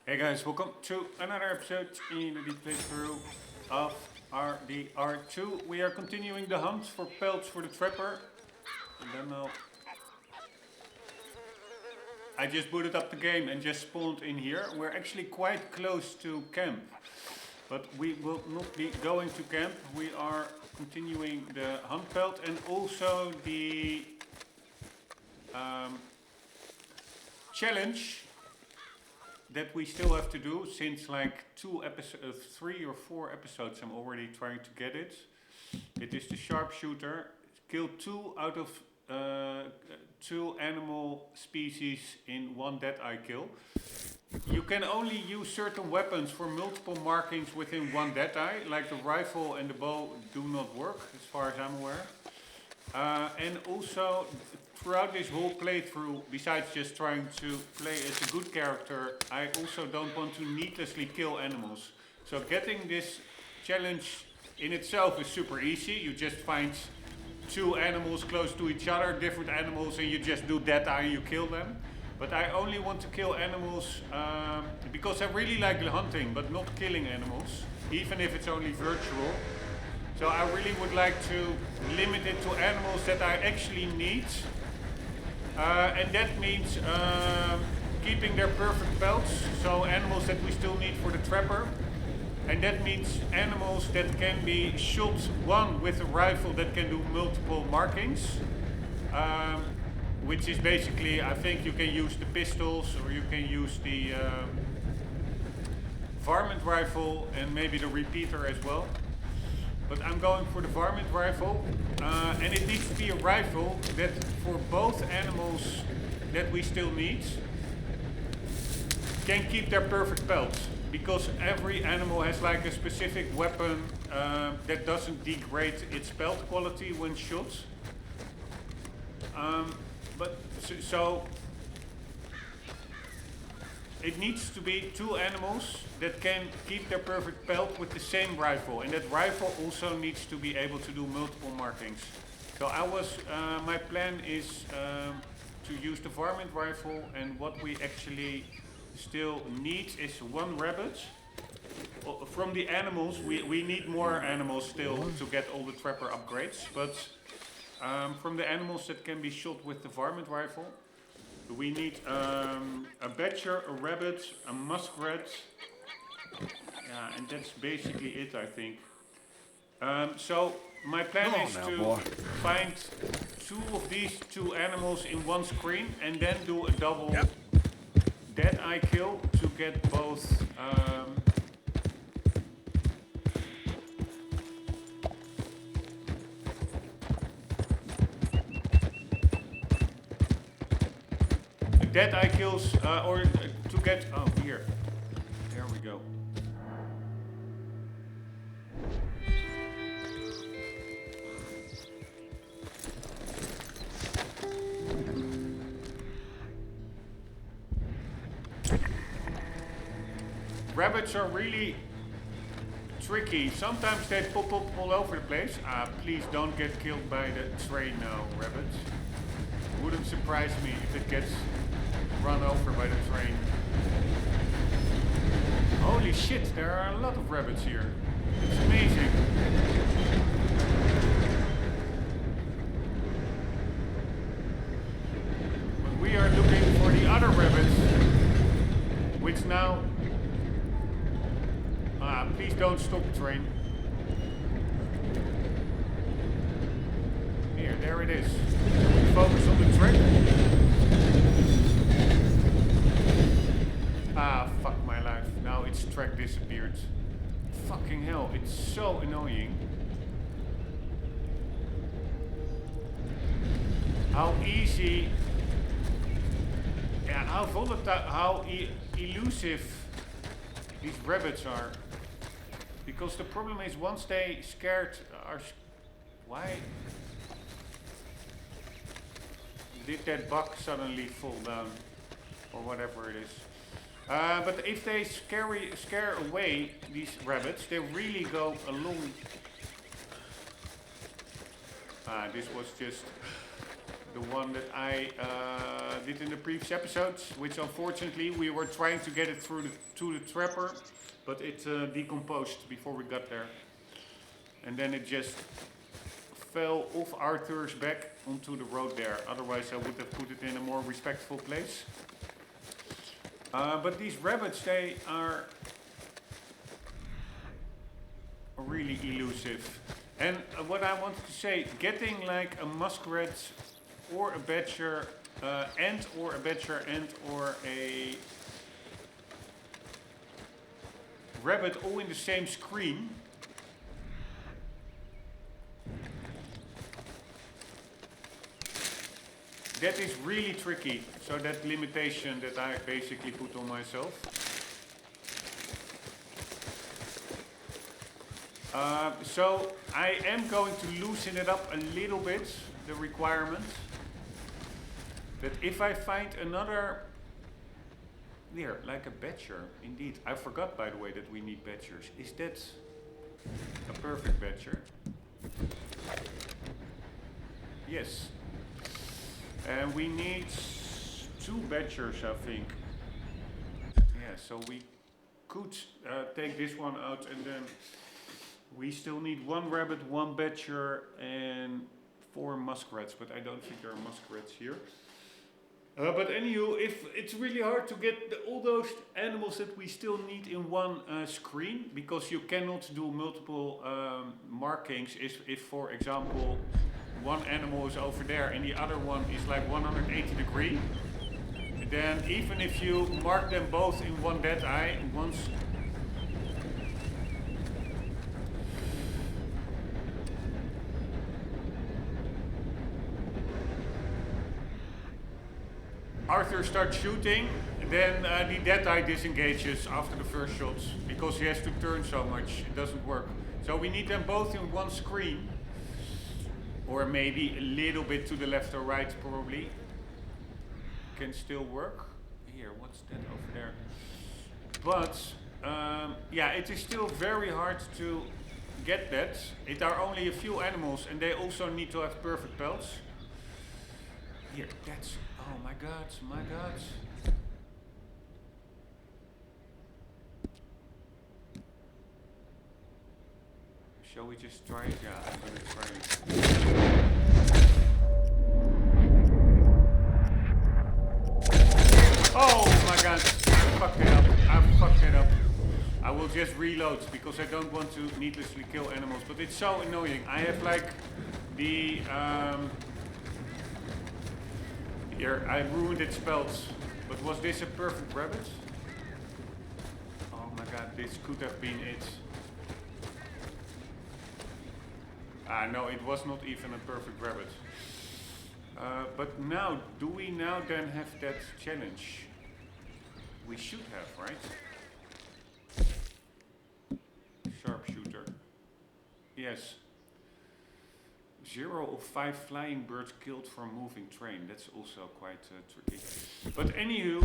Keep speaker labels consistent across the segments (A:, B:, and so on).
A: Hey guys, welcome to another episode in the playthrough of RDR2. We are continuing the hunt for pelts for the trapper. And then I just booted up the game and just spawned in here. We're actually quite close to camp, but we will not be going to camp. We are continuing the hunt pelt and also the challenge that we still have to do since like 3 or 4 episodes. I'm already trying to get it. It is the sharpshooter. Kill 2 out of 2 animal species in 1 dead eye kill. You can only use certain weapons for multiple markings within 1 dead eye, like the rifle and the bow do not work as far as I'm aware. And also throughout this whole playthrough, besides just trying to play as a good character, I also don't want to needlessly kill animals. So getting this challenge in itself is super easy. You just find 2 animals close to each other, different animals, and you just do dead eye and you kill them. But I only want to kill animals because I really like hunting, but not killing animals, even if it's only virtual. So I really would like to limit it to animals that I actually need. And that means keeping their perfect pelts, so animals that we still need for the trapper. And that means animals that can be shot, one with a rifle that can do multiple markings. Which is basically, I think you can use the pistols or you can use the varmint rifle and maybe the repeater as well. But I'm going for the varmint rifle, and it needs to be a rifle that for both animals that we still need can keep their perfect pelts, because every animal has like a specific weapon that doesn't degrade its pelt quality when shot. So it needs to be 2 animals that can keep their perfect pelt with the same rifle, and that rifle also needs to be able to do multiple markings. So my plan is to use the varmint rifle, and what we actually still need is 1 rabbit. From the animals, we need more animals still to get all the trapper upgrades, but from the animals that can be shot with the varmint rifle, we need a badger, a rabbit, a muskrat, yeah, and that's basically it, I think. So my plan is to find 2 of these 2 animals in 1 screen and then do a double dead eye kill to get both. Dead eye kills, or to get, oh here, there we go. Rabbits are really tricky. Sometimes they pop up all over the place. Please don't get killed by the train now, rabbits. Wouldn't surprise me if it gets run over by the train. Holy shit, there are a lot of rabbits here. It's amazing. But we are looking for the other rabbits, which now... please don't stop the train. Here, there it is. Focus on the track. Fuck my life. Now its track disappeared. Fucking hell, it's so annoying. How easy... Yeah, how volatile, how elusive these rabbits are. Because the problem is, once they scared are... Why did that buck suddenly fall down? Or whatever it is. But if they scare away these rabbits, they really go along. This was just the one that I did in the previous episodes, which unfortunately we were trying to get it through to the trapper, but it decomposed before we got there. And then it just fell off Arthur's back onto the road there. Otherwise I would have put it in a more respectful place. But these rabbits, they are really elusive. And what I wanted to say, getting like a muskrat or a badger and or a badger and or a rabbit all in the same screen that is really tricky. So that limitation that I basically put on myself. So I am going to loosen it up a little bit, the requirements. But if I find another, here, like a badger, indeed. I forgot, by the way, that we need badgers. Is that a perfect badger? Yes. And we need 2 badgers, I think. Yeah, so we could take this one out, and then we still need 1 rabbit, 1 badger, and 4 muskrats, but I don't think there are muskrats here. But anywho, if it's really hard to get all those animals that we still need in one screen, because you cannot do multiple markings. If, for example, one animal is over there and the other one is like 180 degrees, then even if you mark them both in one dead eye, once Arthur starts shooting, then the dead eye disengages after the first shots because he has to turn so much. It doesn't work. So we need them both in one screen, or maybe a little bit to the left or right, probably. Can still work. Here, what's that over there? But yeah, it is still very hard to get that. It are only a few animals, and they also need to have perfect pelts. Here, that's. Oh my god, my god. Shall we just try it? Yeah, I'm gonna try it. Oh my god, I fucked it up. I fucked it up. I will just reload because I don't want to needlessly kill animals, but it's so annoying. I have like the here, I ruined its pelts, but was this a perfect rabbit? Oh my god, this could have been it. Ah no, it was not even a perfect rabbit. But now, do we now then have that challenge? We should have, right? Sharpshooter. Yes. 0 of 5 flying birds killed from moving train. That's also quite tricky. But anywho,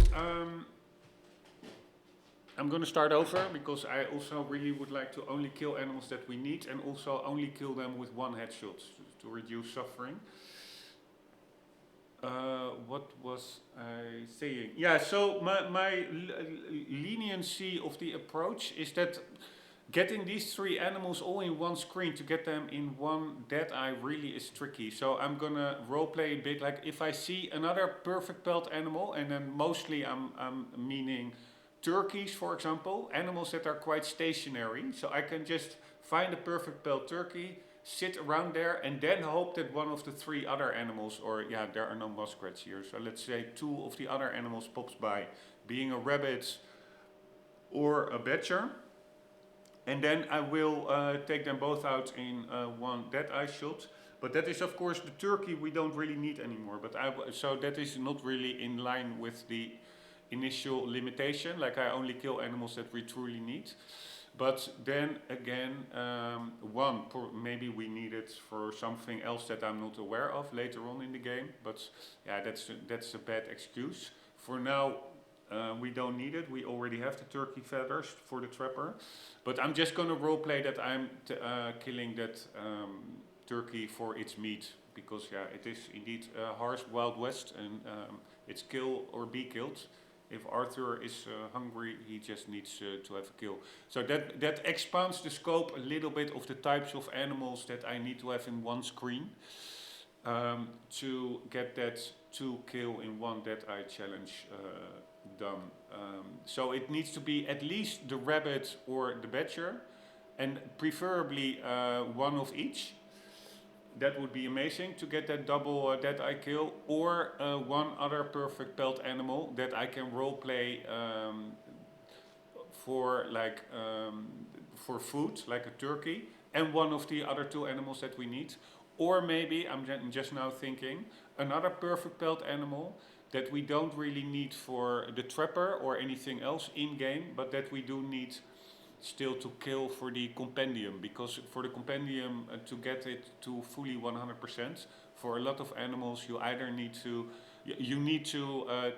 A: I'm going to start over because I also really would like to only kill animals that we need and also only kill them with 1 headshot to reduce suffering. What was I saying? Yeah, so my leniency of the approach is that getting these 3 animals all in one screen to get them in one dead eye really is tricky. So I'm gonna roleplay a bit like if I see another perfect pelt animal, and then mostly I'm meaning turkeys, for example, animals that are quite stationary. So I can just find a perfect pelt turkey, sit around there, and then hope that one of the 3 other animals, or yeah, there are no muskrats here. So let's say 2 of the other animals pops by, being a rabbit or a badger. And then I will take them both out in 1 dead eye shot. But that is of course the turkey we don't really need anymore. But so that is not really in line with the initial limitation. Like I only kill animals that we truly need. But then again, maybe we need it for something else that I'm not aware of later on in the game. But yeah, that's a bad excuse. For now, we don't need it. We already have the turkey feathers for the trapper. But I'm just going to roleplay that I'm killing that turkey for its meat, because yeah, it is indeed a harsh Wild West, and it's kill or be killed. If Arthur is hungry, he just needs to have a kill. So that expands the scope a little bit of the types of animals that I need to have in one screen to get that 2 kill in one that I challenge done. So it needs to be at least the rabbit or the badger, and preferably one of each. That would be amazing to get that double that I kill, or one other perfect pelt animal that I can roleplay for like for food, like a turkey, and one of the other 2 animals that we need. Or maybe, I'm just now thinking, another perfect pelt animal that we don't really need for the trapper or anything else in-game, but that we do need still to kill for the compendium, because for the compendium to get it to fully 100%, for a lot of animals you either need to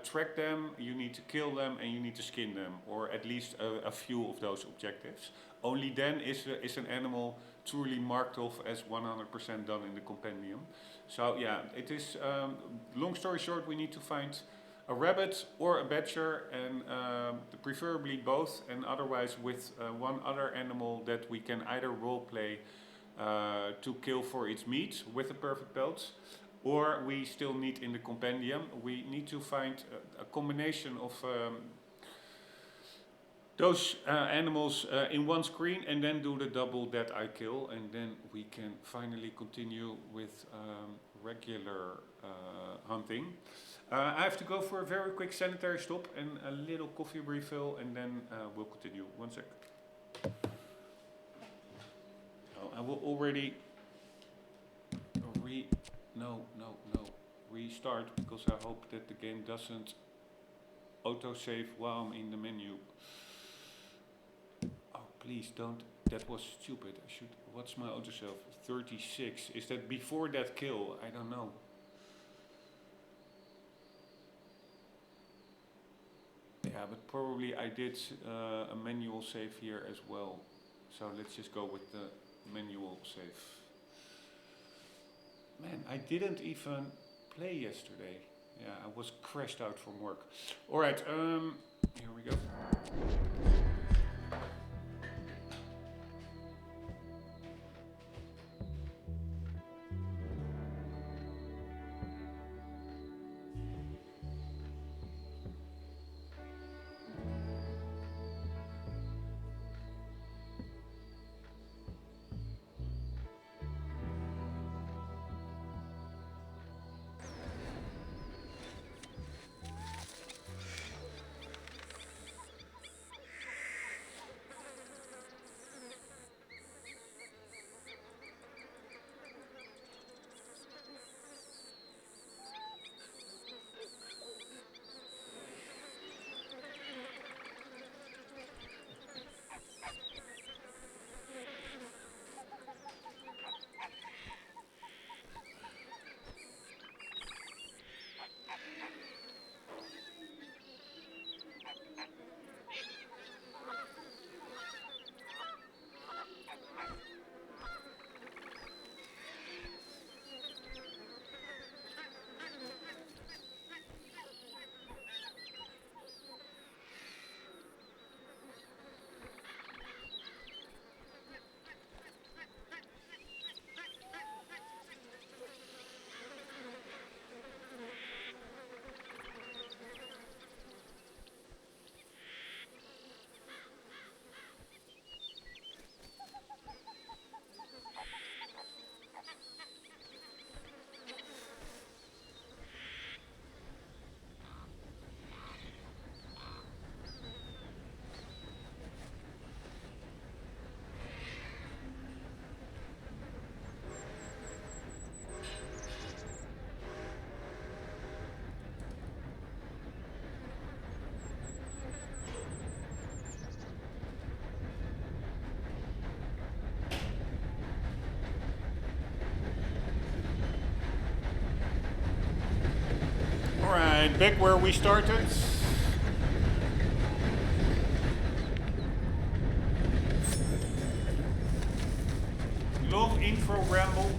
A: track them, you need to kill them, and you need to skin them, or at least a few of those objectives. Only then is an animal truly marked off as 100% done in the compendium. So yeah, it is, long story short, we need to find a rabbit or a badger, and preferably both, and otherwise with one other animal that we can either roleplay to kill for its meat with the perfect pelts, or we still need in the compendium. We need to find a combination of those animals in one screen, and then do the double that I kill, and then we can finally continue with regular hunting. I have to go for a very quick sanitary stop and a little coffee refill, and then we'll continue. 1 sec. I will already restart, because I hope that the game doesn't autosave while I'm in the menu. Oh, please don't. That was stupid. I should. What's my autosave? 36. Is that before that kill? I don't know. Yeah, but probably I did a manual save here as well. So let's just go with the manual save. Man, I didn't even play yesterday. Yeah, I was crashed out from work. Alright, here we go. Alright, back where we started. Long intro ramble.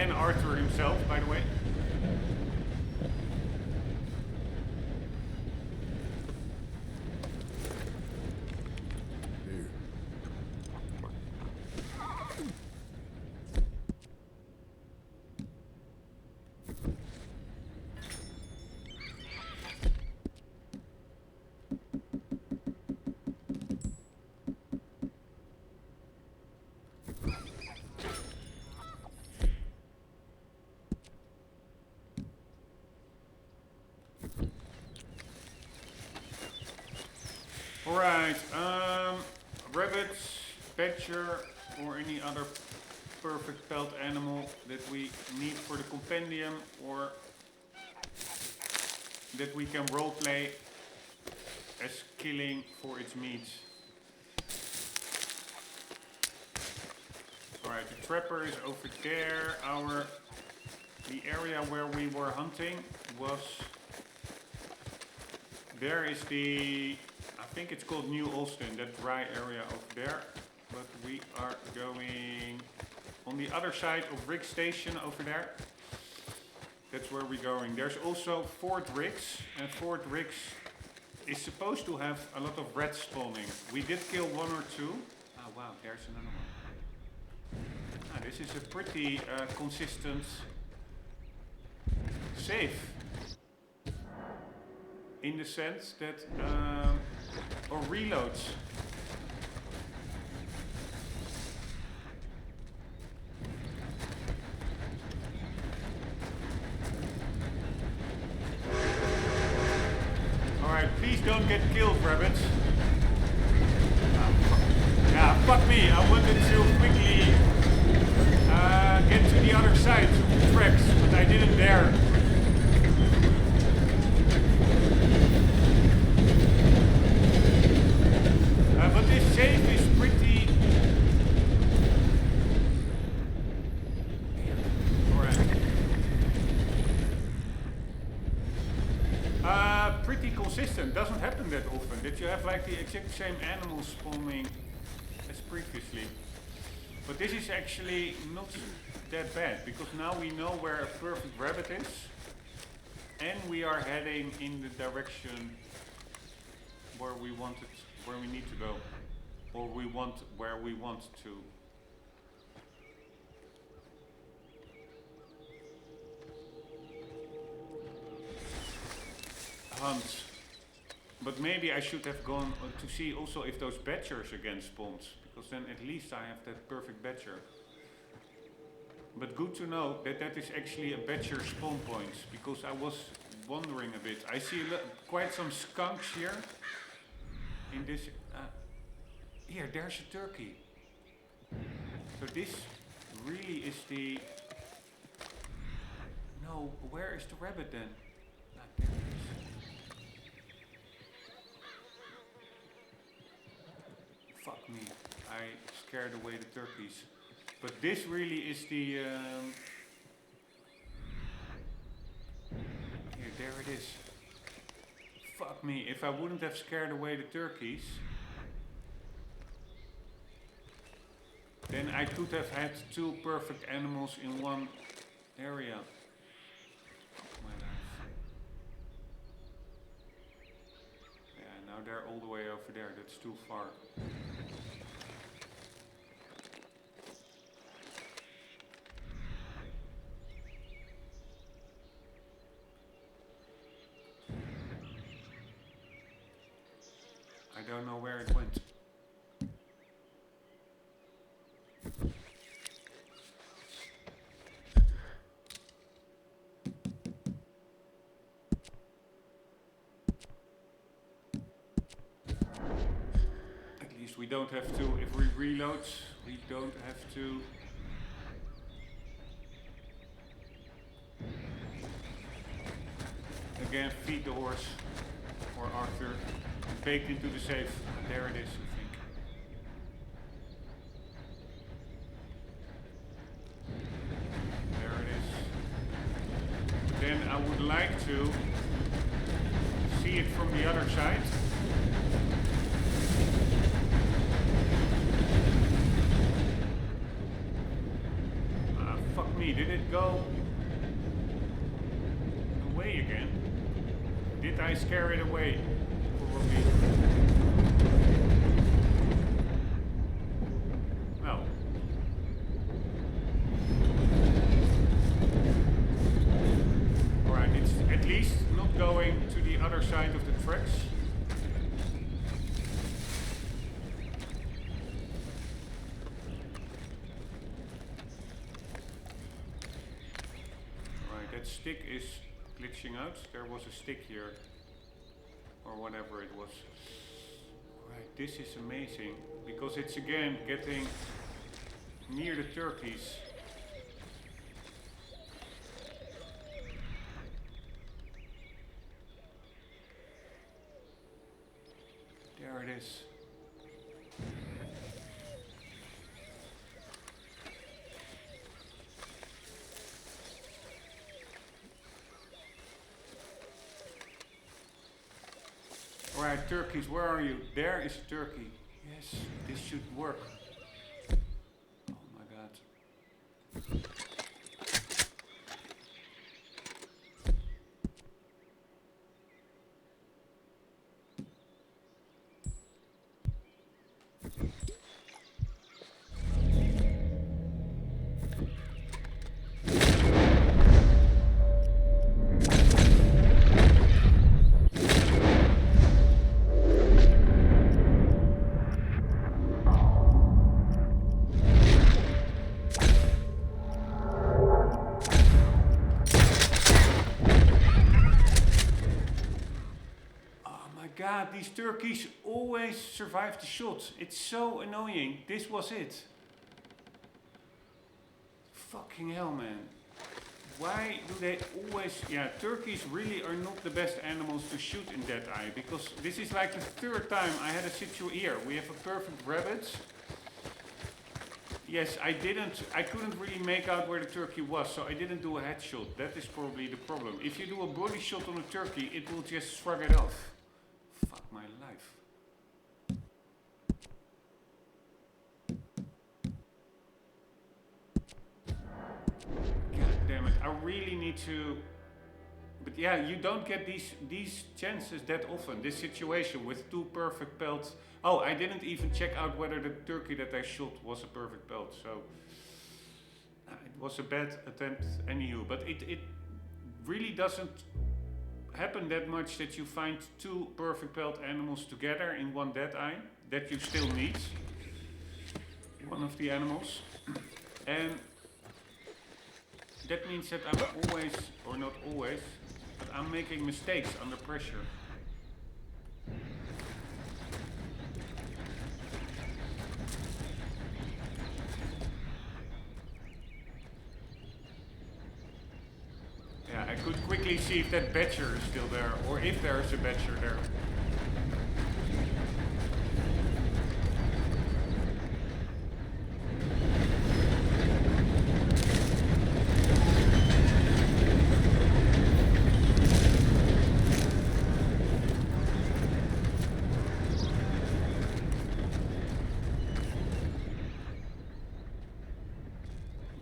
A: and Arthur himself, by the way. Alright, rabbits, badger, or any other perfect pelt animal that we need for the compendium, or that we can roleplay as killing for its meat. Alright, the trapper is over there. The area where we were hunting was... There is the... I think it's called New Alston, that dry area over there. But we are going on the other side of Rick Station over there. That's where we're going. There's also Fort Ricks, and Fort Ricks is supposed to have a lot of rats spawning. We did kill one or two. Oh wow, there's another one. This is a pretty consistent save. In the sense that, or reloads. Alright, please don't get killed, rabbits. Yeah, fuck me, I wanted to quickly get to the other side of the tracks, but I didn't dare. But this save is pretty... Alright. Pretty consistent. Doesn't happen that often that you have like the exact same animals spawning as previously. But this is actually not that bad, because now we know where a perfect rabbit is, and we are heading in the direction where we wanted, where we need to go, or where we want to. Hunt. But maybe I should have gone to see also if those badgers again spawned, because then at least I have that perfect badger. But good to know that that is actually a badger spawn point, because I was wondering a bit. I see quite some skunks here. In this, here, there's a turkey. So this really is the... No, where is the rabbit then? Ah, there it is. Fuck me, I scared away the turkeys. But this really is the... Here, there it is. Fuck me, if I wouldn't have scared away the turkeys, then I could have had two perfect animals in one area. My life. Yeah, now they're all the way over there, that's too far. I don't know where it went. At least we don't have to, if we reload, we don't have to again feed the horse or Arthur. Baked into the safe. There it is, I think. There it is. Then I would like to see it from the other side. Fuck me. me? Did it go away again? Did I scare it away? Probably. No. Alright, it's at least not going to the other side of the tracks. Alright, that stick is glitching out. There was a stick here. Or whatever it was. Right, this is amazing. Because it's again getting near the turkeys. There it is. Alright, turkeys, where are you? There is a turkey. Yes, this should work. Oh my god. God, these turkeys always survive the shot. It's so annoying. This was it. Fucking hell, man. Why do they always... Yeah, turkeys really are not the best animals to shoot in Dead Eye. Because this is like the third time I had a situation here. We have a perfect rabbit. Yes, I couldn't really make out where the turkey was, so I didn't do a headshot. That is probably the problem. If you do a body shot on a turkey, it will just shrug it off. Fuck my life. God damn it, I really need to... But yeah, you don't get these chances that often. This situation with two perfect pelts. Oh, I didn't even check out whether the turkey that I shot was a perfect pelt, so... It was a bad attempt anywho, but it really doesn't happen that much that you find two perfect pelt animals together in one Dead Eye that you still need one of the animals, and that means that I'm always, or not always, but I'm making mistakes under pressure. Yeah, I could quickly see if that badger is still there, or if there is a badger there.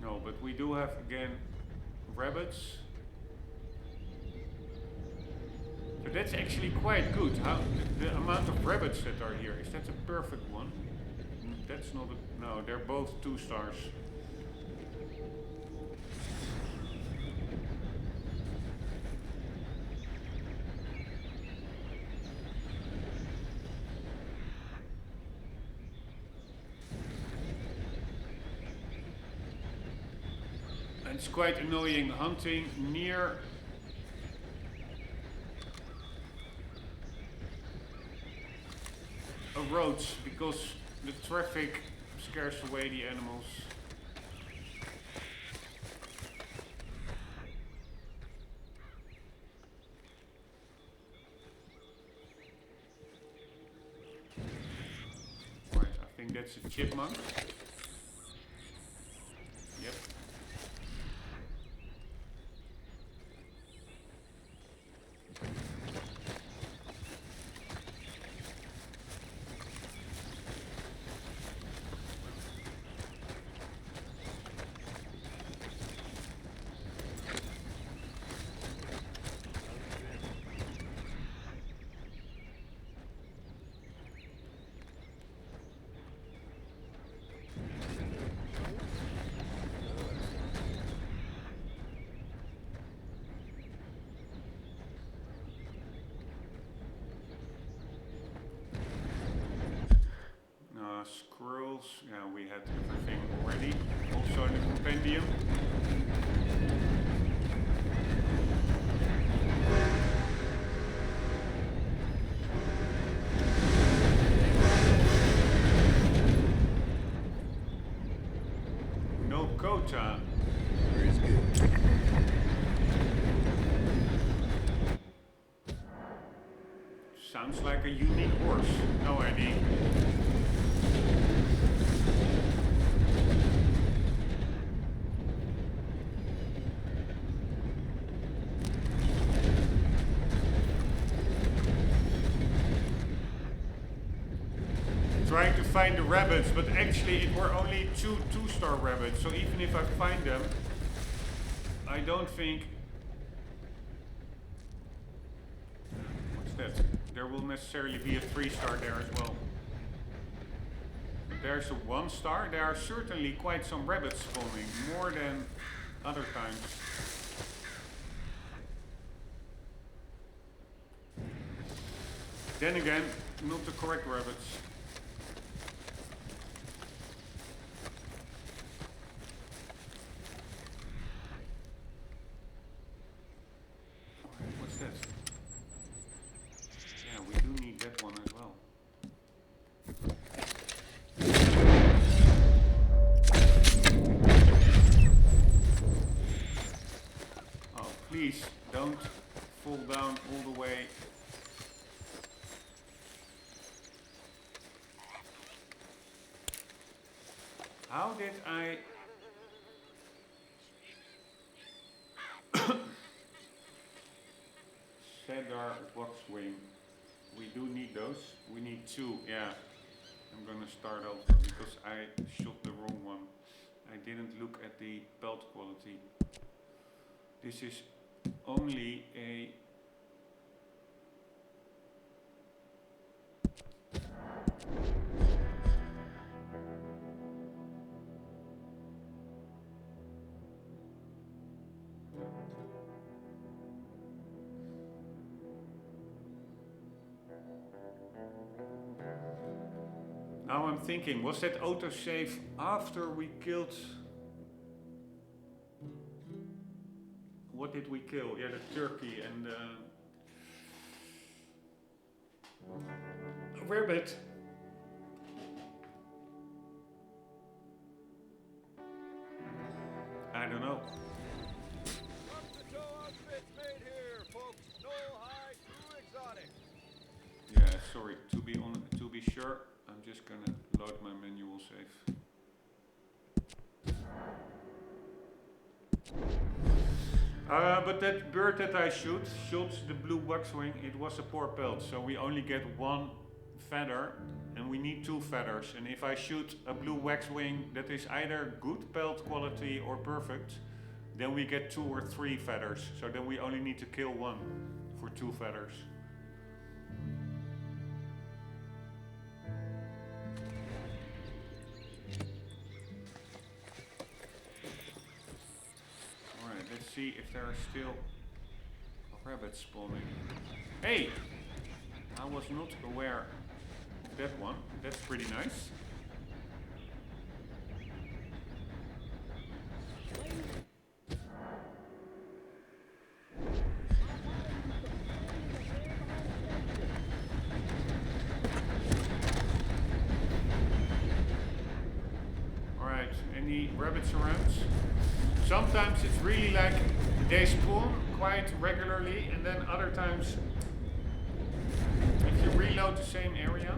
A: No, but we do have, again, rabbits. So that's actually quite good. How the amount of rabbits that are here. Is that a perfect one? That's not a... No, they're both 2 stars. And it's quite annoying hunting near roads because the traffic scares away the animals. Right, I think that's a chipmunk. Yep. tutorials. Yeah, we had everything already. Also in the compendium. No quota. Sounds like a unique horse. No ID. Trying to find the rabbits, but actually it were only two-star rabbits. So even if I find them, I don't think... What's that? There will necessarily be a 3-star there as well. But there's a 1-star. There are certainly quite some rabbits spawning, more than other times. Then again, not the correct rabbits. What's that? Yeah, we do need that one as well. Oh, please don't fall down all the way. How did I... Cedar boxwing. We do need those. We need 2, yeah. I'm gonna start over because I shot the wrong one. I didn't look at the pelt quality. This is only a... Now I'm thinking, was that autosave after we killed... What did we kill? Yeah, the turkey and the... rabbit. I don't know. Yeah, sorry, to be sure, I'm just gonna load my manual save. But that bird that I shot the blue waxwing, it was a poor pelt, so we only get 1 feather and we need 2 feathers. And if I shoot a blue waxwing that is either good pelt quality or perfect, then we get 2 or 3 feathers. So then we only need to kill 1 for 2 feathers. Let's see if there are still rabbits spawning. Hey! I was not aware of that one. That's pretty nice. Alright, any rabbits around? Sometimes it's really like they spawn quite regularly, and then other times, if you reload the same area,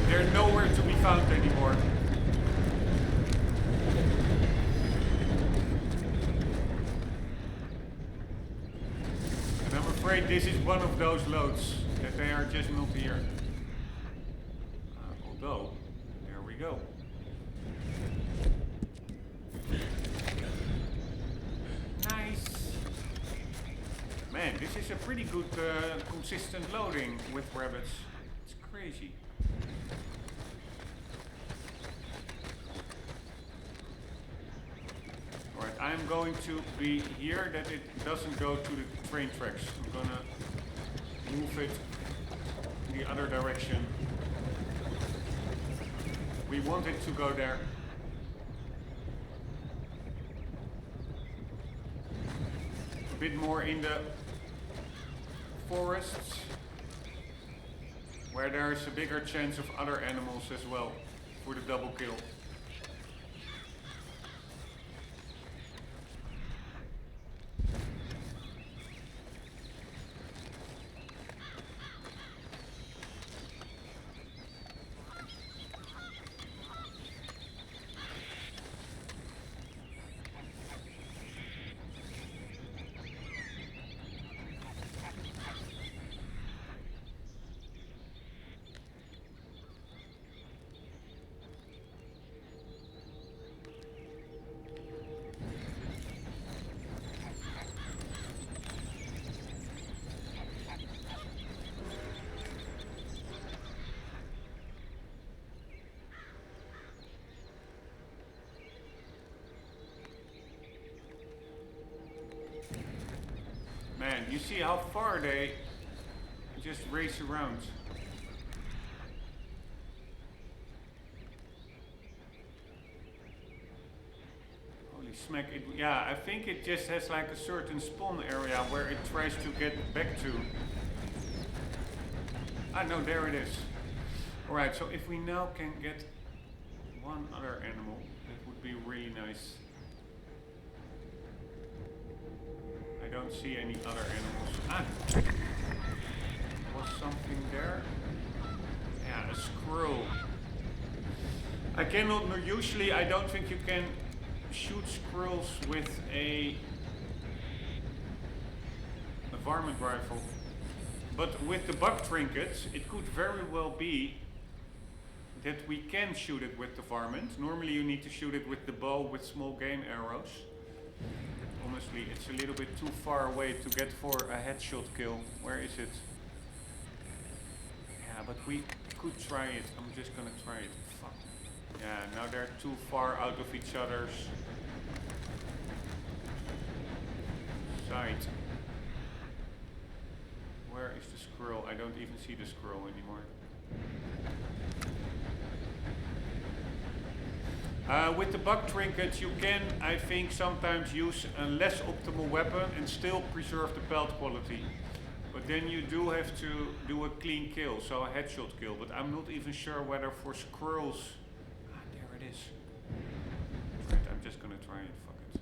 A: they're nowhere to be found anymore. And I'm afraid this is one of those loads, that they are just not here. Although, there we go. Nice. Man, this is a pretty good consistent loading with rabbits. It's crazy. Alright, I'm going to be here that it doesn't go to the train tracks. I'm gonna move it in the other direction. want it to go there. A bit more in the forests, where there is a bigger chance of other animals as well for the double kill. Man, you see how far they just race around. Holy smack, yeah, I think it just has like a certain spawn area where it tries to get back to. Ah no, there it is. Alright, so if we now can get one other animal, that would be really nice. I don't see any other animals. Ah! Was something there? Yeah, a squirrel. I cannot, usually I don't think you can shoot squirrels with a varmint rifle. But with the bug trinkets, it could very well be that we can shoot it with the varmint. Normally you need to shoot it with the bow with small game arrows. Honestly, it's a little bit too far away to get for a headshot kill. Where is it? Yeah, but we could try it. I'm just gonna try it. Fuck. Yeah, now they're too far out of each other's sight. Where is the squirrel? I don't even see the squirrel anymore. With the bug trinkets you can, I think, sometimes use a less optimal weapon and still preserve the pelt quality. But then you do have to do a clean kill, so a headshot kill. But I'm not even sure whether for squirrels... Ah, there it is. Right, I'm just gonna try it, fuck it.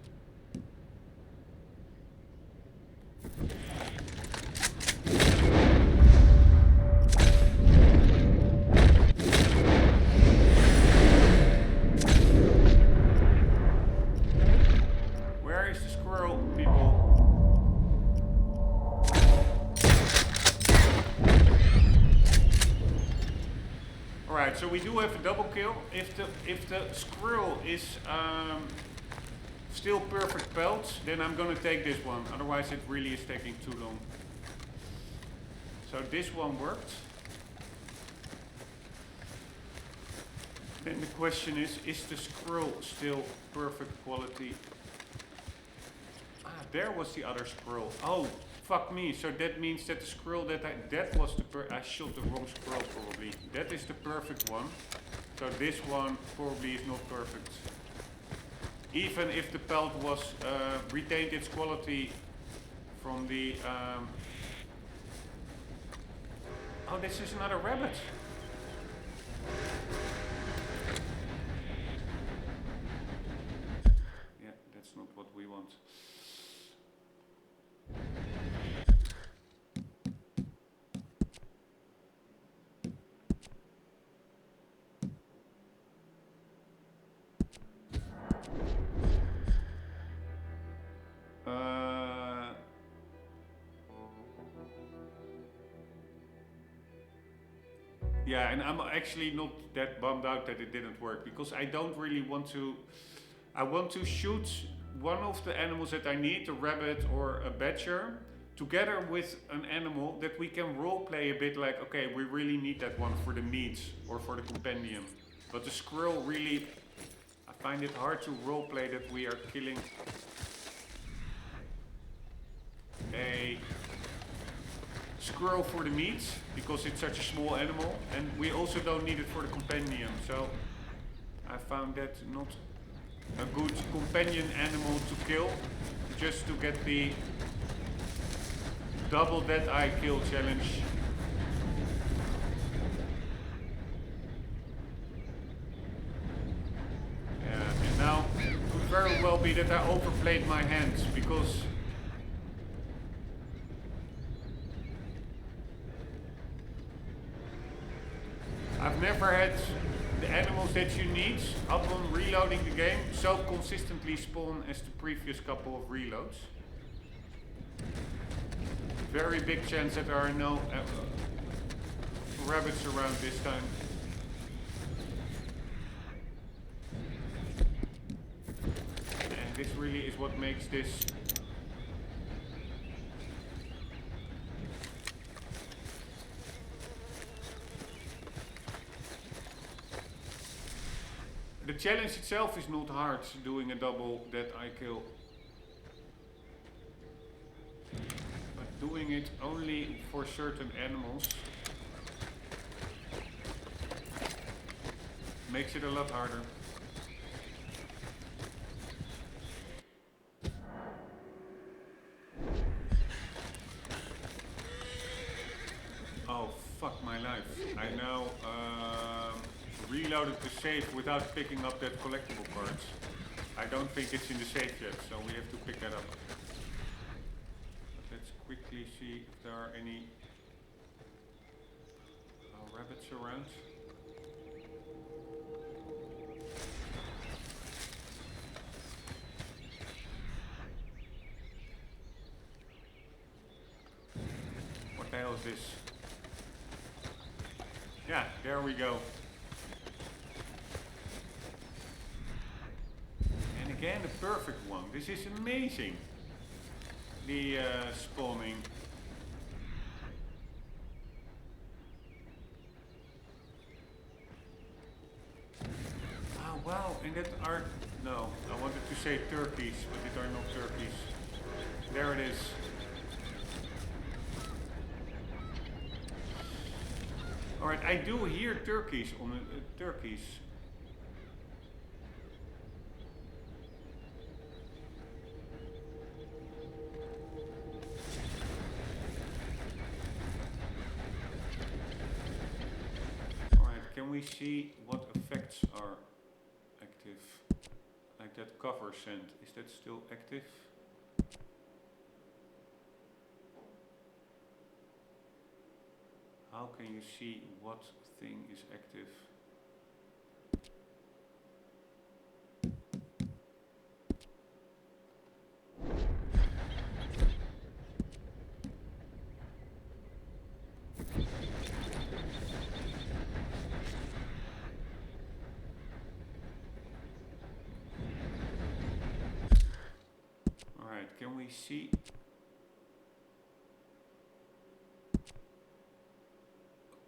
A: So we do have a double kill. If the squirrel is still perfect pelts, then I'm gonna take this one. Otherwise it really is taking too long. So this one worked. Then the question is the squirrel still perfect quality? Ah, there was the other squirrel. Oh, fuck me. So that means that the squirrel that was the I shot the wrong squirrel probably. That is the perfect one. So this one probably is not perfect. Even if the pelt was retained its quality from the oh, this is another rabbit. Yeah, that's not what we want. Yeah, and I'm actually not that bummed out that it didn't work, because I don't really want to... I want to shoot one of the animals that I need, a rabbit or a badger, together with an animal that we can roleplay a bit like, okay, we really need that one for the meat or for the compendium. But the squirrel really... I find it hard to roleplay that we are killing a squirrel for the meat, because it's such a small animal, and we also don't need it for the compendium. So I found that not a good companion animal to kill, just to get the double dead eye kill challenge. Yeah, and now it could very well be that I overplayed my hands, because I've never had the animals that you need upon reloading the game so consistently spawn as the previous couple of reloads. Very big chance that there are no rabbits around this time. And this really is what makes this the challenge itself is not hard, doing a double dead eye kill. But doing it only for certain animals makes it a lot harder. Oh, fuck my life. I now reloaded the safe without picking up that collectible cards. I don't think it's in the safe yet, so we have to pick that up. But let's quickly see if there are any rabbits around. What the hell is this? Yeah, there we go. And again, a perfect one. This is amazing. The spawning. Ah, wow, and that are... No, I wanted to say turkeys, but these are not turkeys. There it is. Alright, I do hear turkeys on turkeys. Alright, can we see what effects are active? Like that cover scent, is that still active? How can you see what thing is active? Alright, can we see?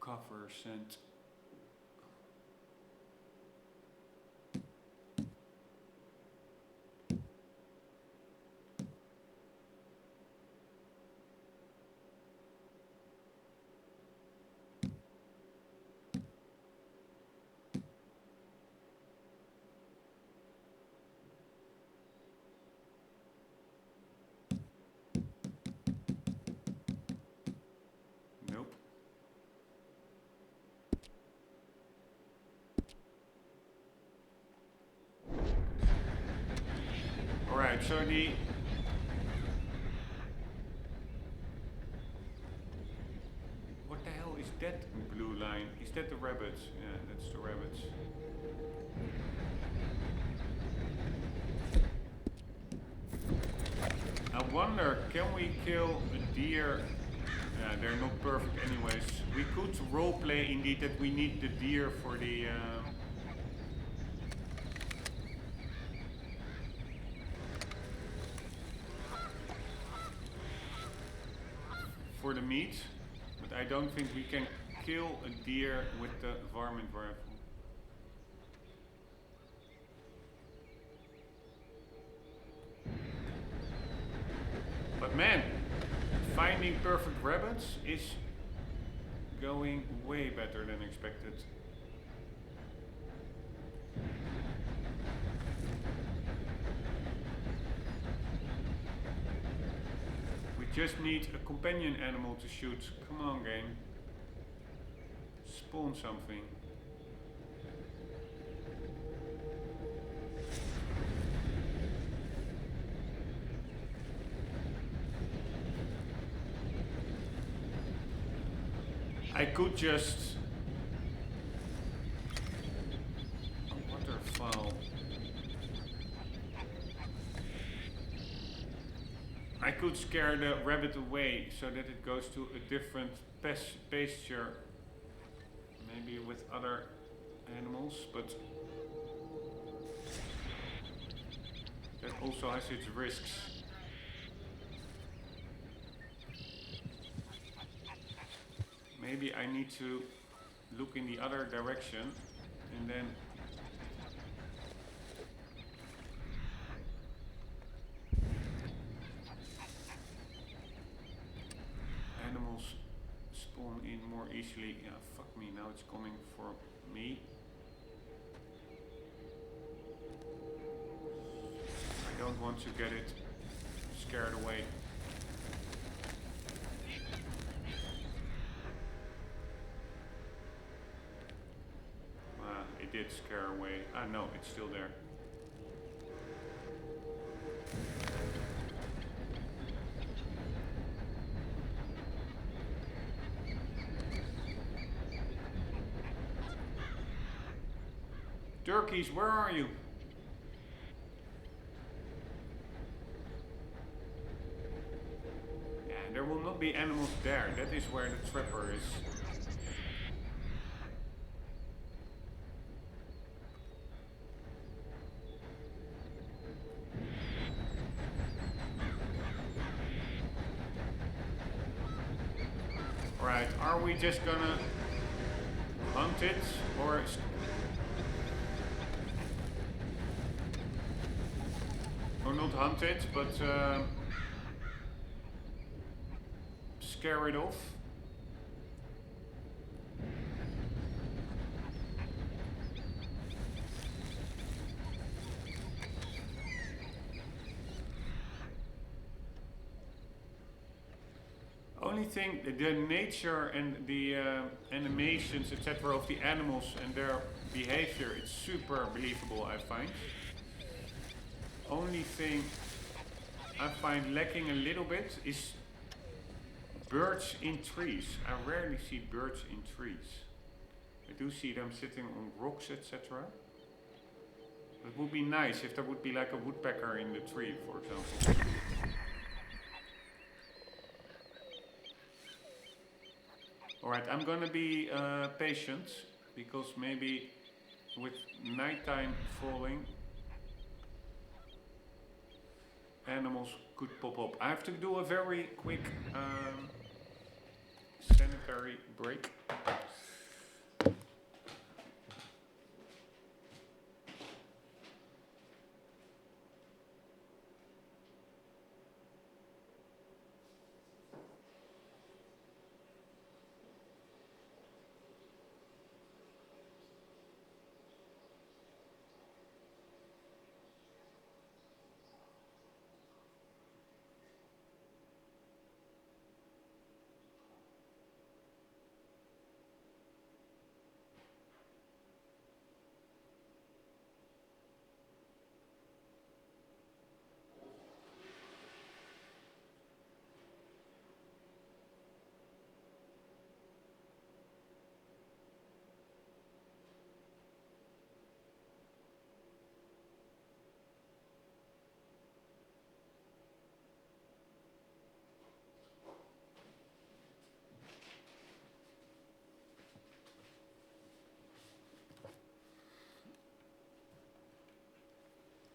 A: Cover scent. Nope. Alright, so the what the hell is that blue line? Is that the rabbits? Yeah, that's the rabbits. I wonder, can we kill a deer? Yeah, they're not perfect anyways. We could roleplay indeed that we need the deer for the meat, but I don't think we can kill a deer with the varmint rifle. But man, finding perfect rabbits is going way better than expected. just need a companion animal to shoot. Come on, game. Spawn something. I could just... a waterfowl. I could scare the rabbit away so that it goes to a different pasture. Maybe with other animals, but that also has its risks. Maybe I need to look in the other direction and then animals spawn in more easily. Yeah, fuck me, now it's coming for me. I don't want to get it scared away. It did scare away. Ah, no, it's still there. Turkeys, where are you? Yeah, there will not be animals there. That is where the trapper is. Right, are we just gonna hunt it or... or not hunt it, but scare it off? Only thing, the nature and the animations, etc. of the animals and their behavior, it's super believable, I find. Only thing I find lacking a little bit is birds in trees. I rarely see birds in trees. I do see them sitting on rocks, etc. It would be nice if there would be like a woodpecker in the tree, for example. Alright, I'm gonna be patient, because maybe with nighttime falling, animals could pop up. I have to do a very quick sanitary break.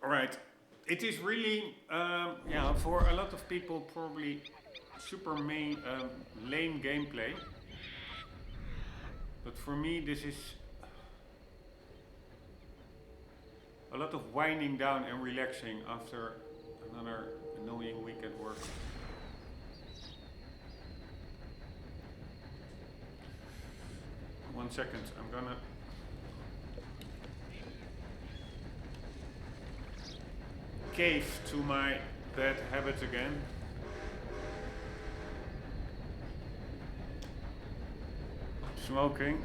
A: Alright, it is really, yeah, for a lot of people probably super lame gameplay. But for me this is a lot of winding down and relaxing after another annoying week at work. One second, I'm gonna cave to my bad habit again. smoking.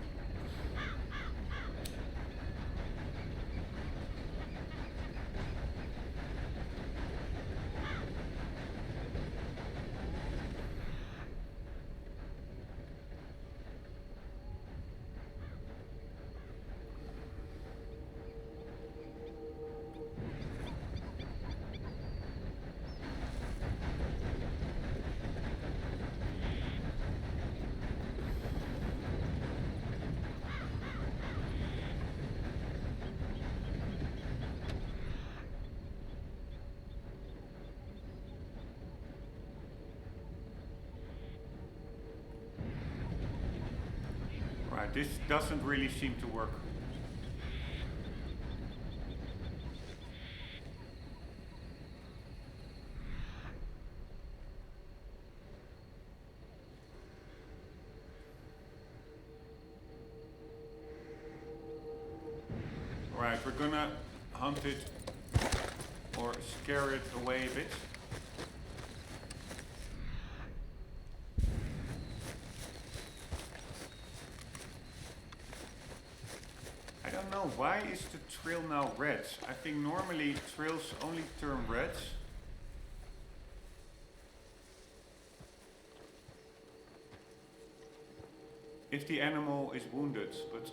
A: Right, this doesn't really seem to work. Right, we're gonna hunt it or scare it away a bit. I don't know, why is the trail now red? I think normally trails only turn red. If the animal is wounded, but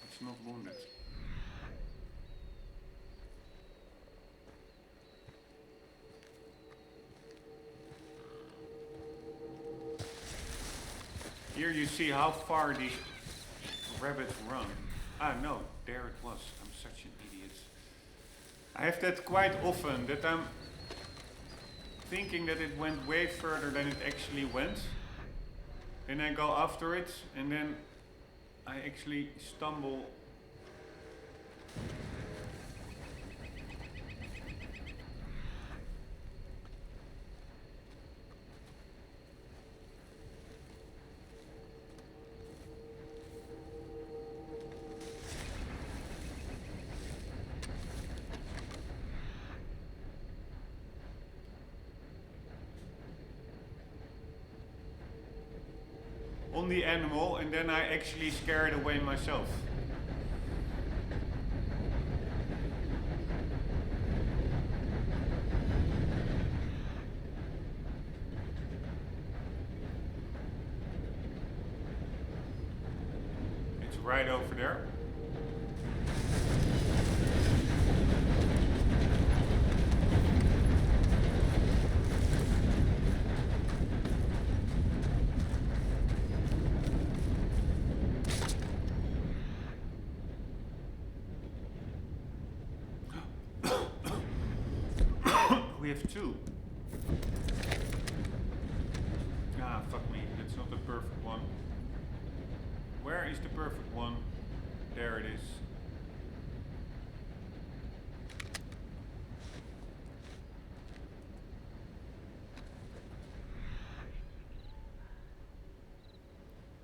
A: it's not wounded. Here you see how far these rabbits run. Ah no, there it was. I'm such an idiot. I have that quite often, that I'm thinking that it went way further than it actually went. Then I go after it and then I actually stumble. On the animal, and then I actually scare it away myself. It's right over there. We have two. Ah, fuck me. That's not the perfect one. Where is the perfect one? There it is.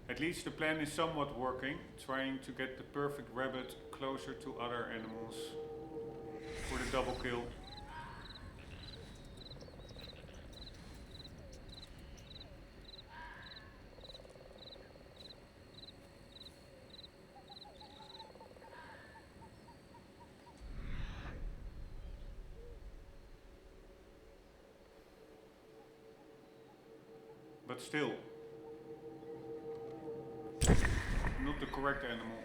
A: At least the plan is somewhat working, trying to get the perfect rabbit closer to other animals for the double kill. But still, not the correct animal.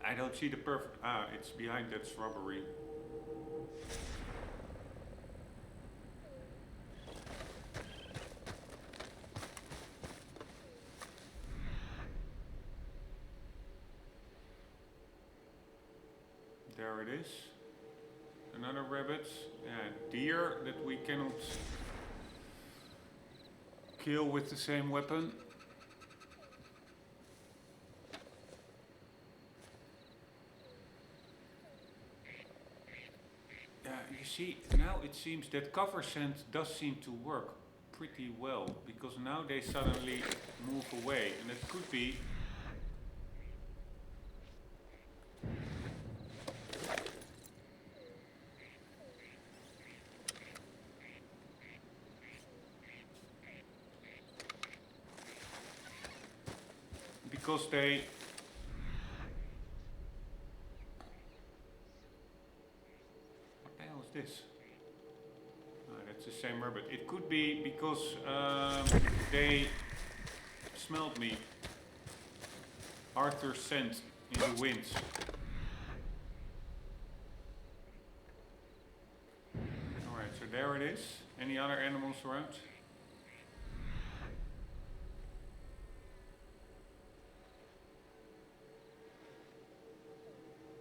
A: I don't see the perfect. Ah, it's behind that shrubbery. There it is. Another rabbit. Yeah, deer that we cannot kill with the same weapon. You see, now it seems that cover sand does seem to work pretty well, because now they suddenly move away, and it could be because they this? That's the same rabbit. It could be because they smelled me. Arthur's scent in the winds. Alright, so there it is. Any other animals around?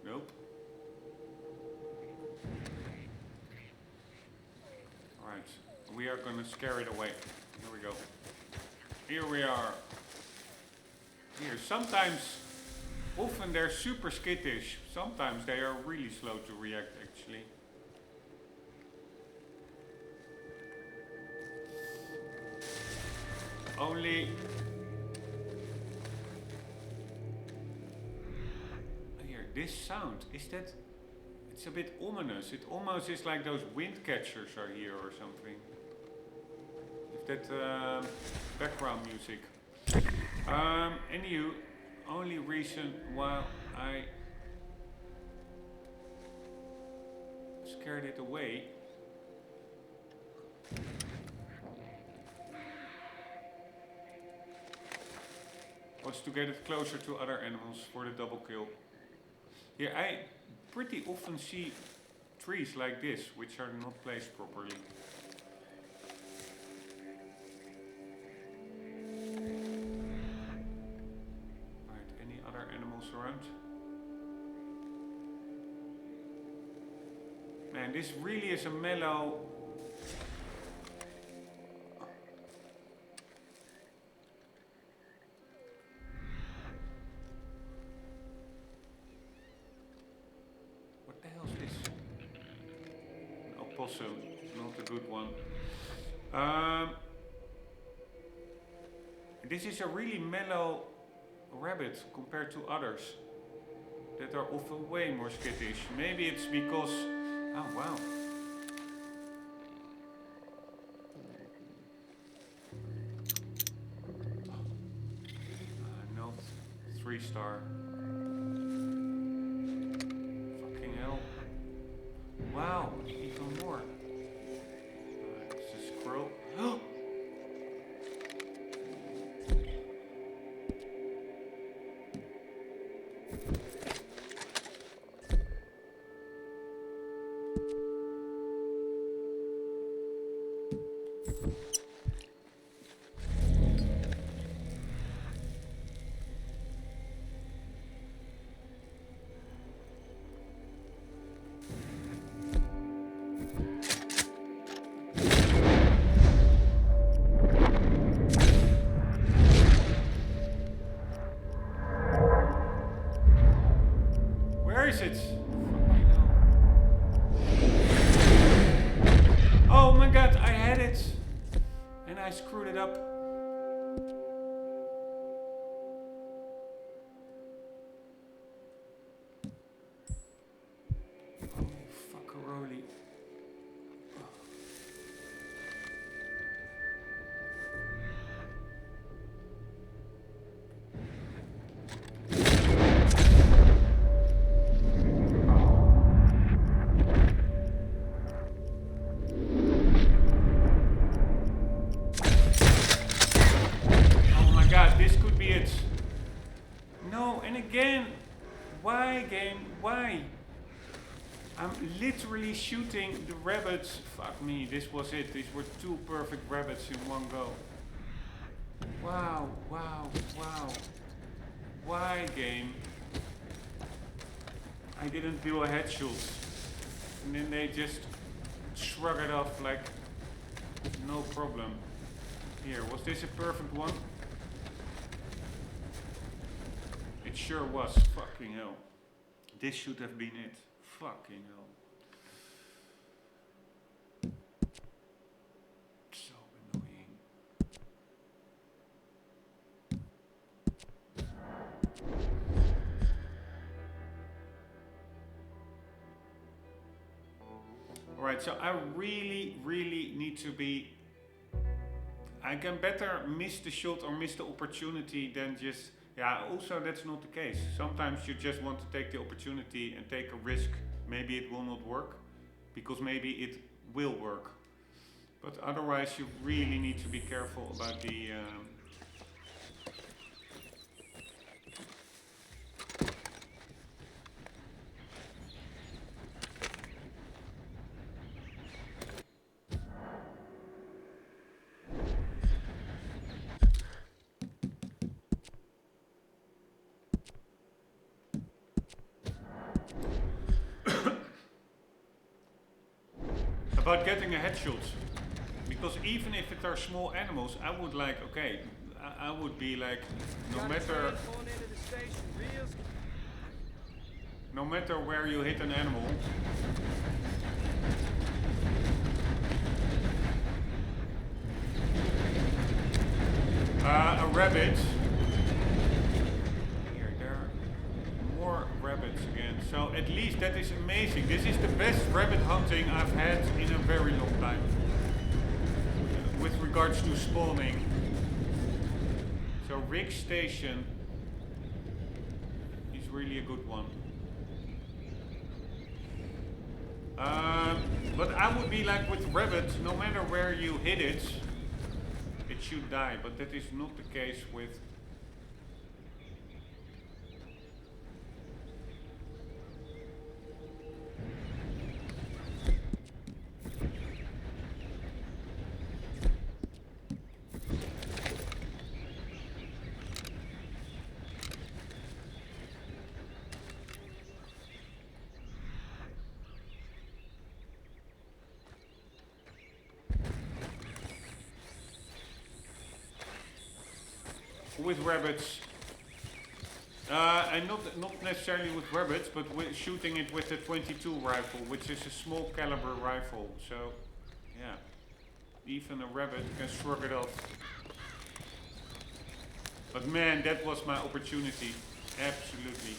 A: Nope. We are going to scare it away. Here we go. Here we are. Here, often they're super skittish. Sometimes they are really slow to react, actually. Only... Here, this sound, is that... It's a bit ominous. It almost is like those wind catchers are here or something. With that background music. Anywho, only reason why I scared it away was to get it closer to other animals for the double kill. Yeah, I pretty often see trees like this, which are not placed properly. Right, any other animals around? Man, this really is a mellow... Also not a good one. This is a really mellow rabbit compared to others that are often way more skittish. Maybe it's because... Oh wow. Not 3-star. Fucking hell. Wow, even more. It's a squirrel. Oh my god, I had it and I screwed it up. Oh fuckaroli. Why? I'm literally shooting the rabbits. Fuck me, this was it. These were 2 perfect rabbits in one go. Wow, wow, wow. Why, game? I didn't do a headshot. And then they just shrug it off like no problem. Here, was this a perfect one? It sure was. Fucking hell. This should have been it. Fucking hell. So annoying. Alright, so I really need to be... I can better miss the shot or miss the opportunity than just... Yeah, also that's not the case. Sometimes you just want to take the opportunity and take a risk. Maybe it will not work, because maybe it will work. But otherwise you really need to be careful about the... about getting a headshot, because even if it are small animals, I would like, okay, I would be like, no matter where you hit an animal, a rabbit. More rabbits again, so at least that is amazing. This is the best rabbit hunting I've had in a very long time with regards to spawning. So rig station is really a good one. But I would be like with rabbits, no matter where you hit it, it should die, but that is not the case with... with rabbits, and not necessarily with rabbits, but with shooting it with a 22 rifle, which is a small caliber rifle. So, yeah, even a rabbit can shrug it off. But man, that was my opportunity, absolutely.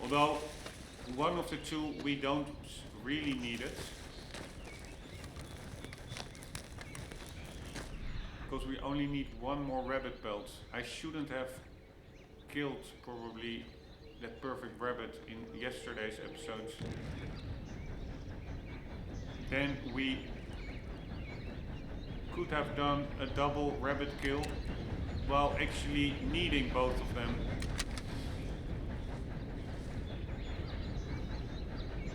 A: Although one of the two we don't really need it. Because we only need one more rabbit pelt. I shouldn't have killed probably that perfect rabbit in yesterday's episodes. Then we could have done a double rabbit kill while actually needing both of them.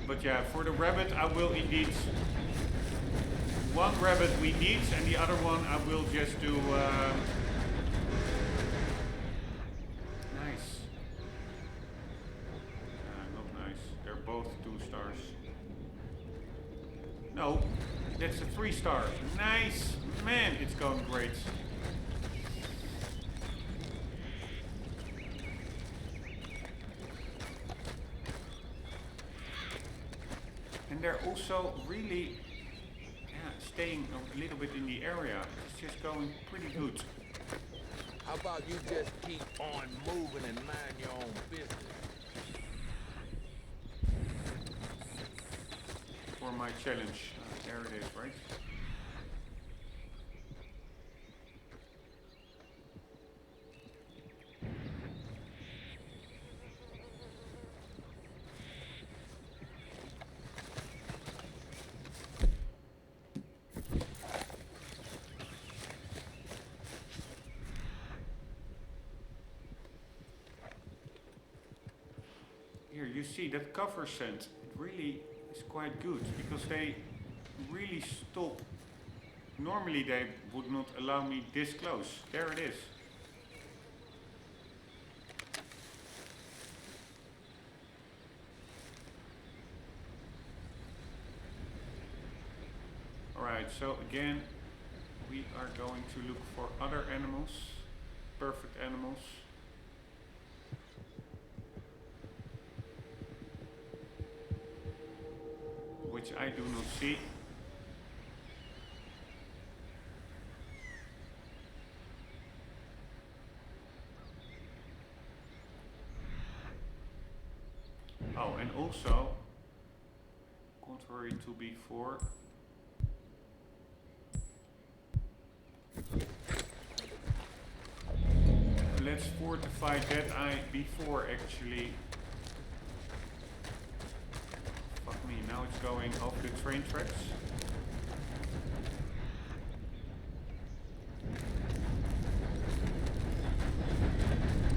A: But yeah, for the rabbit I will indeed... One rabbit we need, and the other one I will just do... Nice. Not nice. They're both 2 stars. No, that's a 3-star. Nice! Man, it's going great. And they're also really... staying a little bit in the area. It's just going pretty good.
B: How about you just keep on moving and mind your own business?
A: For my challenge. There it is, right? Here, you see that cover scent, it really is quite good, because they really stop. Normally they would not allow me this close. There it is. Alright, so again, we are going to look for other animals, perfect animals. Which I do not see. Oh, and also, contrary to before, let's fortify that eye before actually. Fuck me, now it's going off the train tracks.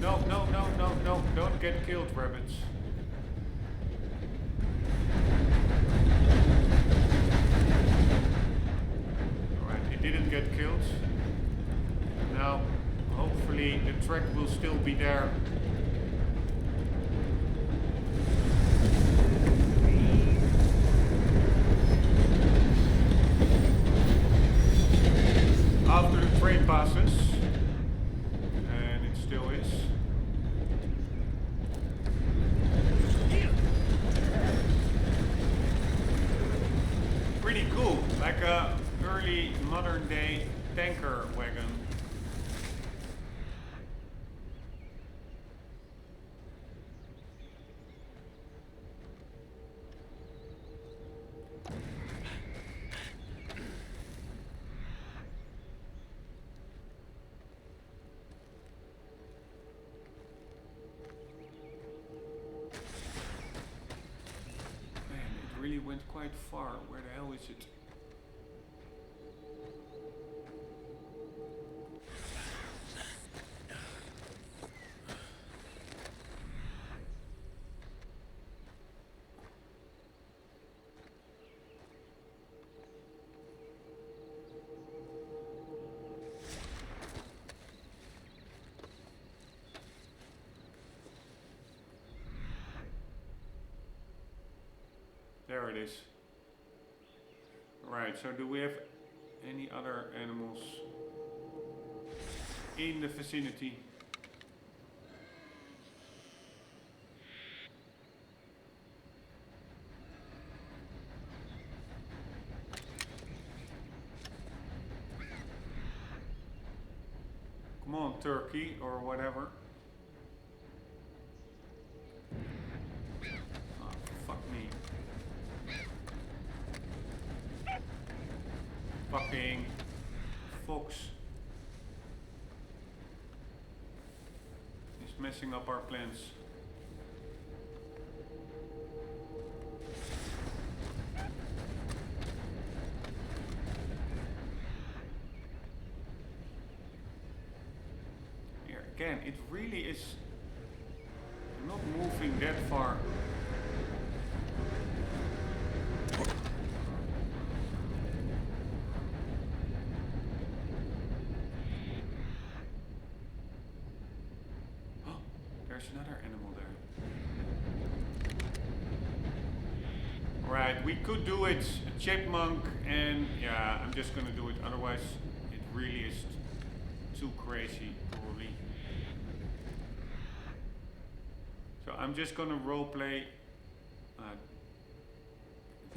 A: No, no, no, no, no, don't get killed, rabbits. Alright, it didn't get killed. Now, hopefully the track will still be there. After the train passes, and it still is. Pretty cool, like a early modern day tanker wagon. Really went quite far. Where the hell is it? There it is. Right, so do we have any other animals in the vicinity? Come on, turkey or whatever. Oh, fuck me. Fucking fox is messing up our plans. Here again, it really is not moving that far. There's another animal there. Right, we could do it a chipmunk, and yeah, I'm just gonna do it. Otherwise, it really is too crazy, probably. So I'm just gonna roleplay.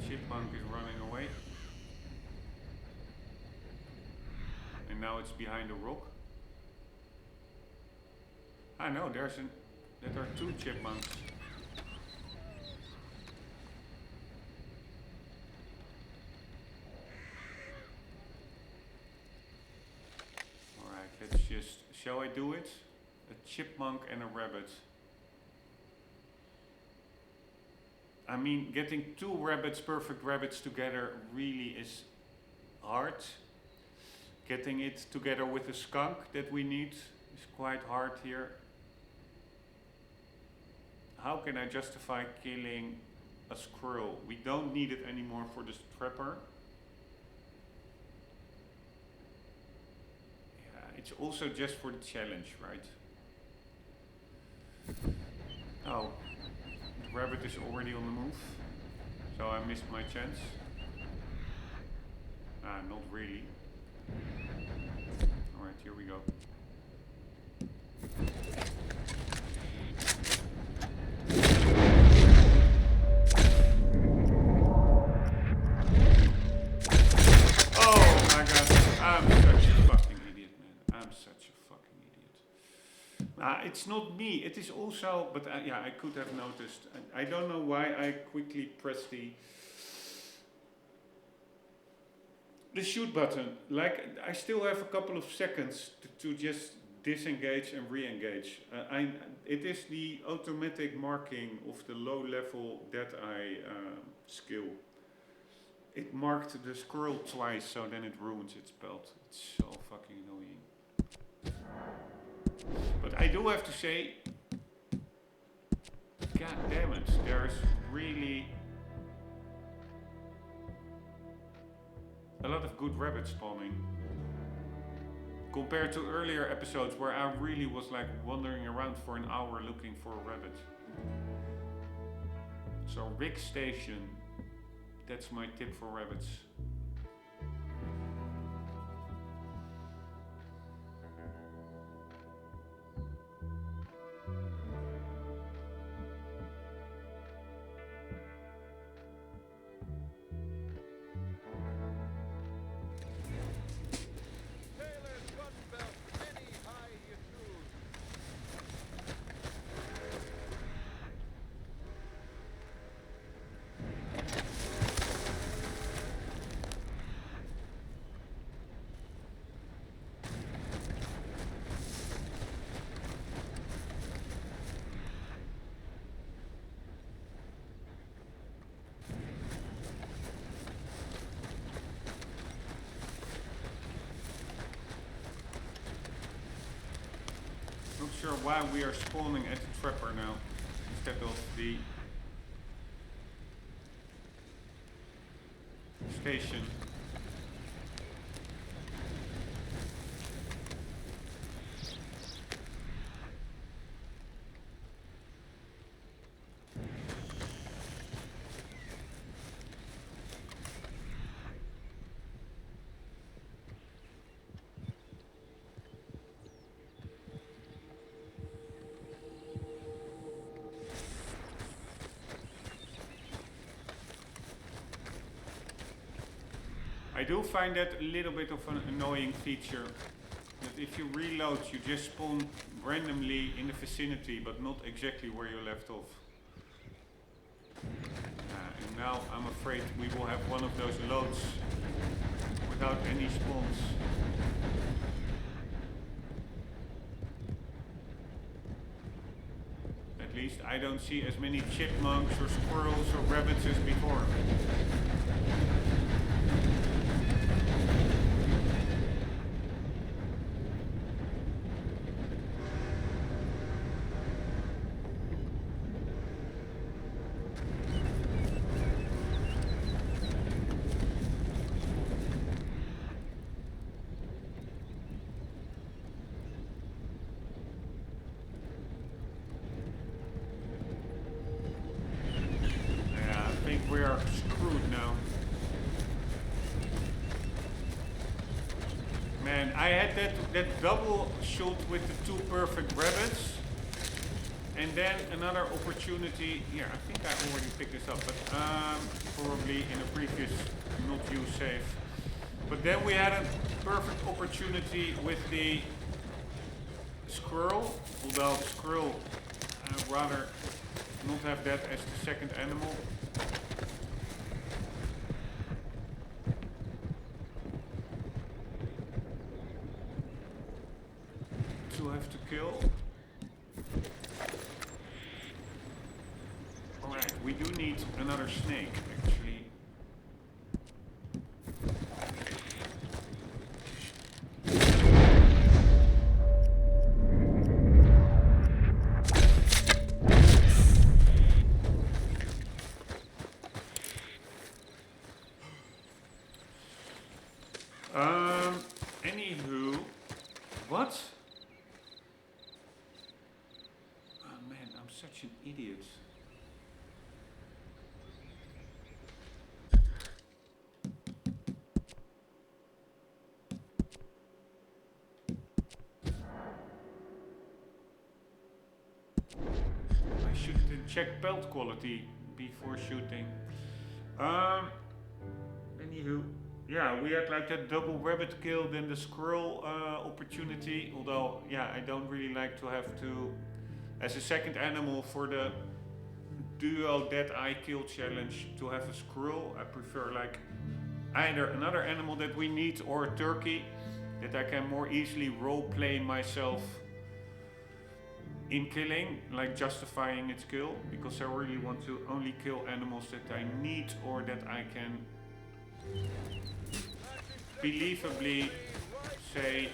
A: Chipmunk is running away, and now it's behind a rock. I know there are two chipmunks. Alright, let's just, shall I do it? A chipmunk and a rabbit. I mean, getting two rabbits, perfect rabbits together really is hard. Getting it together with the skunk that we need is quite hard here. How can I justify killing a squirrel? We don't need it anymore for this trapper. Yeah, it's also just for the challenge, right? Oh, the rabbit is already on the move, so I missed my chance. Not really. Alright, here we go. Oh my god, I'm such a fucking idiot, man. I'm such a fucking idiot. It's not me, it is also, but yeah, I could have noticed. I don't know why I quickly pressed the shoot button. Like, I still have a couple of seconds to just disengage and re-engage. It is the automatic marking of the low level that I skill. It marked the scroll twice, so then it ruins its pelt. It's so fucking annoying. But I do have to say, god damn it, there's really a lot of good rabbit spawning. Compared to earlier episodes where I really was like wandering around for an hour looking for a rabbit. So rig station, that's my tip for rabbits. Not sure why we are spawning at the trapper now instead of the station. I do find that a little bit of an annoying feature, that if you reload you just spawn randomly in the vicinity but not exactly where you left off. And now I'm afraid we will have one of those loads without any spawns. At least I don't see as many chipmunks or squirrels or rabbits as before. We are screwed now. Man, I had that double shot with the two perfect rabbits. And then another opportunity. Here, I think I already picked this up, but probably in a previous not used save. But then we had a perfect opportunity with the squirrel. Although squirrel, I'd rather not have that as the second animal. Have to kill. Alright, we do need another snake actually. Anywho, what? Such an idiot. should check pelt quality before shooting. Anywho, yeah, we had like that double rabbit kill, then the squirrel opportunity. Although, yeah, I don't really like to have to, as a second animal for the duo dead eye kill challenge, to have a squirrel. I prefer like either another animal that we need or a turkey that I can more easily role play myself in killing, like justifying its kill, because I really want to only kill animals that I need or that I can believably say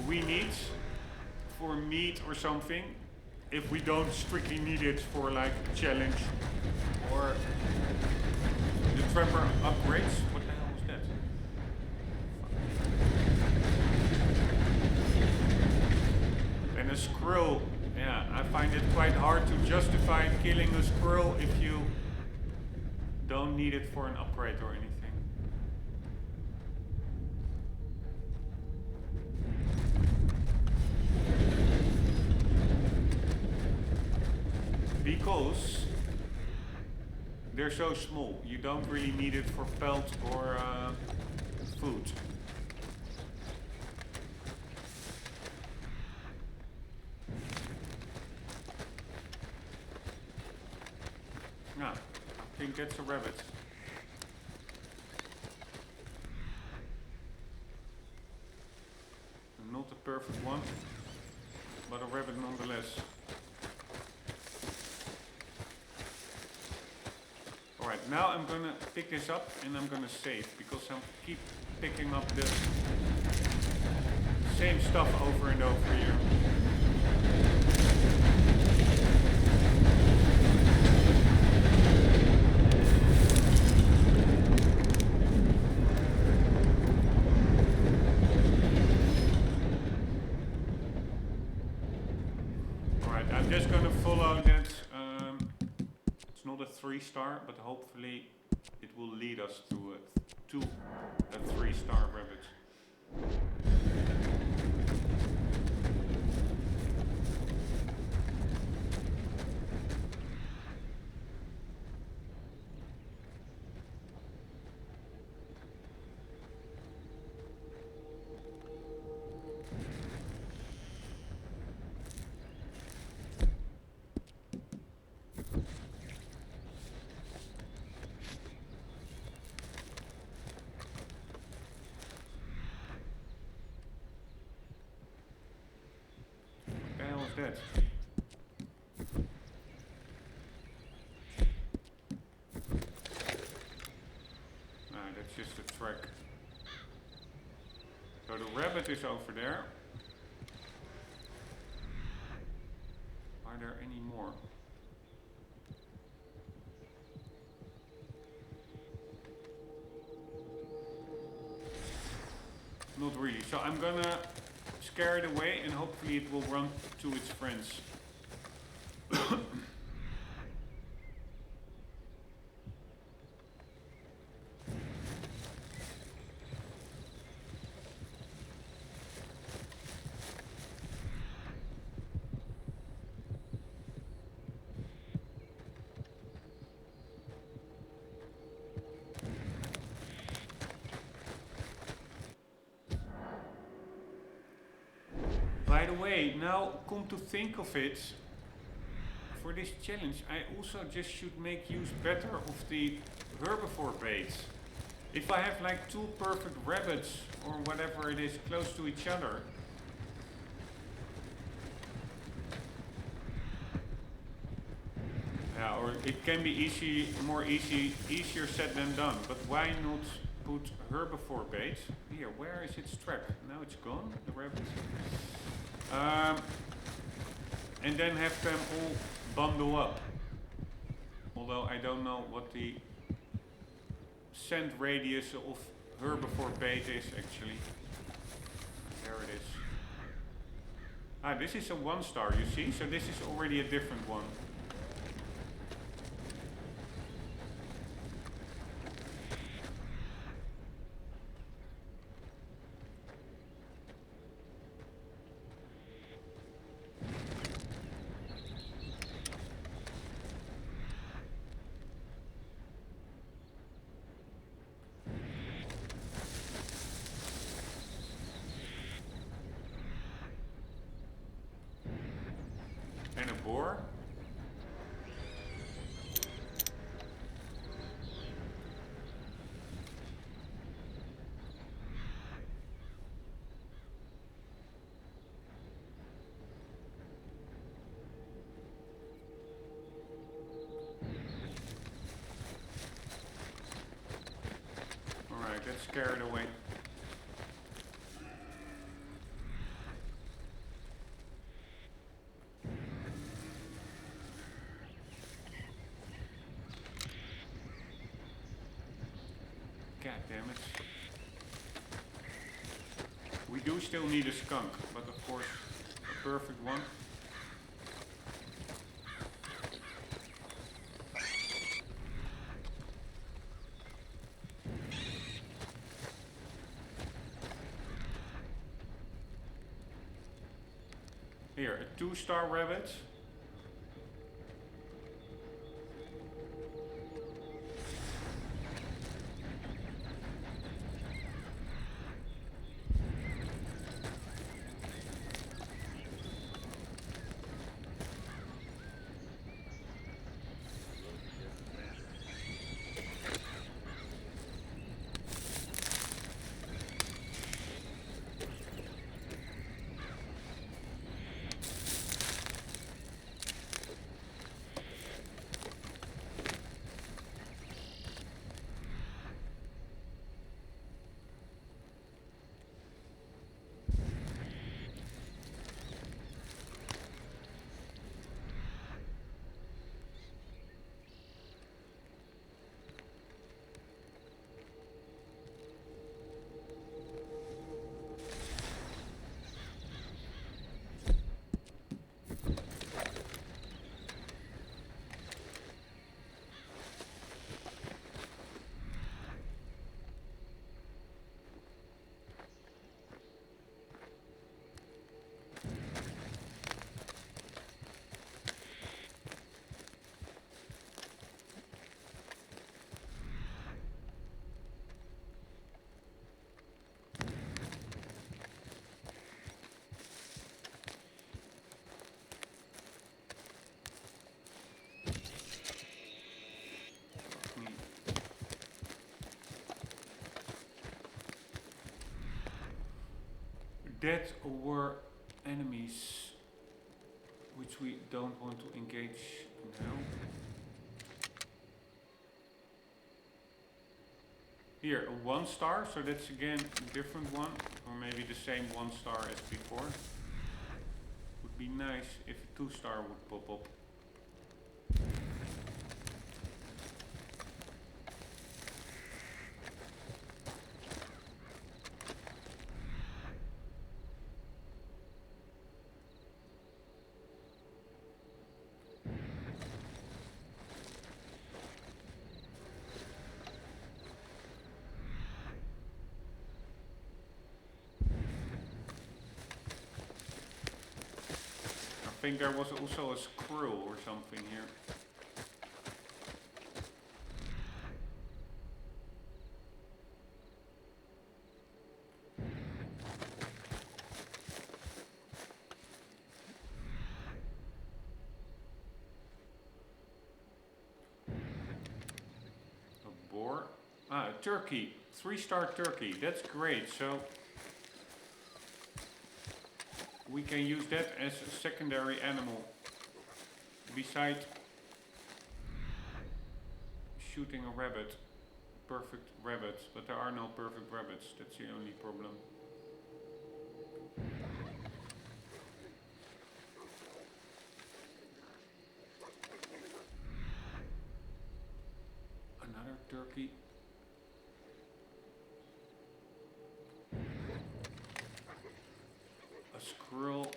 A: we need for meat or something, if we don't strictly need it for like challenge or the trapper upgrades. What the hell was that? And a squirrel, yeah, I find it quite hard to justify killing a squirrel if you don't need it for an upgrade or anything. Because they're so small, you don't really need it for pelt or food. Yeah, I think that's a rabbit. Not a perfect one, but a rabbit nonetheless. Alright, now I'm gonna pick this up and I'm gonna save, because I keep picking up the same stuff over and over here. Alright, I'm just gonna follow that. It's not a 3-star, but hopefully it will lead us to a 3-star rabbit. That. That's just a track. So the rabbit is over there. Are there any more? Not really. So I'm gonna scare it away and hopefully it will run to its friends. By the way, now come to think of it, for this challenge I also just should make use better of the herbivore bait. If I have like 2 perfect rabbits or whatever it is close to each other, yeah, or it can be easier said than done, but why not put herbivore bait here? Where is its track? Now it's gone, the rabbit. And then have them all bundle up. Although I don't know what the scent radius of herbivore bait is actually. There it is. Ah, this is a 1-star, you see? So this is already a different one. scared away. God damn it. We do still need a skunk, but of course a perfect one. Here, a 2-star rabbit. That were enemies which we don't want to engage now. Here, a 1-star, so that's again a different one, or maybe the same 1-star as before. Would be nice if a 2-star would pop up. I think there was also a squirrel or something here. A boar. Ah, a turkey. 3-star turkey. That's great. So we can use that as a secondary animal beside shooting a rabbit. Perfect rabbits, but there are no perfect rabbits. That's the only problem. Another turkey. A squirrel.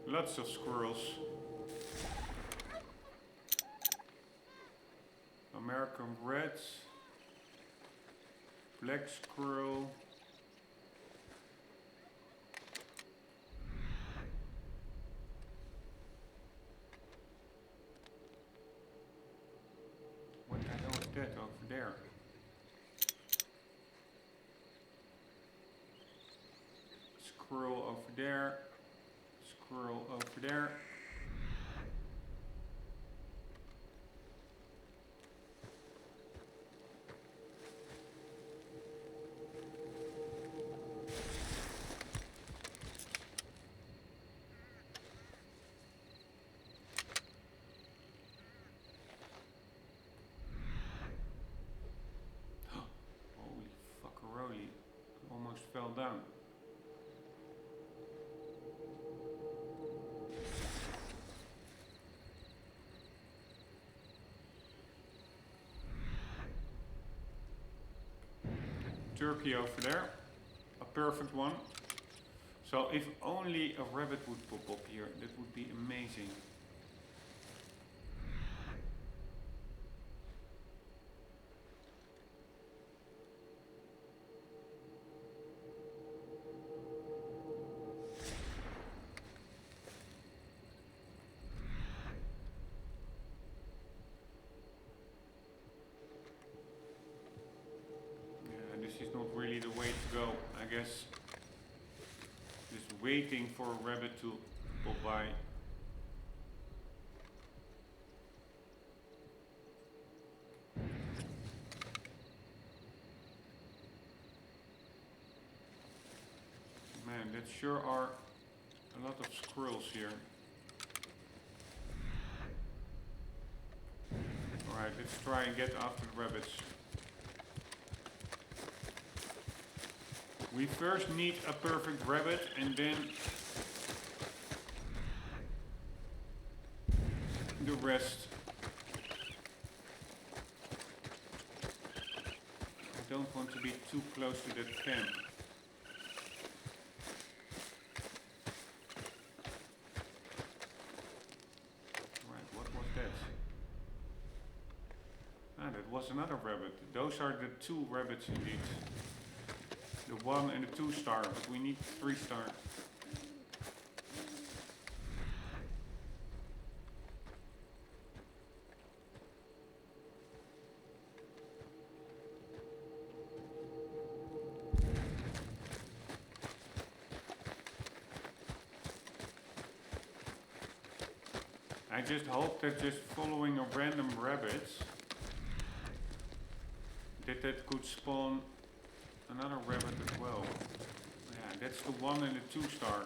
A: Lots of squirrels. American reds. Black squirrel. What the hell is that over there? squirrel over there, squirrel over there. Holy fuckaroli, almost fell down. Turkey over there, a perfect one. So if only a rabbit would pop up here, that would be amazing. This is not really the way to go, I guess. Just waiting for a rabbit to pop by. Man, that sure are a lot of squirrels here. Alright, let's try and get after the rabbits. We first need a perfect rabbit and then the rest. I don't want to be too close to that camp. Right, what was that? Ah, that was another rabbit. Those are the two rabbits indeed. The 1 and the 2 star, but we need 3 star. I just hope that just following a random rabbit that could spawn another rabbit as well. Yeah, that's the 1 and the 2 star.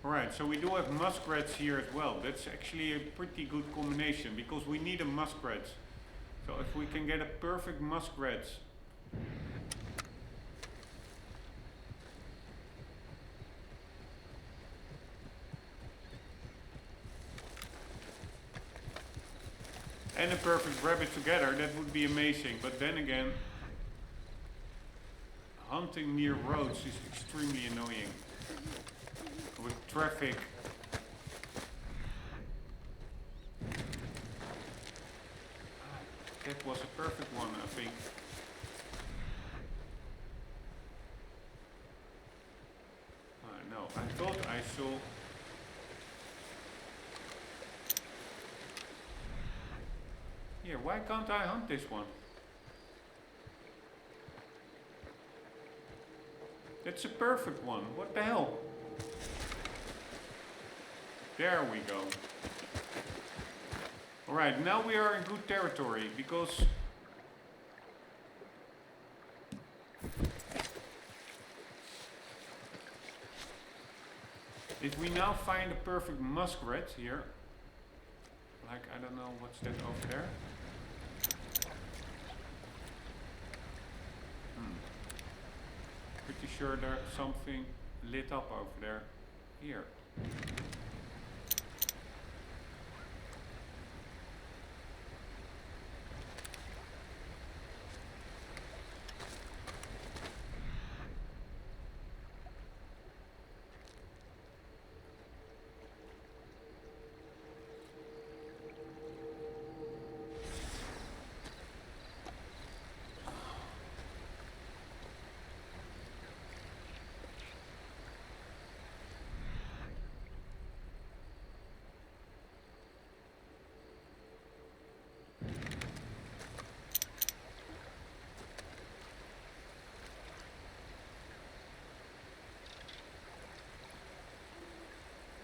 A: Alright, so we do have muskrats here as well. That's actually a pretty good combination because we need a muskrat. So if we can get a perfect muskrat. And a perfect rabbit together, that would be amazing. But then again, hunting near roads is extremely annoying. With traffic. That was a perfect one, I think. No, I thought I saw. Here, why can't I hunt this one? That's a perfect one. What the hell? There we go. Alright, now we are in good territory because If we now find a perfect muskrat here, like I don't know what's that over there. Pretty sure there's something lit up over there. Here.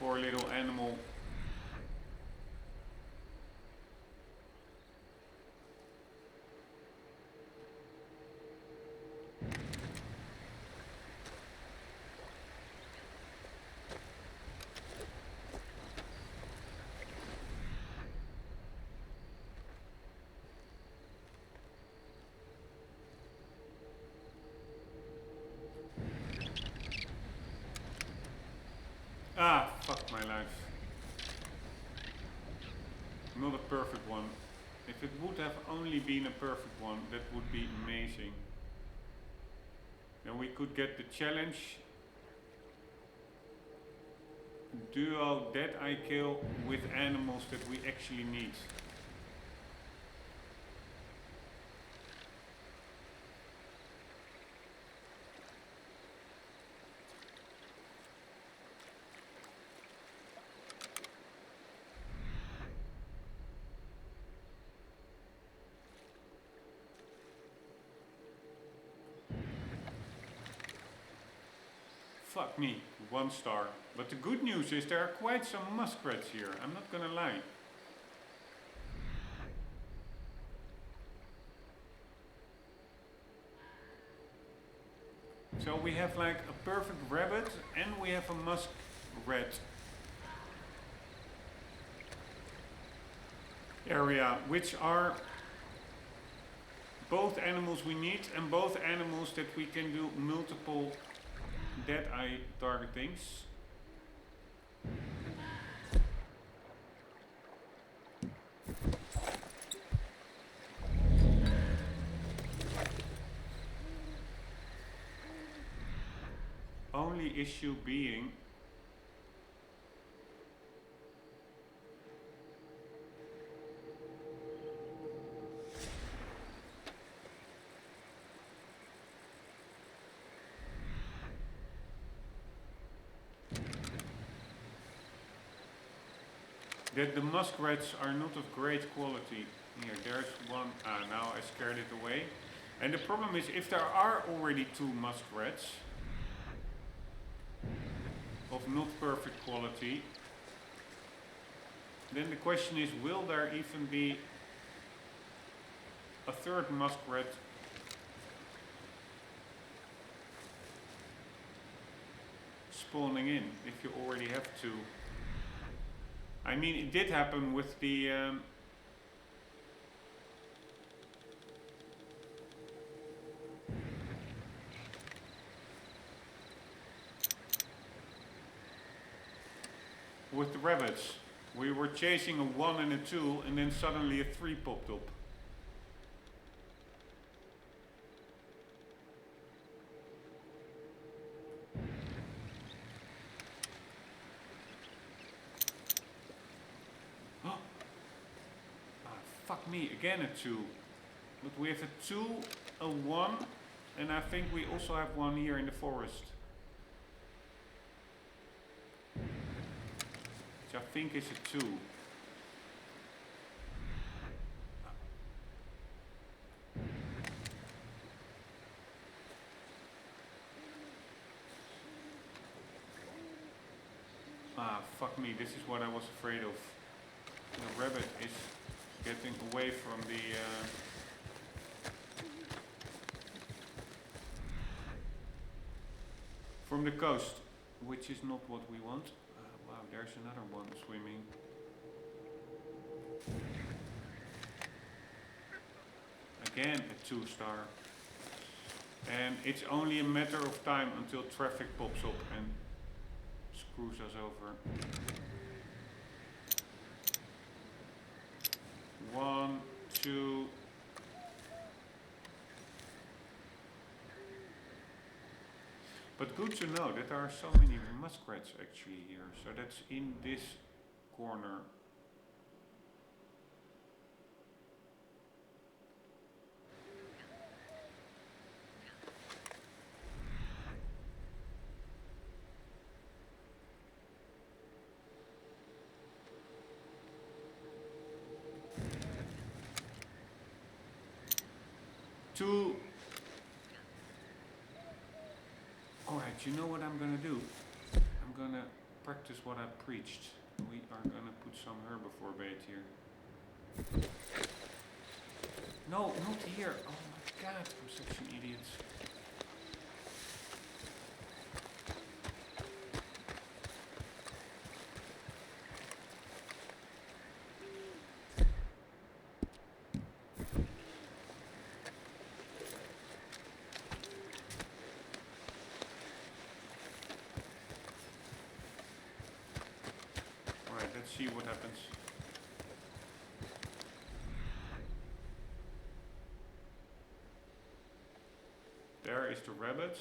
A: Poor little animal. Ah, fuck my life. Not a perfect one. If it would have only been a perfect one, that would be amazing. Then we could get the challenge. Duo dead eye kill with animals that we actually need. Fuck me, 1 star. But the good news is there are quite some muskrats here, I'm not gonna lie. So we have like a perfect rabbit and we have a muskrat area, which are both animals we need and both animals that we can do multiple dead eye targetings. Only issue being that the muskrats are not of great quality. Here, there's one. Ah, now I scared it away. And the problem is, if there are already 2 muskrats of not perfect quality, then the question is, will there even be a 3rd muskrat spawning in if you already have 2? I mean, it did happen with the rabbits. We were chasing a 1 and a 2 and then suddenly a 3 popped up. Fuck me, again a 2. But we have a 2, a 1, and I think we also have one here in the forest. Which I think is a 2. Ah, fuck me, this is what I was afraid of. The rabbit is getting away from the coast. which is not what we want. Wow, there's another one swimming. Again a 2-star. And it's only a matter of time until traffic pops up and screws us over. 1, 2. But good to know that there are so many muskrats actually here. So that's in this corner. Two. Alright, you know what I'm gonna do? I'm gonna practice what I preached. We are gonna put some herbivore bait here. No, not here. Oh my god, I'm such an idiot. Let's see what happens. There is the rabbit.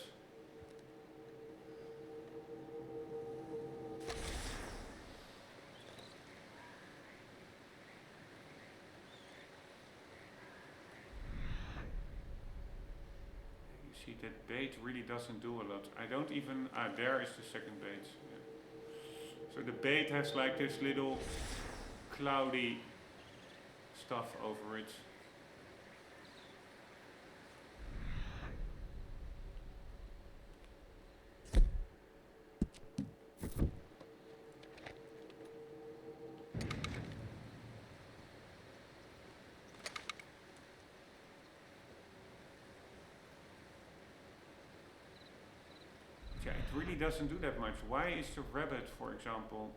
A: You see that bait really doesn't do a lot. I don't even, there is the second bait. So the bait has like this little cloudy stuff over it. Yeah, it really doesn't do that much. Why is the rabbit, for example,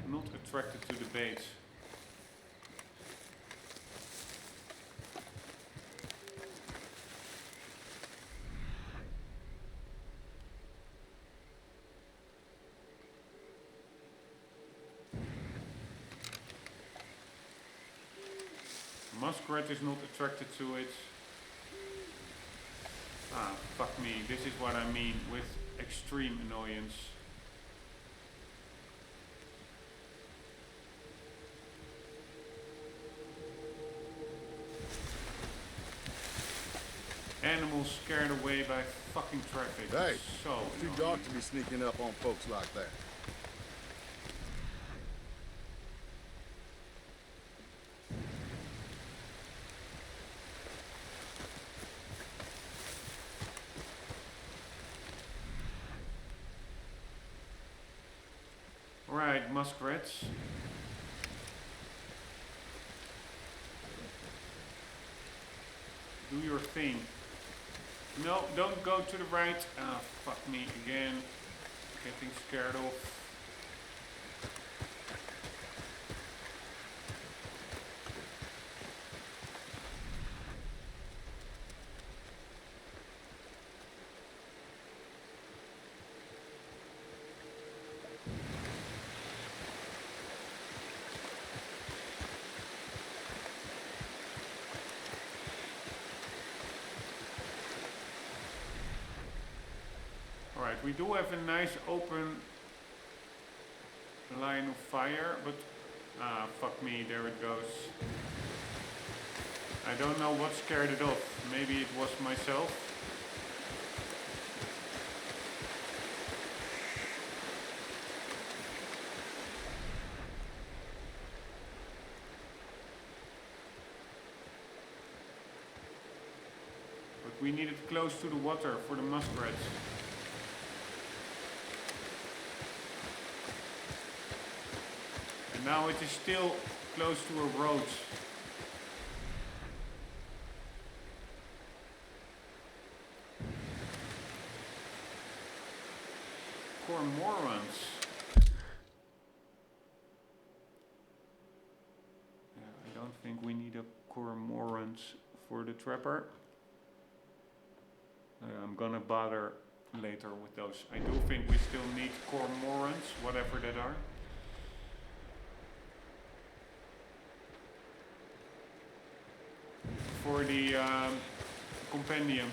A: not attracted to the bait? Muskrat is not attracted to it. Ah, fuck me. This is what I mean with extreme annoyance. Animals scared away by fucking traffic.
C: Hey,
A: it's so
C: it's too dark to be sneaking up on folks like that.
A: Right, muskrats. Do your thing. No, don't go to the right. Ah, fuck me again. Getting scared off. Alright, we do have a nice open line of fire, but ah, fuck me, there it goes. I don't know what scared it off. Maybe it was myself. But we need it close to the water for the muskrats. And now it is still close to a road. don't think we need a cormorant for the trapper. I'm gonna bother later with those. I do think we still need cormorants, whatever that are. For the compendium.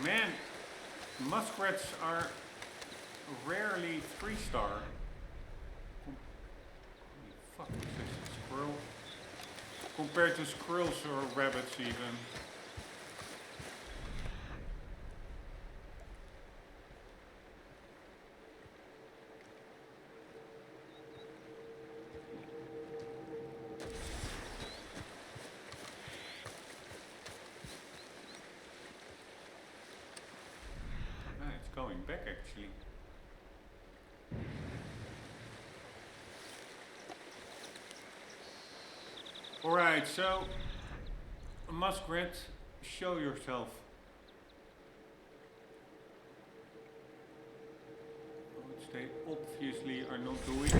A: Man, muskrats are rarely 3-star. Holy fuck, is this a squirrel? Compared to squirrels or rabbits even. Going back actually. Alright, so a muskrat, show yourself. Which they obviously are not doing.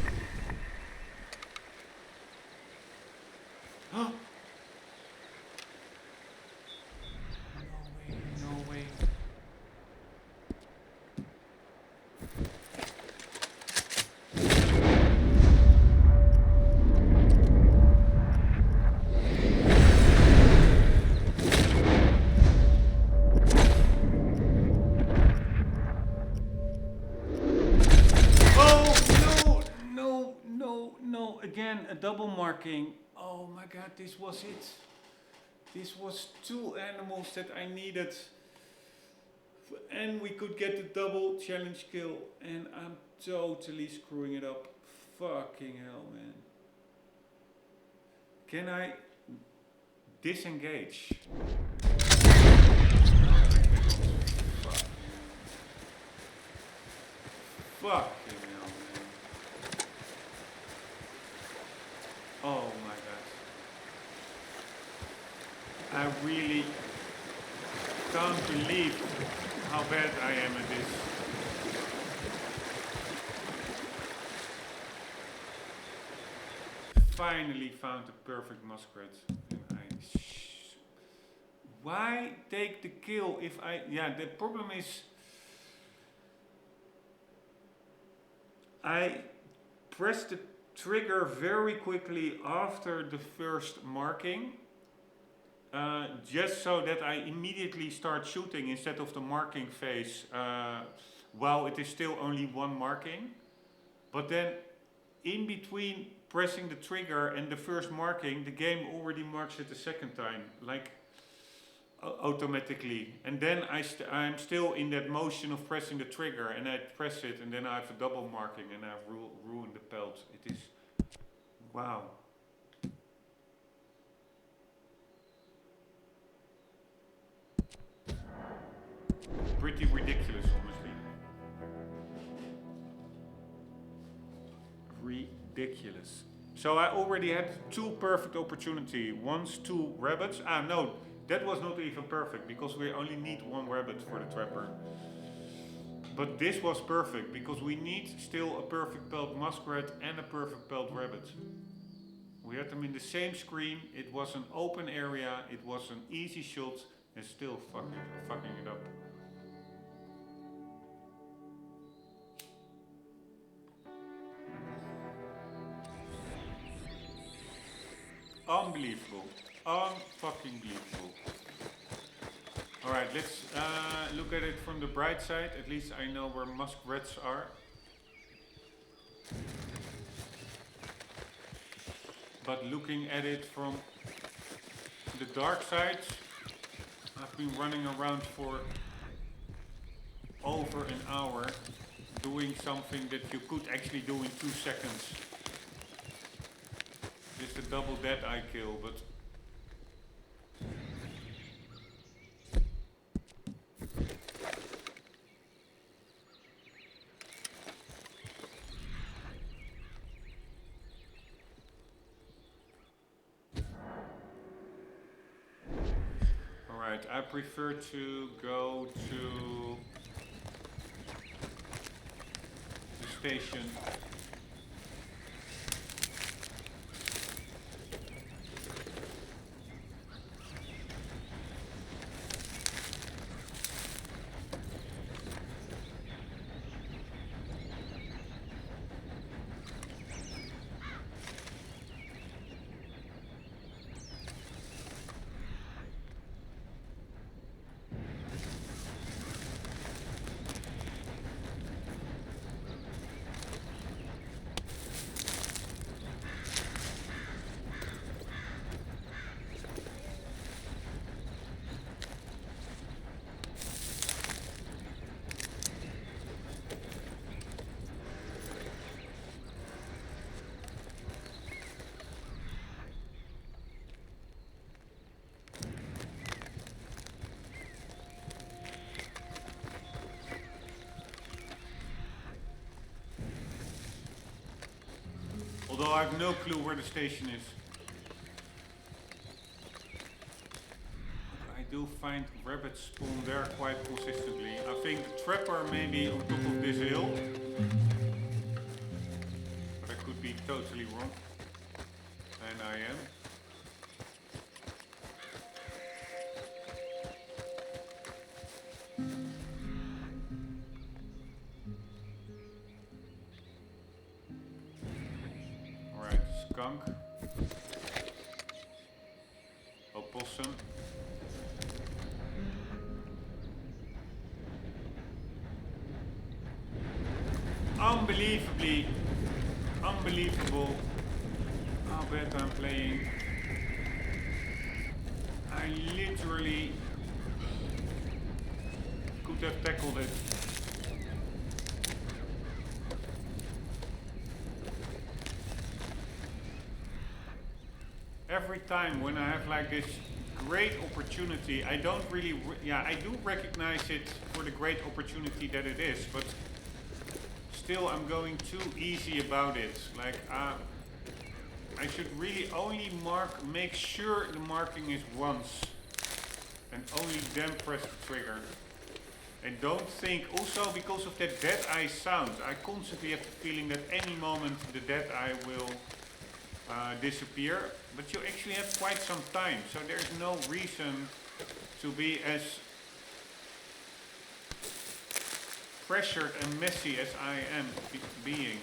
A: Oh! No way. Again, a double marking. Oh my god, this was it. This was 2 animals that I needed. And we could get the double challenge kill. And I'm totally screwing it up. Fucking hell, man. Can I disengage? Fucking hell, man. Oh my god. I really can't believe how bad I am at this. Finally found the perfect muskrat. And why take the kill if I... Yeah, the problem is... I pressed the trigger very quickly after the first marking. Just so that I immediately start shooting instead of the marking phase while it is still only 1 marking. But then in between pressing the trigger and the first marking, the game already marks it the second time, like automatically. And then I'm still in that motion of pressing the trigger, and I press it, and then I have a double marking, and I've ruined the pelt. It is... wow. Pretty ridiculous, honestly. Ridiculous. So I already had 2 perfect opportunities. Once 2 rabbits. Ah, no, that was not even perfect because we only need 1 rabbit for the trapper. But this was perfect because we need still a perfect pelt muskrat and a perfect pelt rabbit. We had them in the same screen. It was an open area. It was an easy shot, and still fucking it up. Unbelievable. Unfucking believable. Alright, let's look at it from the bright side. At least I know where muskrats are. But looking at it from the dark side, I've been running around for over an hour doing something that you could actually do in 2 seconds. Just a double dead eye kill, but alright, I prefer to go to station. Although I have no clue where the station is. I do find rabbits spawn there quite consistently. I think the trapper may be on top of this hill. But I could be totally wrong. And I am. Skunk, opossum, unbelievable how bad I'm playing. I literally could have tackled it. Every time when I have like this great opportunity, I don't really, I do recognize it for the great opportunity that it is, but still I'm going too easy about it. Like, I should really only make sure the marking is once, and only then press the trigger. And don't think, also because of that dead eye sound, I constantly have the feeling that any moment the dead eye will disappear, but you actually have quite some time, so there's no reason to be as pressured and messy as I am being.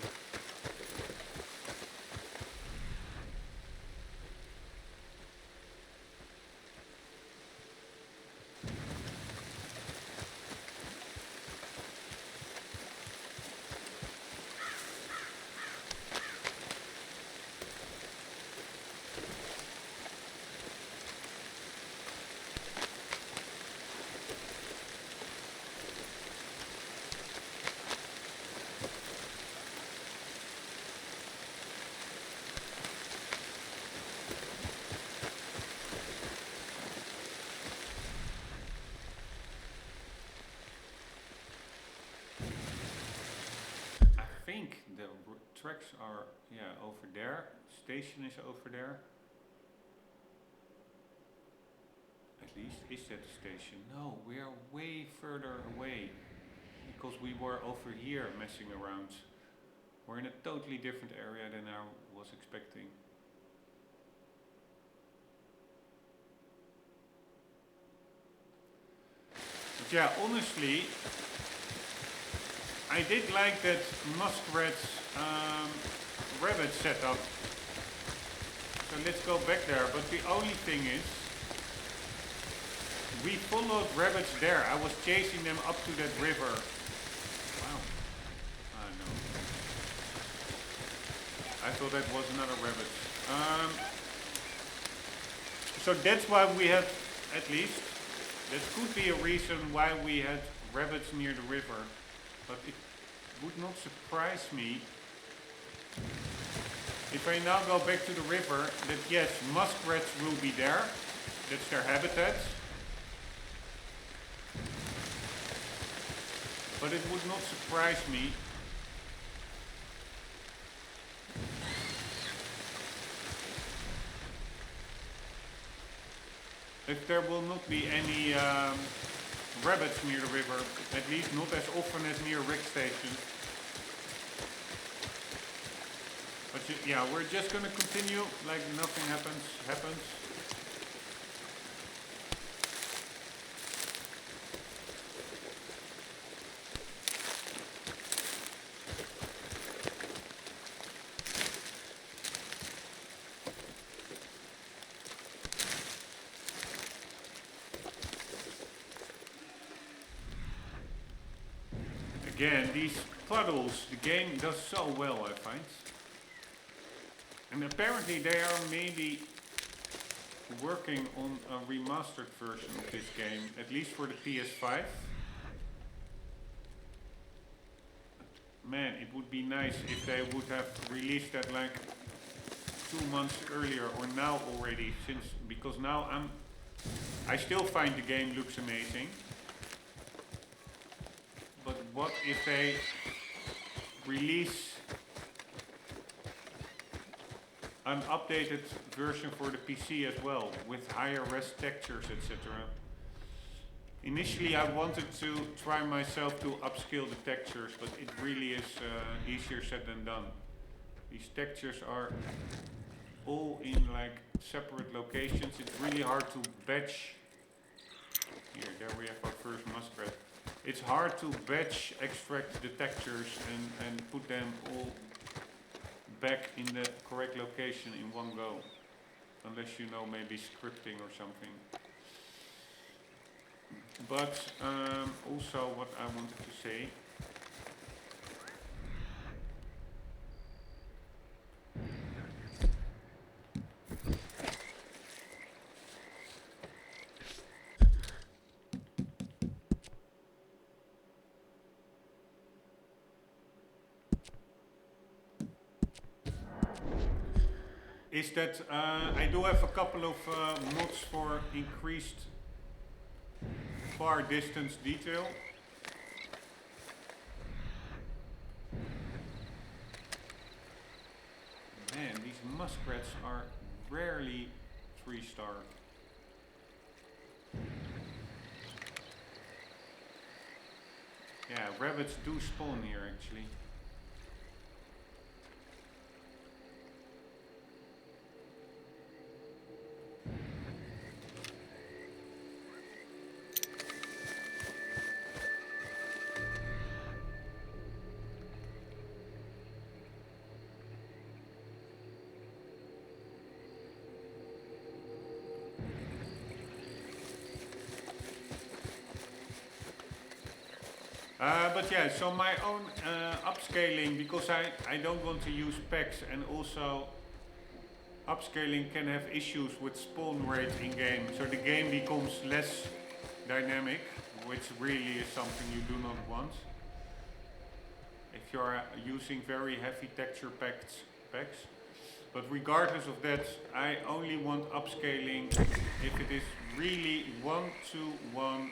A: I think the tracks are, over there. Station is over there. At least, is that the station? No, we are way further away. Because we were over here messing around. We're in a totally different area than I was expecting. But yeah, honestly, I did like that muskrat's rabbit setup. So let's go back there, but the only thing is, we followed rabbits there. I was chasing them up to that river. Wow. No. I thought that was another rabbit. So that's why we had, at least, that could be a reason why we had rabbits near the river. But it would not surprise me if I now go back to the river that yes, muskrats will be there. That's their habitat. But it would not surprise me if there will not be any rabbits near the river, at least not as often as near Rick Station. Yeah, we're just gonna continue like nothing happens. Again, these puddles, the game does so well, I find. And apparently they are maybe working on a remastered version of this game, at least for the PS5. Man, it would be nice if they would have released that like 2 months earlier or now already, because now I still find the game looks amazing. But what if they release an updated version for the PC as well, with higher res textures, etc. Initially I wanted to try myself to upscale the textures, but it really is easier said than done. These textures are all in like separate locations. It's really hard to batch. Here, there we have our first muskrat. It's hard to batch extract the textures and put them all back in the correct location in one go. Unless you know maybe scripting or something. But also what I wanted to say. Is that I do have a couple of mods for increased far distance detail. Man, these muskrats are rarely 3-star. Yeah, rabbits do spawn here actually. But yeah, so my own upscaling, because I don't want to use packs, and also upscaling can have issues with spawn rate in game. So the game becomes less dynamic, which really is something you do not want. If you're using very heavy texture packs. But regardless of that, I only want upscaling if it is really 1-to-1.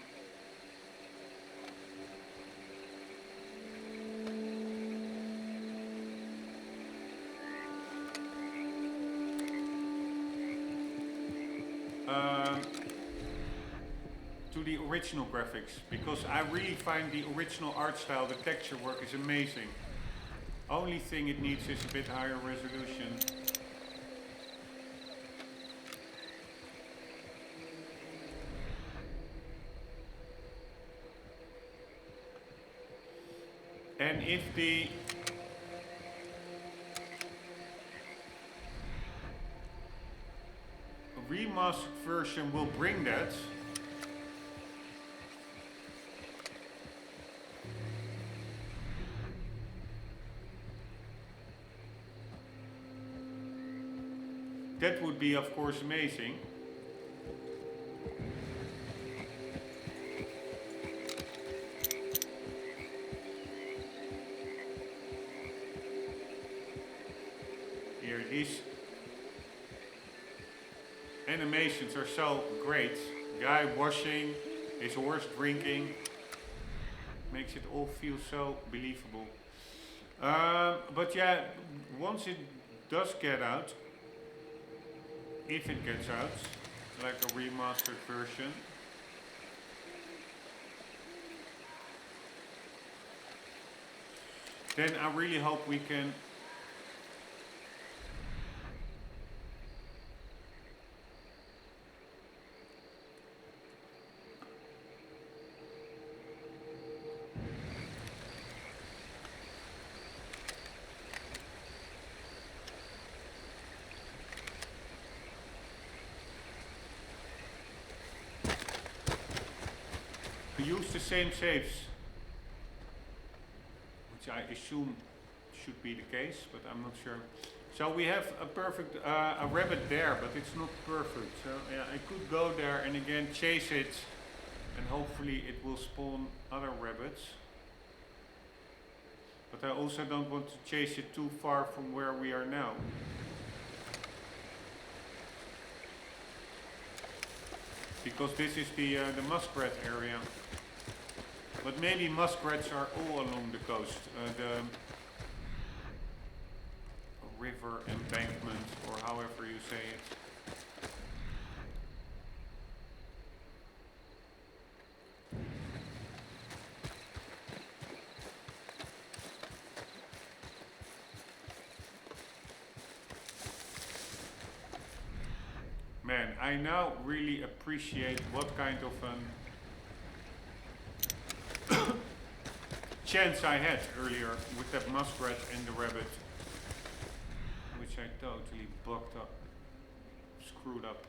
A: To the original graphics, because I really find the original art style, the texture work is amazing. Only thing it needs is a bit higher resolution. And if the remastered version will bring that, that would be of course amazing. Here, these animations are so great. Guy washing, his horse drinking, makes it all feel so believable. But yeah, once it does get out, if it gets out, like a remastered version, then I really hope we can use the same safes, which I assume should be the case, but I'm not sure. So we have a perfect, a rabbit there, but it's not perfect. So yeah, I could go there and again chase it, and hopefully it will spawn other rabbits. But I also don't want to chase it too far from where we are now. Because this is the muskrat area. But maybe muskrats are all along the coast. The river embankment, or however you say it. Man, I now really appreciate what kind of chance I had earlier with that muskrat and the rabbit, which I totally bugged up, screwed up.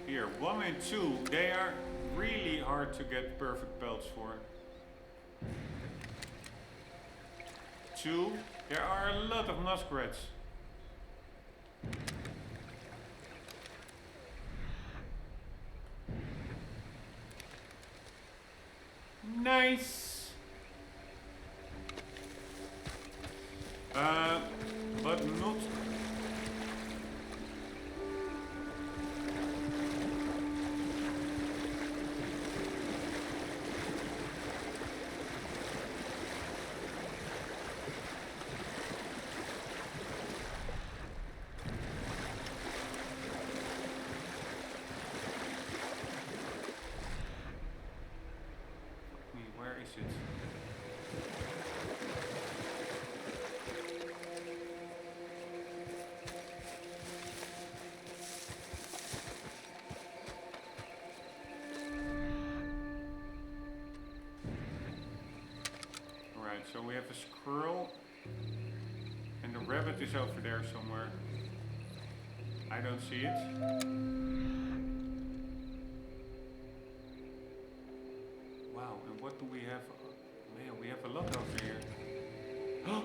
A: Here, 1 and 2, they are really hard to get perfect pelts for. 2, there are a lot of muskrats. Nice! But not... Where is it? Alright, so we have a squirrel and the rabbit is over there somewhere. I don't see it. Wow, and what do we have? Man, we have a lot over here. Oh!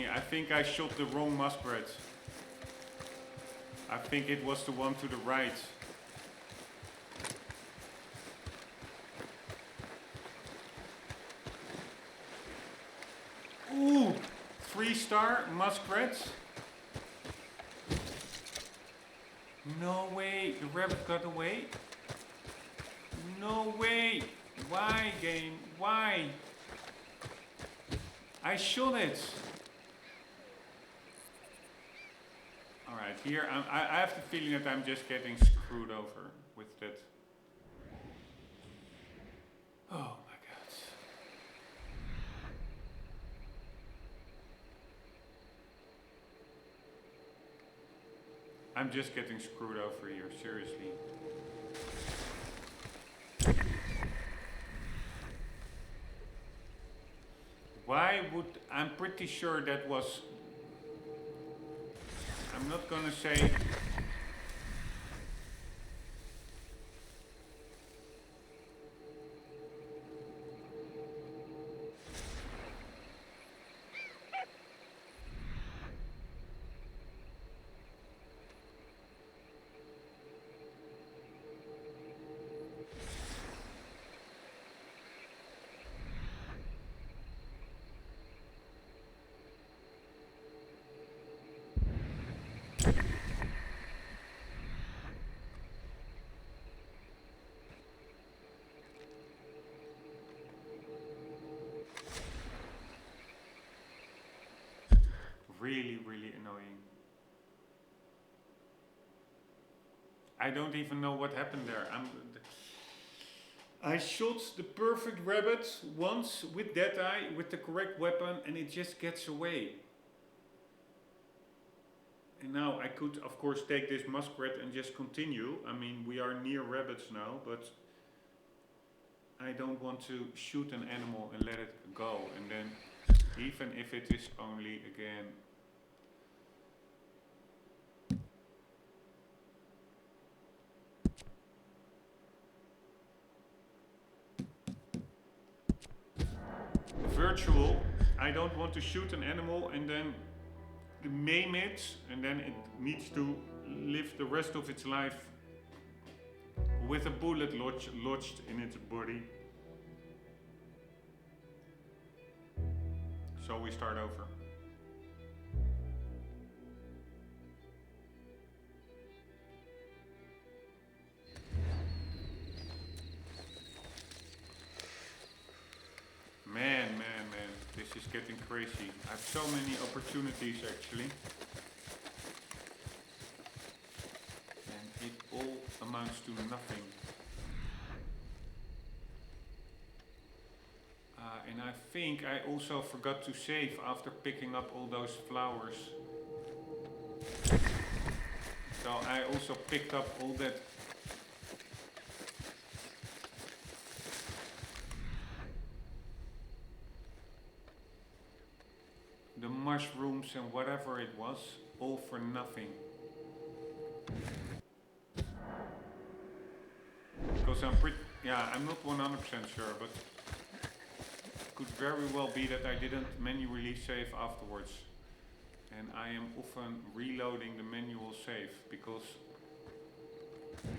A: I think I shot the wrong muskrat. I think it was the one to the right. Ooh! 3-star muskrats? No way! The rabbit got away? No way! Why, game? Why? I shot it! Alright, here I have the feeling that I'm just getting screwed over with that. Oh my god. I'm just getting screwed over here, seriously. Why would... I'm pretty sure that was... I'm not gonna say... really, really annoying. I don't even know what happened there. I shot the perfect rabbit once with that eye, with the correct weapon, and it just gets away. And now I could, of course, take this muskrat and just continue. I mean, we are near rabbits now, but I don't want to shoot an animal and let it go. And then, even if it is only, again, virtual, I don't want to shoot an animal and then maim it, and then it needs to live the rest of its life with a bullet lodged in its body. So we start over. Man, this is getting crazy. I have so many opportunities actually. And it all amounts to nothing. And I think I also forgot to save after picking up all those flowers. So I also picked up all that the mushrooms and whatever it was, all for nothing. Because I'm not 100% sure, but it could very well be that I didn't manually save afterwards. And I am often reloading the manual save because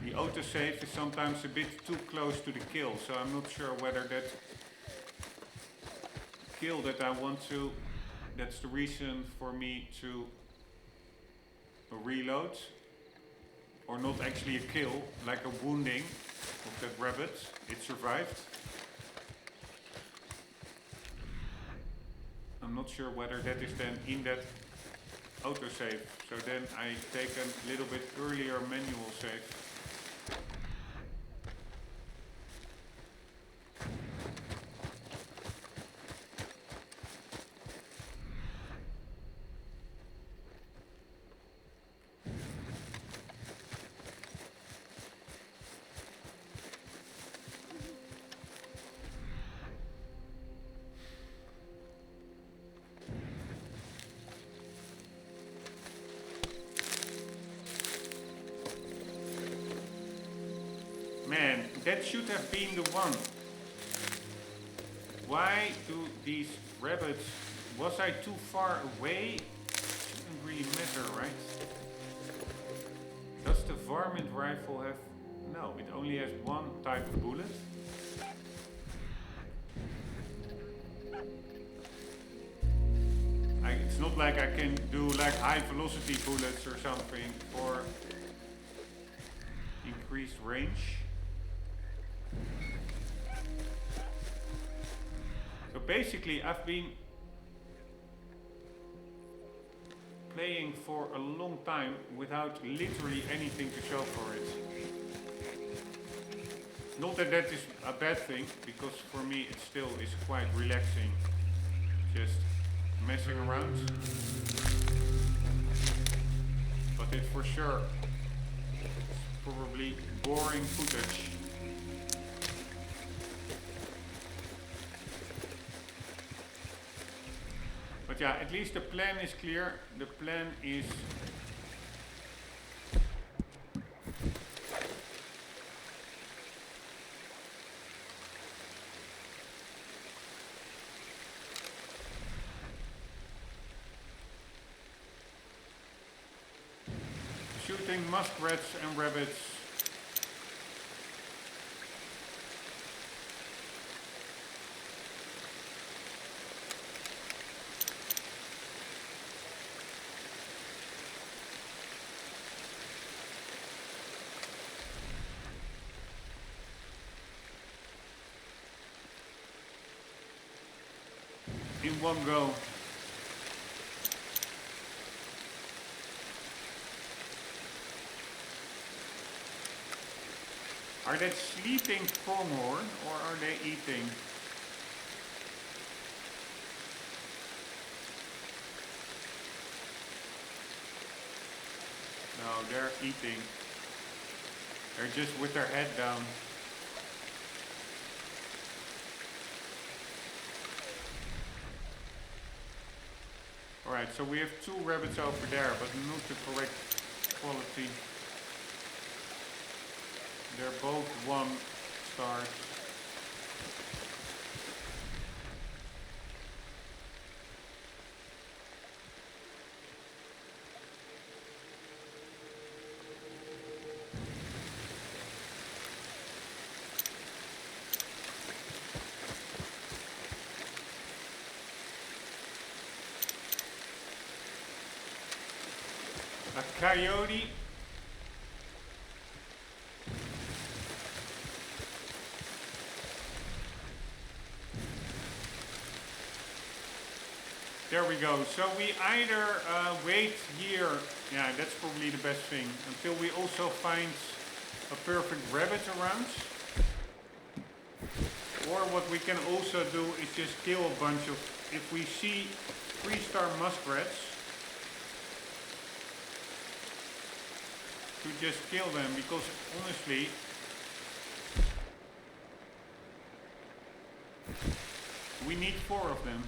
A: the autosave is sometimes a bit too close to the kill, so I'm not sure whether that kill that I want to, that's the reason for me to reload, or not actually a kill, like a wounding of that rabbit. It survived. I'm not sure whether that is then in that autosave. So then I take a little bit earlier manual save. Man, that should have been the one. Why do these rabbits... Was I too far away? Shouldn't really matter, right? Does the varmint rifle have... No, it only has one type of bullet. It's not like I can do like high velocity bullets or something for increased range. So basically I've been playing for a long time without literally anything to show for it. Not that that is a bad thing, because for me it still is quite relaxing, just messing around. But it for sure is probably boring footage. But yeah, at least the plan is clear. The plan is shooting muskrats and rabbits. In one go. Are they sleeping pronghorn or are they eating? No, they're eating. They're just with their head down. Alright, so we have 2 rabbits over there, but not the correct quality. They're both 1 star. A coyote. There we go. So we either wait here, yeah, that's probably the best thing, until we also find a perfect rabbit around. Or what we can also do is just kill a bunch of, if we see 3-star muskrats, to just kill them, because honestly, we need 4 of them.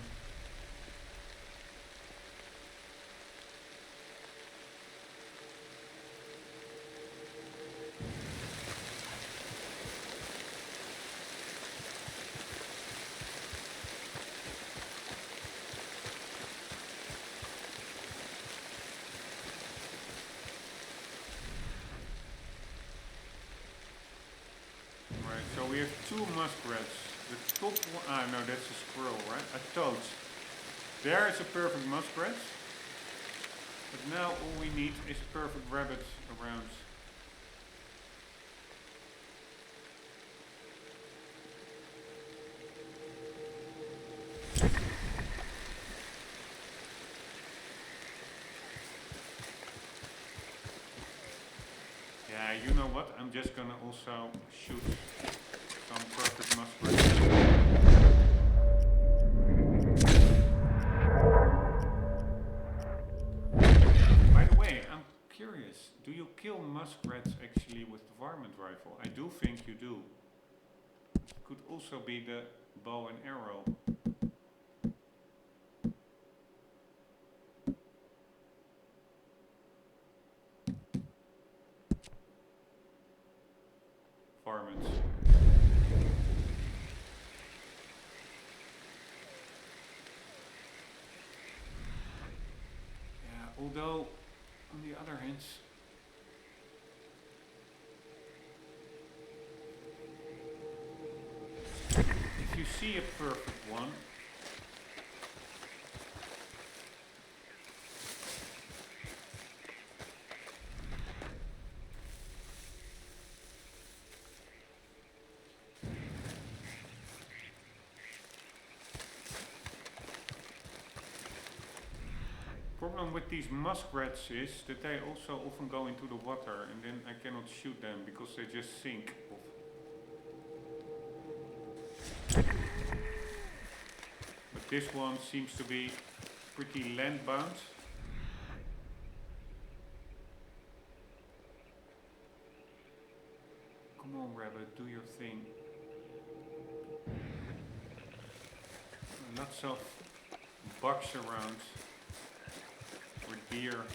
A: So we have 2 muskrats. The top one, no, that's a squirrel, right? A toad. There is a perfect muskrat. But now all we need is perfect rabbits around. Yeah, you know what? I'm just gonna also shoot some perfect muskrats. By the way, I'm curious. Do you kill muskrats actually with the varmint rifle? I do think you do. It could also be the bow and arrow. Varmints. Yeah, although on the other hand, if you see a perfect one, problem with these muskrats is that they also often go into the water and then I cannot shoot them because they just sink. But this one seems to be pretty land bound. Come on, rabbit, do your thing. Lots of bucks around. Or deer.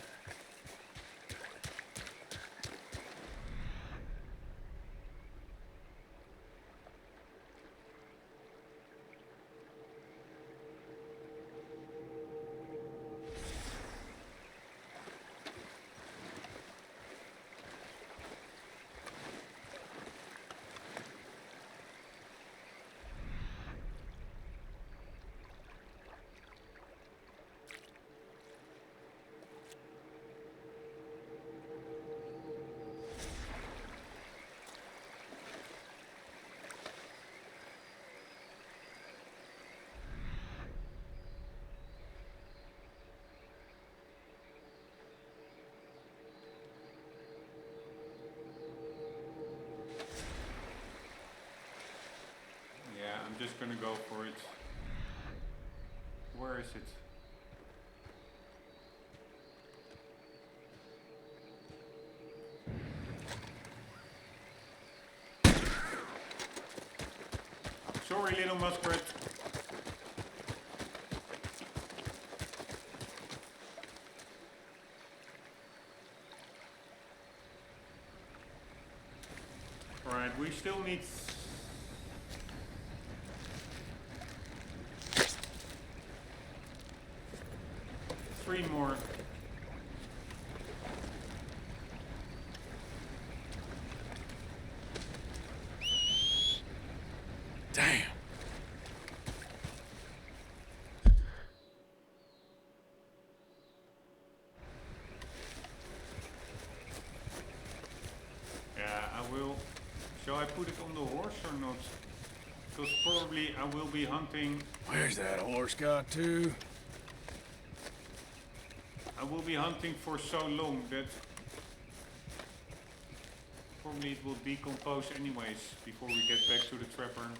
A: just gonna go for it. Where is it? Sorry, little muskrat. Alright, we still need 3 more.
C: Damn.
A: Yeah, I will. Shall I put it on the horse or not? Because probably I will be hunting.
C: Where's that horse got to?
A: I will be hunting for so long that probably it will decompose anyways before we get back to the trapper.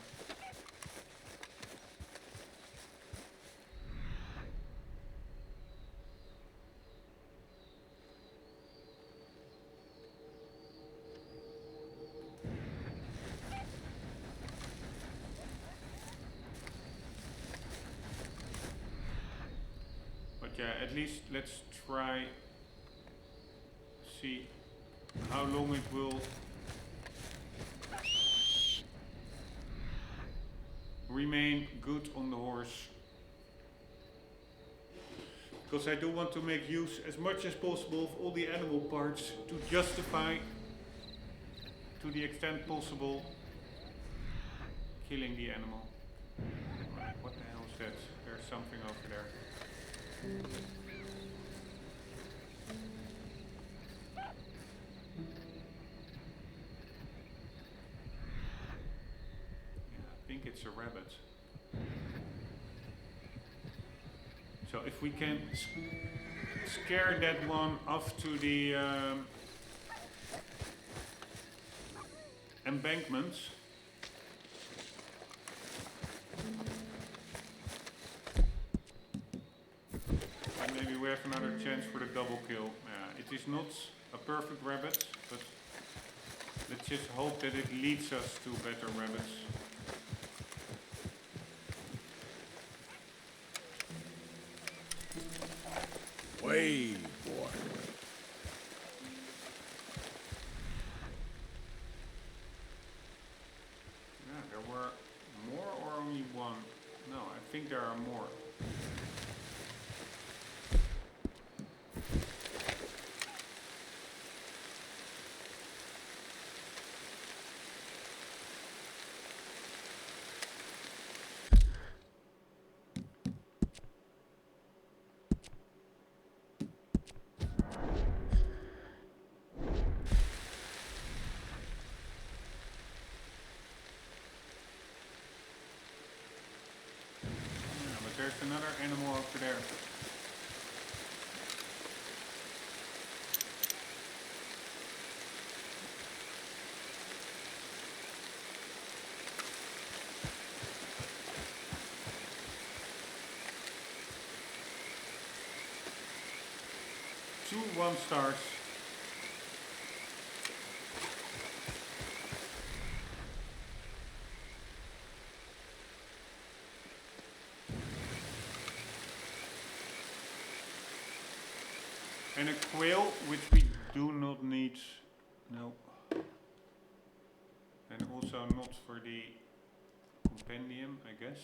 A: But yeah, at least let's try see how long it will remain good on the horse. Because I do want to make use as much as possible of all the animal parts to justify to the extent possible killing the animal. Right, what the hell is that? There's something over there. I think it's a rabbit. So if we can scare that one off to the embankments. And maybe we have another chance for the double kill. It is not a perfect rabbit, but let's just hope that it leads us to better rabbits.
C: Way, boy.
A: Yeah, there were more or only one? No, I think there are more. There's another animal over there. Two 1-stars. And a quail, which we do not need, no. And also not for the compendium, I guess.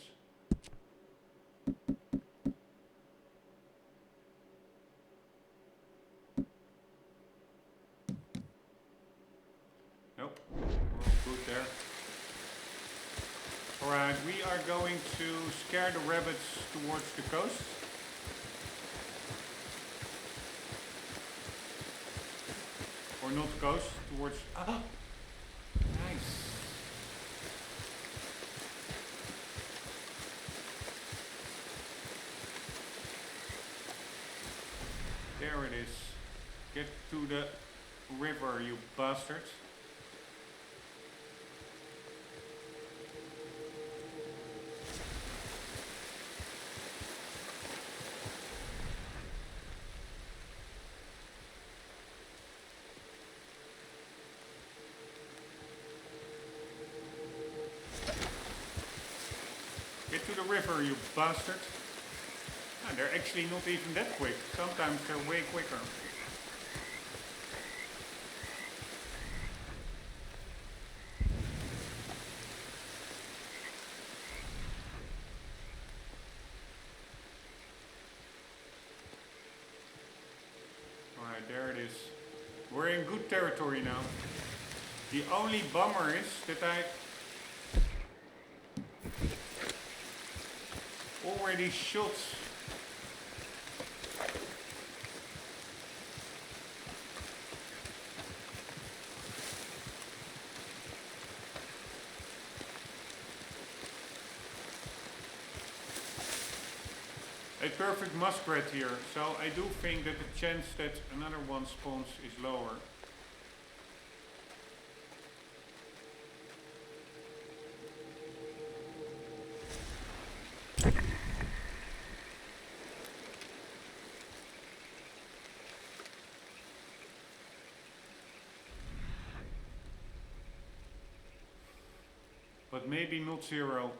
A: Nope, we're all good there. Alright, we are going to scare the rabbits towards the coast. Or not coast, towards... Ah! Nice. There it is. Get to the river, you bastard. river, you bastard. Ah, they're actually not even that quick. Sometimes they're way quicker. Alright, there it is. We're in good territory now. The only bummer is that I already shot a perfect muskrat here, so I do think that the chance that another one spawns is lower. But maybe not 0.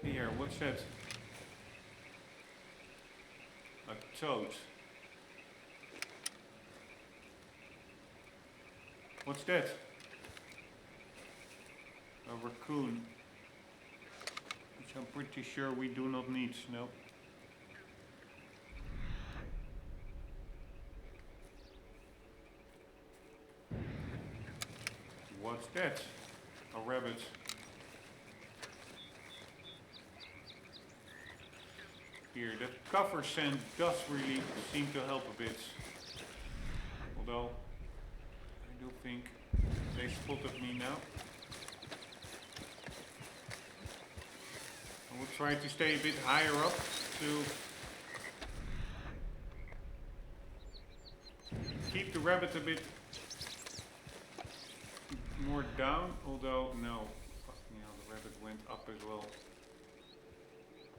A: Here, what's that? A toad. What's that? A raccoon. Which I'm pretty sure we do not need, no. What's that? A rabbit. Here, that cover sand does really seem to help a bit. Although, I do think they spotted me now. I will try to stay a bit higher up to keep the rabbit a bit more down, although no, fucking hell, the rabbit went up as well.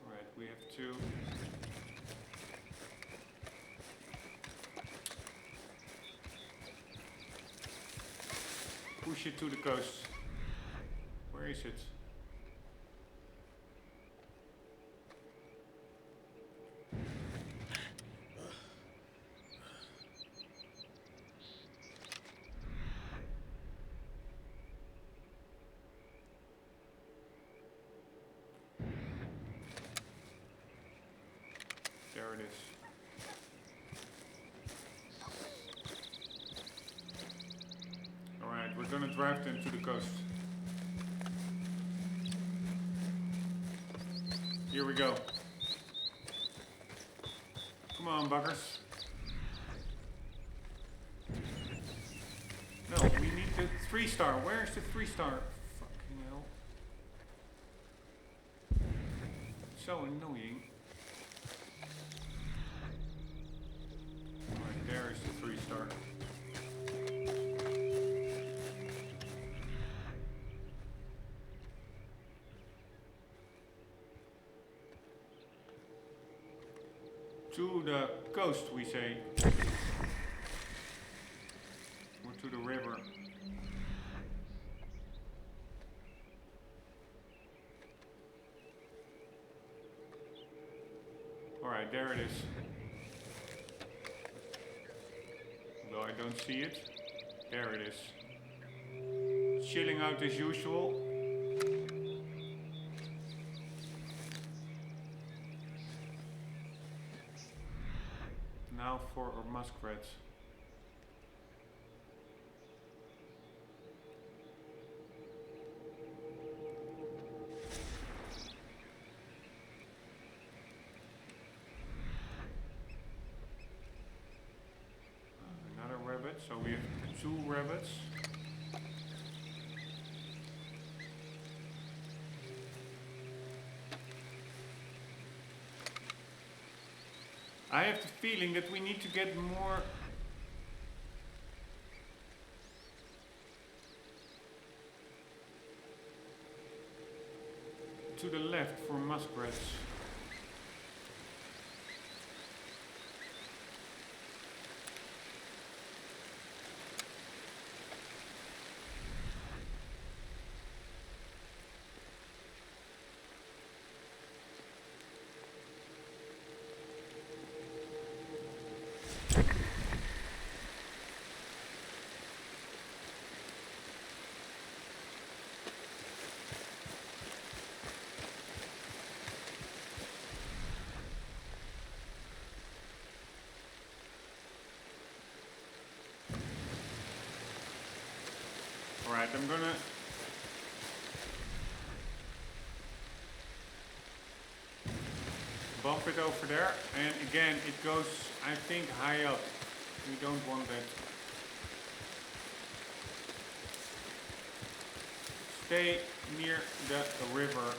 A: Alright, we have to push it to the coast. Where is it? There it is. Alright, we're gonna drive them to the coast. Here we go. Come on, buggers. No, we need the 3-star. Where's the 3-star? Fucking hell. So annoying. Alright, there is the 3-star. To the coast, we say. Or to the river. Alright, there it is. Although I don't see it. There it is. Chilling out as usual. Now for our muskrats. Another rabbit, so we have 2 rabbits. I have the feeling that we need to get more to the left for muskrats. Alright, I'm gonna... bump it over there, and again it goes, I think, high up. We don't want that. Stay near the river.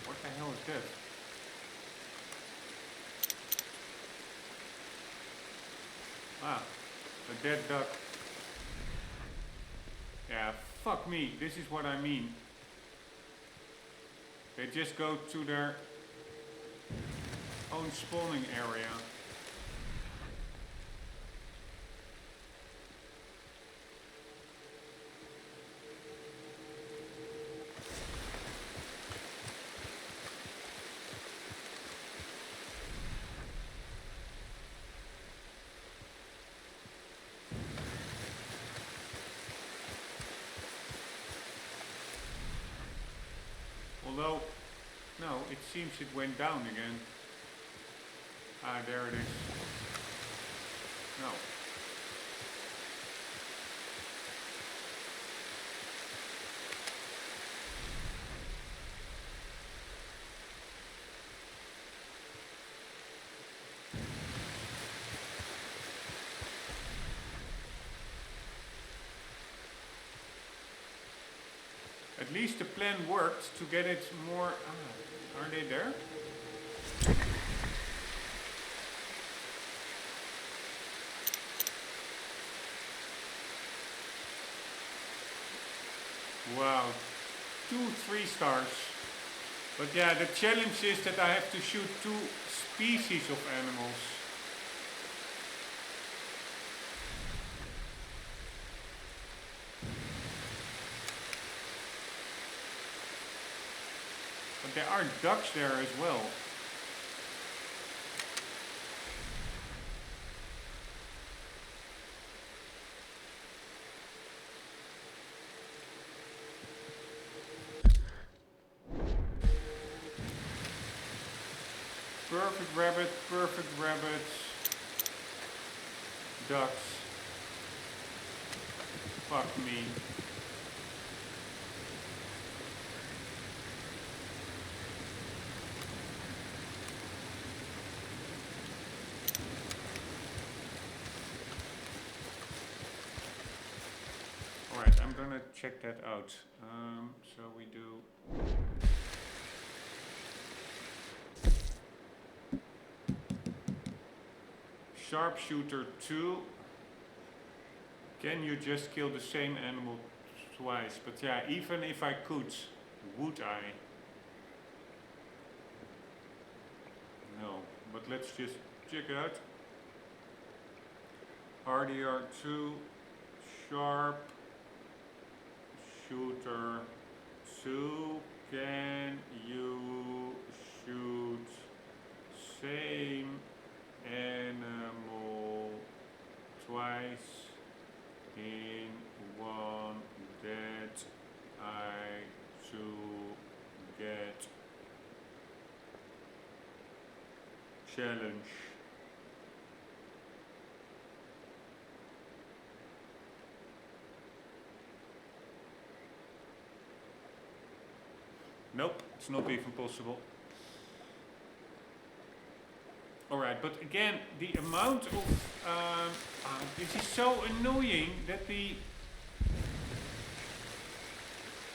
A: What the hell is that? Ah, a dead duck. Yeah, fuck me, this is what I mean. They just go to their own spawning area. Although, no, it seems it went down again. Ah, there it is. No. At least the plan worked to get it more... Ah, are they there? Wow, 2 3 stars. But yeah, the challenge is that I have to shoot 2 species of animals. But there are ducks there as well. Perfect rabbits, ducks. Fuck me. Alright, I'm gonna check that out. So we do... Sharpshooter 2. Can you just kill the same animal twice? But yeah, even if I could, would I? No, but let's just check it out. HDR 2, Sharp Shooter 2. Can you shoot same animal twice in one that I to get challenge? Nope, it's not even possible. Alright, but again, the amount of... this is so annoying that the...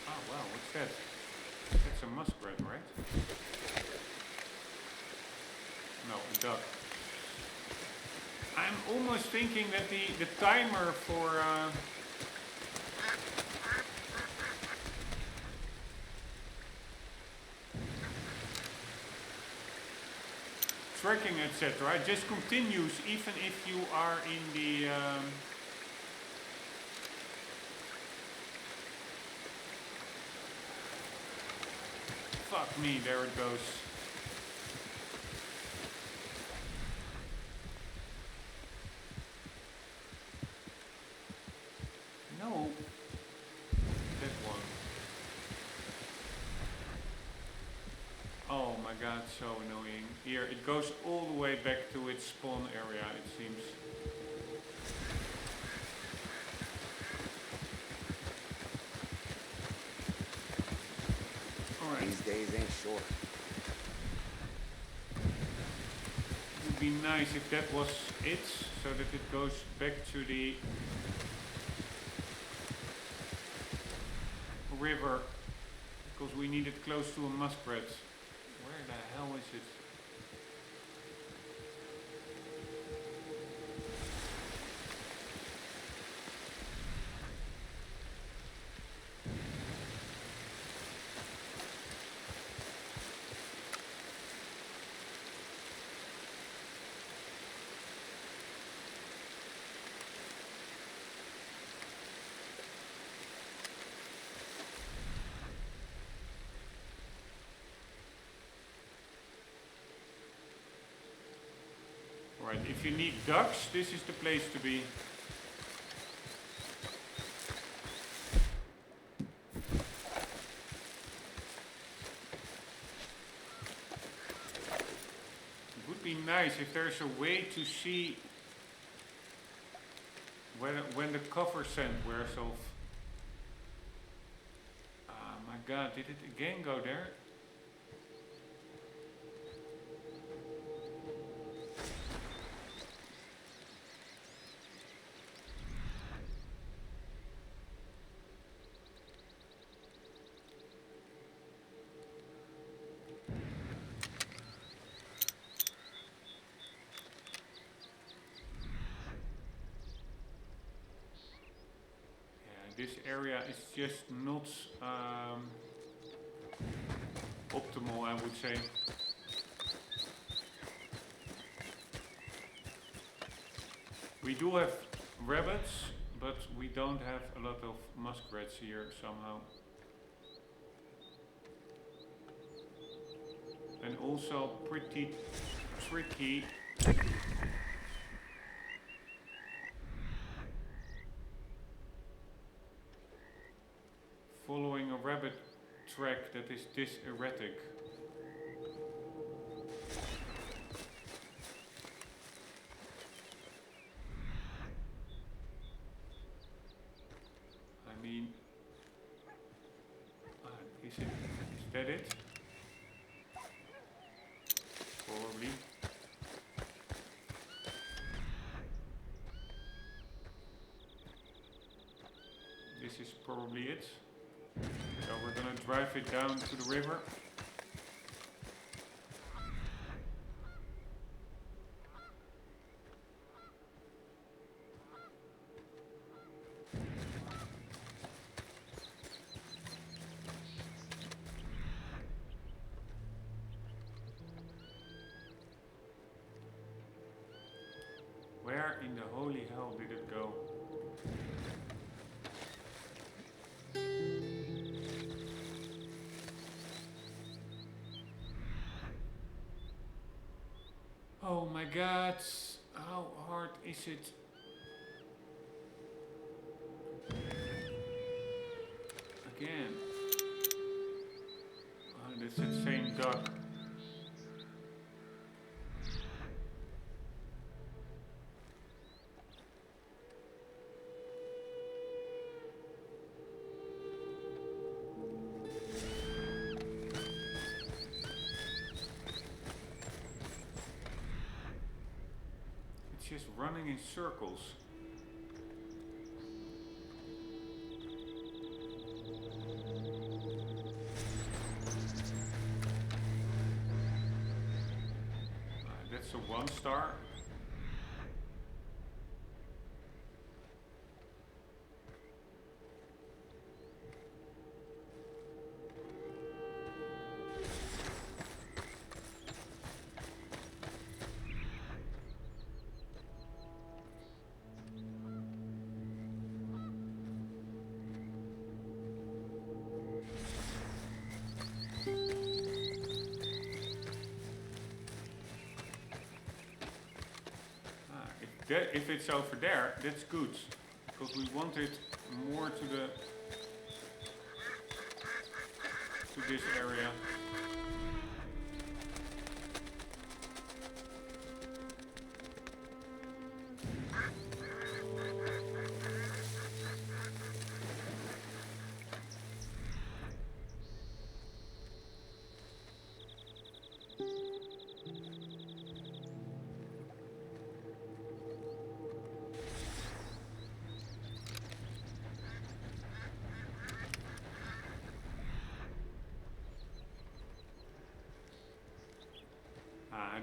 A: Oh wow, what's that? That's a muskrat, right? No, a duck. I'm almost thinking that the timer for... tracking, etc. just continues even if you are in the fuck me, there it goes. No, that one. Oh my god, so annoying. Here, it goes all the way back to its spawn area, it seems. Alright.
B: These days ain't short.
A: It would be nice if that was it, so that it goes back to the river, because we need it close to a muskrat. Where the hell is it? Right, if you need ducks, this is the place to be. It would be nice if there's a way to see when the cover scent wears off. Ah, my god, did it again go there? This area is just not optimal, I would say. We do have rabbits, but we don't have a lot of muskrats here somehow. And also pretty tricky. Following a rabbit track that is this erratic. I mean, is that it? Probably. This is probably it. So we're gonna drive it down to the river. Where in the holy hell did it go? Oh my god, how hard is it? Again. Oh, that's that same duck. Just running in circles. That's a 1 star. If it's over there, that's good, because we want it more to this area.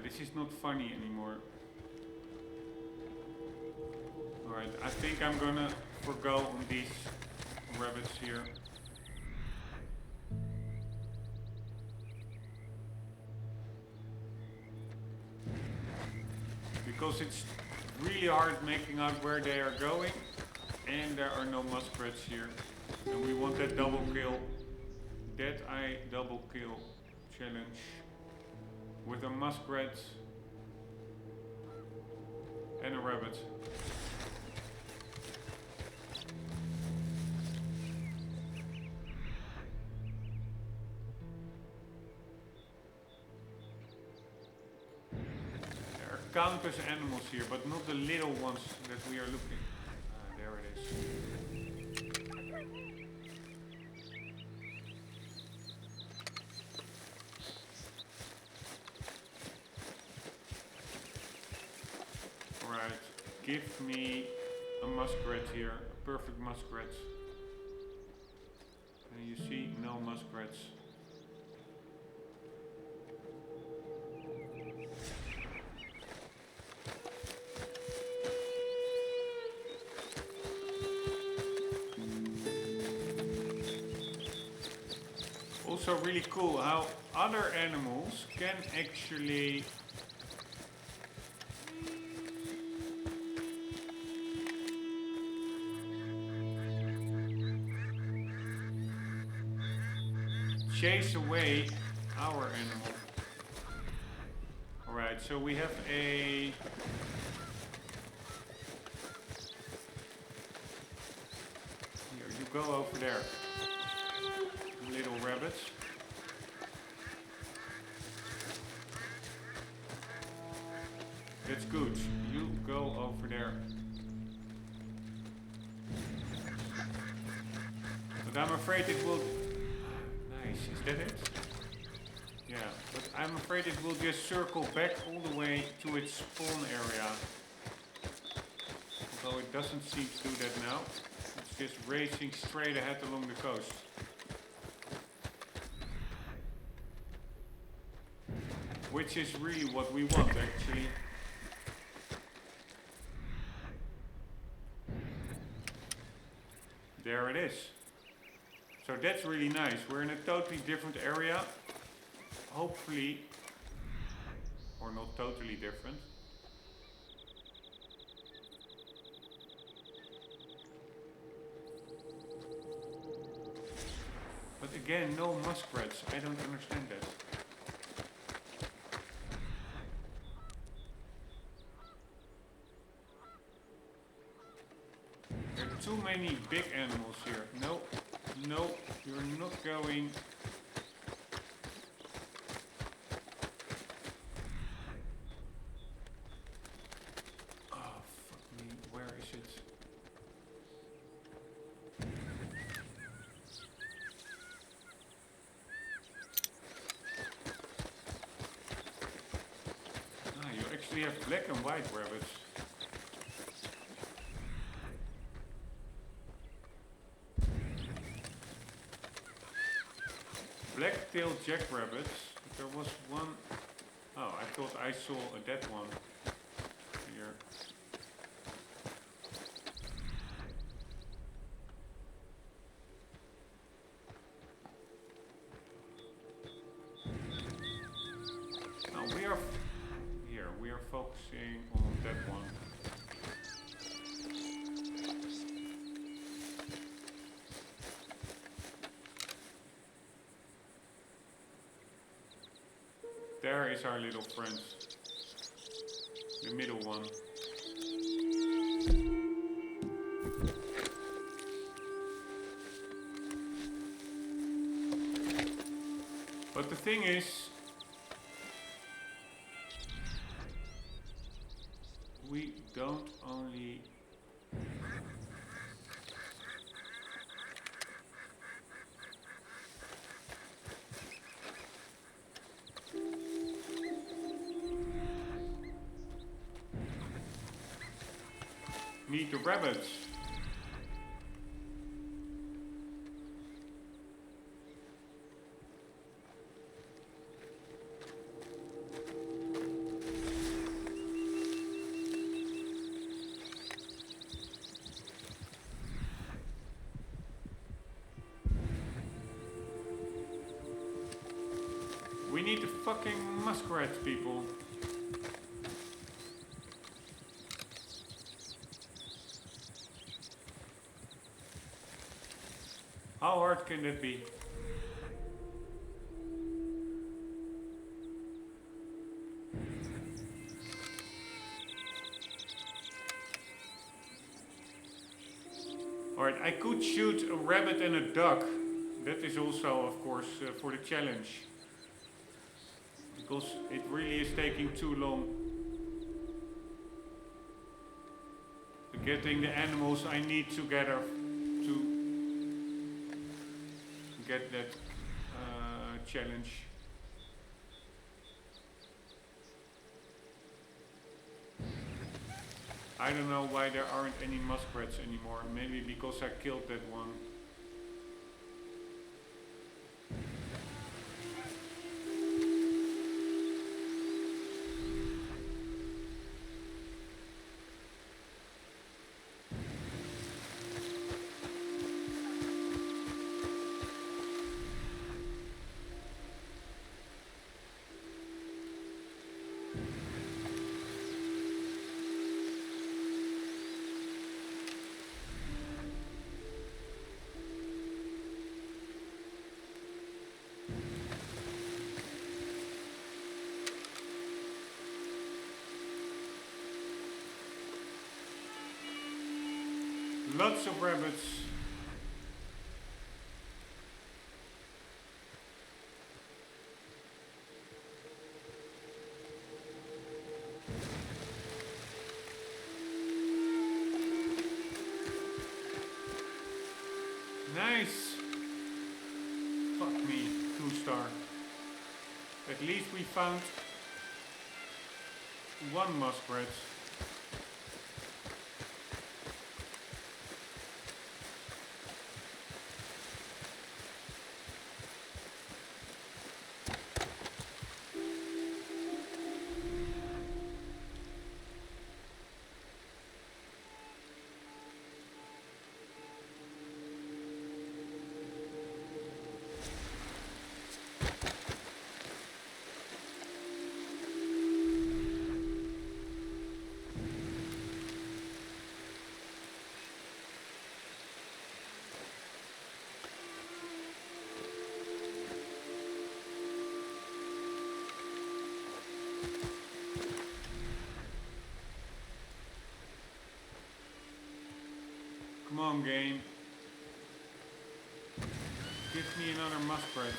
A: This is not funny anymore. Alright, I think I'm gonna forgo on these rabbits here. Because it's really hard making out where they are going, and there are no muskrats here. And we want that double kill. That eye double kill challenge with a muskrat and a rabbit. There are countless animals here, but not the little ones that we are looking. There it is. Alright, give me a muskrat here, a perfect muskrat. And you see, no muskrats. Also really cool how other animals can actually chase away our animal. Alright, so we have a here, you go over there. Little rabbits. That's good. You go over there. But I'm afraid it will... nice, is that it? Yeah, but I'm afraid it will just circle back all the way to its spawn area. Although it doesn't seem to do that now. It's just racing straight ahead along the coast. Which is really what we want, actually. There it is. So that's really nice. We're in a totally different area. Hopefully, or not totally different. But again, no muskrats. I don't understand that. Too many big animals here. No, no, you're not going. Oh, fuck me. Where is it? You actually have black and white rabbits. Black-tailed jackrabbits. There was one. Oh, I thought I saw a dead one here. Now we are here. We are focusing on that one. There is our little friend. The middle one. But the thing is, we don't only need the rabbits. need the fucking muskrats, people. How hard can that be? Alright, I could shoot a rabbit and a duck. That is also, of course, for the challenge. Because it really is taking too long. Getting the animals I need together to get that challenge. I don't know why there aren't any muskrats anymore. Maybe because I killed that one. Lots of rabbits. Nice. Fuck me, 2-star. At least we found one muskrat. Come on, game. Give me another muskrat.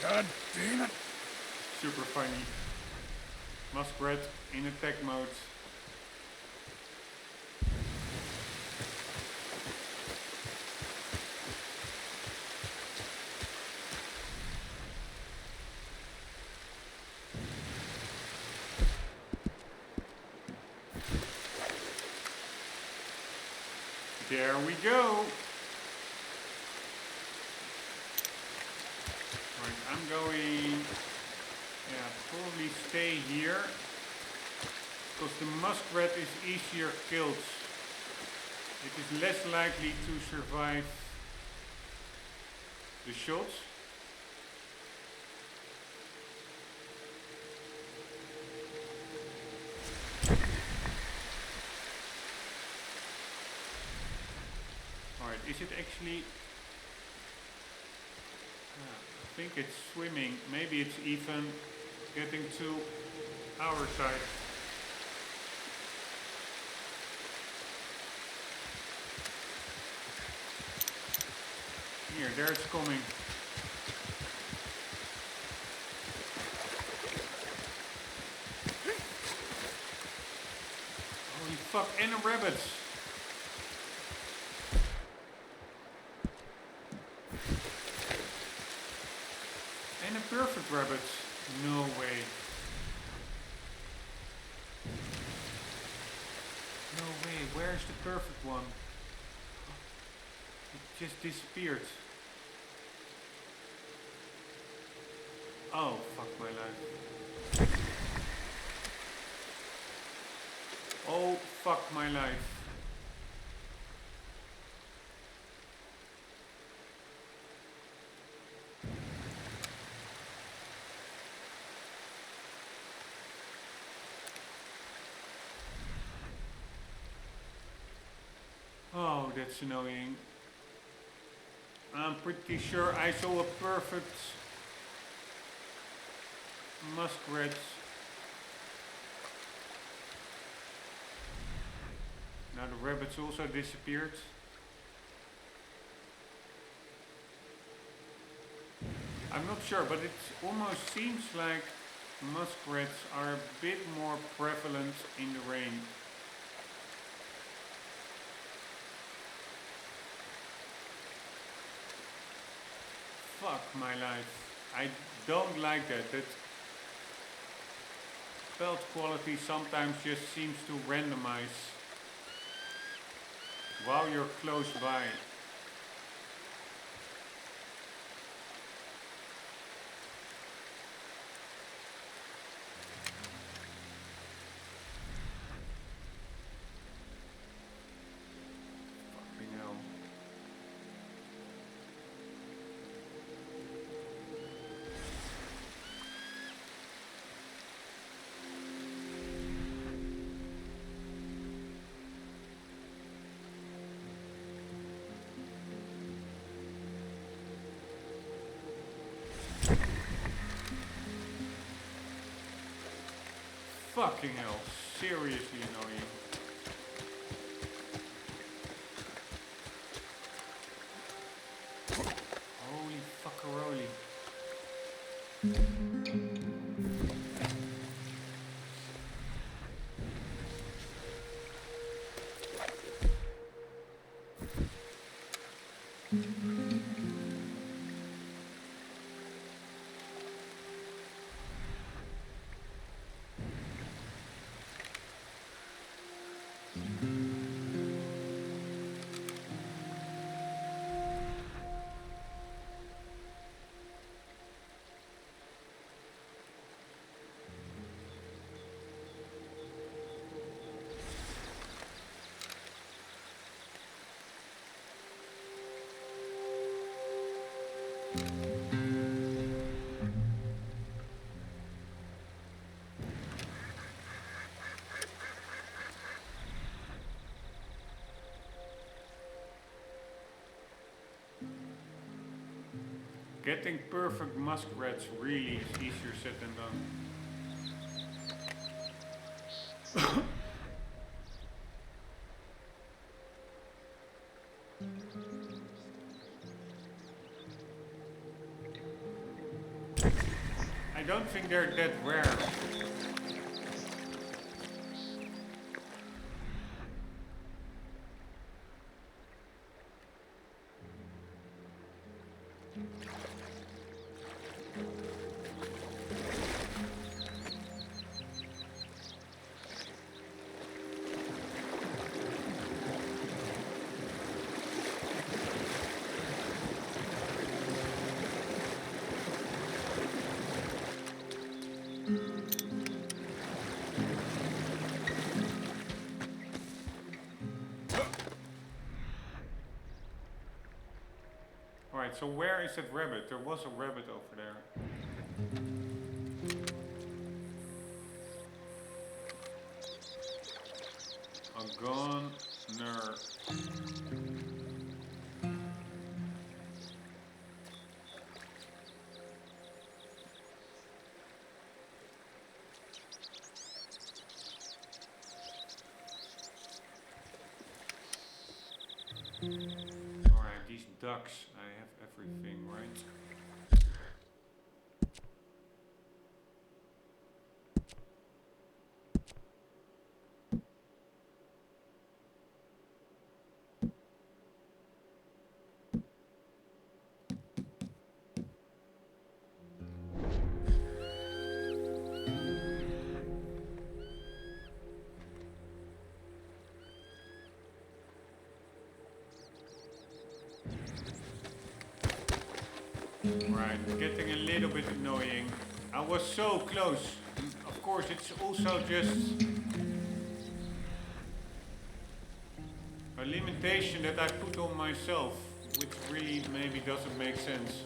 C: God damn it.
A: Super funny. Muskrat in attack mode. There we go. Right, I'm going, probably stay here, because the muskrat is easier killed. It is less likely to survive the shots. Alright, is it actually... I think it's swimming. Maybe it's even getting to our side. Here, there it's coming. Holy fuck, and a rabbit! And a perfect rabbit. No way. No way, where's the perfect one? It just disappeared. Oh, fuck my life. Oh, fuck my life. Oh, that's annoying. I'm pretty sure I saw a perfect muskrat. Now the rabbits also disappeared. I'm not sure, but it almost seems like muskrats are a bit more prevalent in the rain. Fuck my life. I don't like that. That pelt quality sometimes just seems to randomize while you're close by. Fucking hell. Fucking hell, seriously annoying. Holy fuckaroli. Getting perfect muskrats really is easier said than done. I don't think they're that rare. Alright, so where is that rabbit? There was a rabbit over there. A gunner. Alright, these ducks, I have everything, right? Right, getting a little bit annoying. I was so close. Of course, it's also just a limitation that I put on myself, which really maybe doesn't make sense.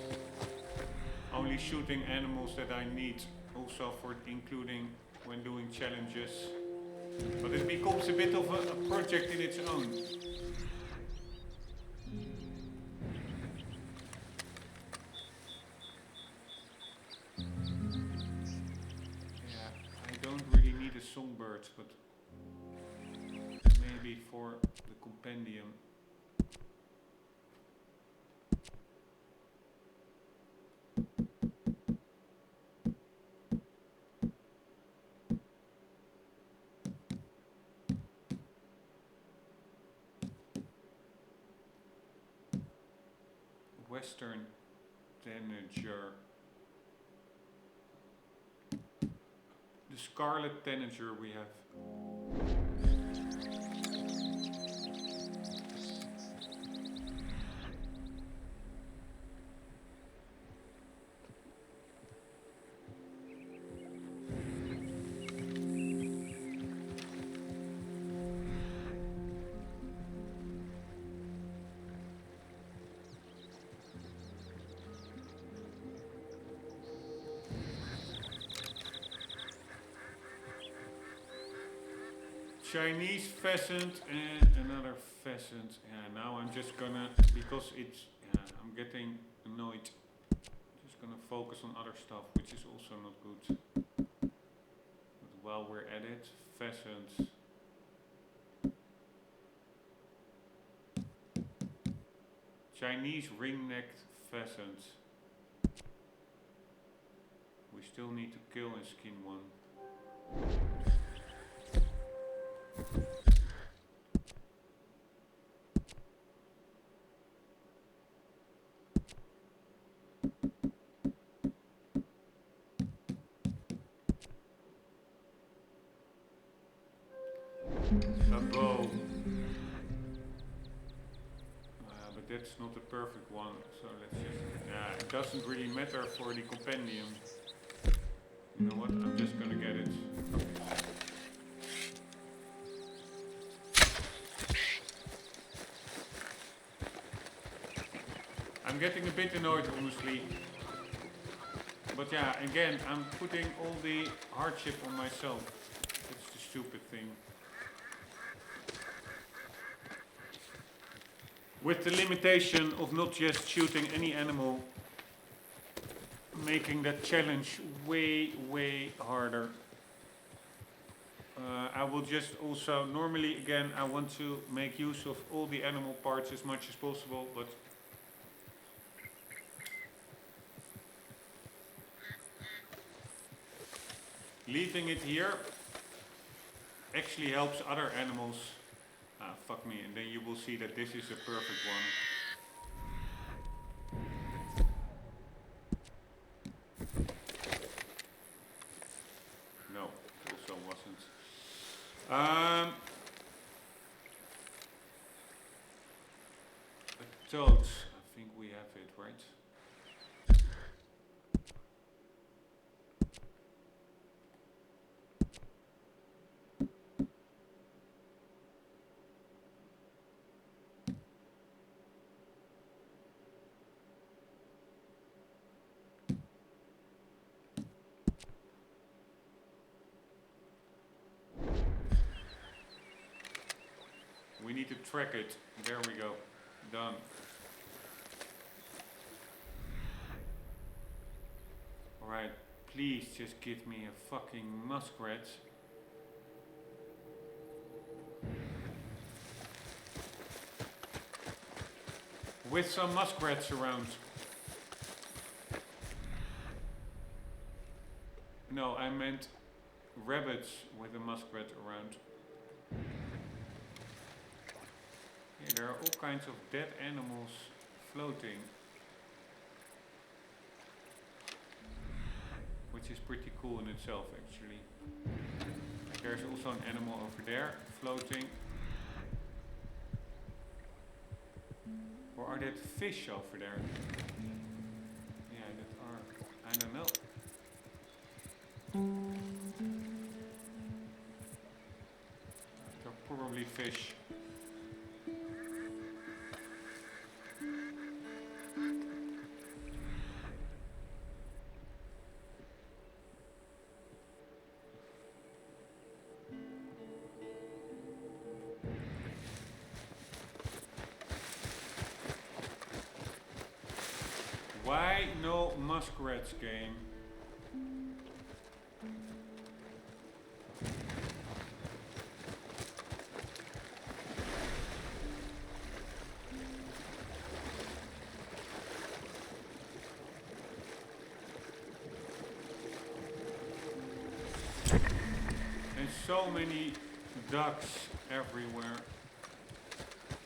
A: Only shooting animals that I need, also for including when doing challenges. But it becomes a bit of a project in its own. Yeah, I don't really need a songbird, but maybe for the compendium. Western tanager. The scarlet tanager we have. Chinese pheasant and another pheasant. Yeah, now I'm just gonna, because it's, yeah, I'm getting annoyed. Just gonna focus on other stuff, which is also not good. But while we're at it, pheasants. Chinese ring-necked pheasants. We still need to kill and skin one. A bow. But that's not the perfect one, so let's just... Yeah, it doesn't really matter for the compendium. You know what, I'm just gonna get it. I'm getting a bit annoyed, honestly. But yeah, again, I'm putting all the hardship on myself. That's the stupid thing. With the limitation of not just shooting any animal, making that challenge way, way harder. I will just also, normally again, I want to make use of all the animal parts as much as possible, but leaving it here actually helps other animals. Fuck me, and then you will see that this is a perfect one. No, it also wasn't. A toad, I think we have it, right? We need to track it. There we go. Done. Alright, please just give me a fucking muskrat. With some muskrats around. No, I meant rabbits with a muskrat around. Yeah, there are all kinds of dead animals floating. Which is pretty cool in itself, actually. There's also an animal over there floating. Or are that fish over there? Why no muskrats game? And so many ducks everywhere.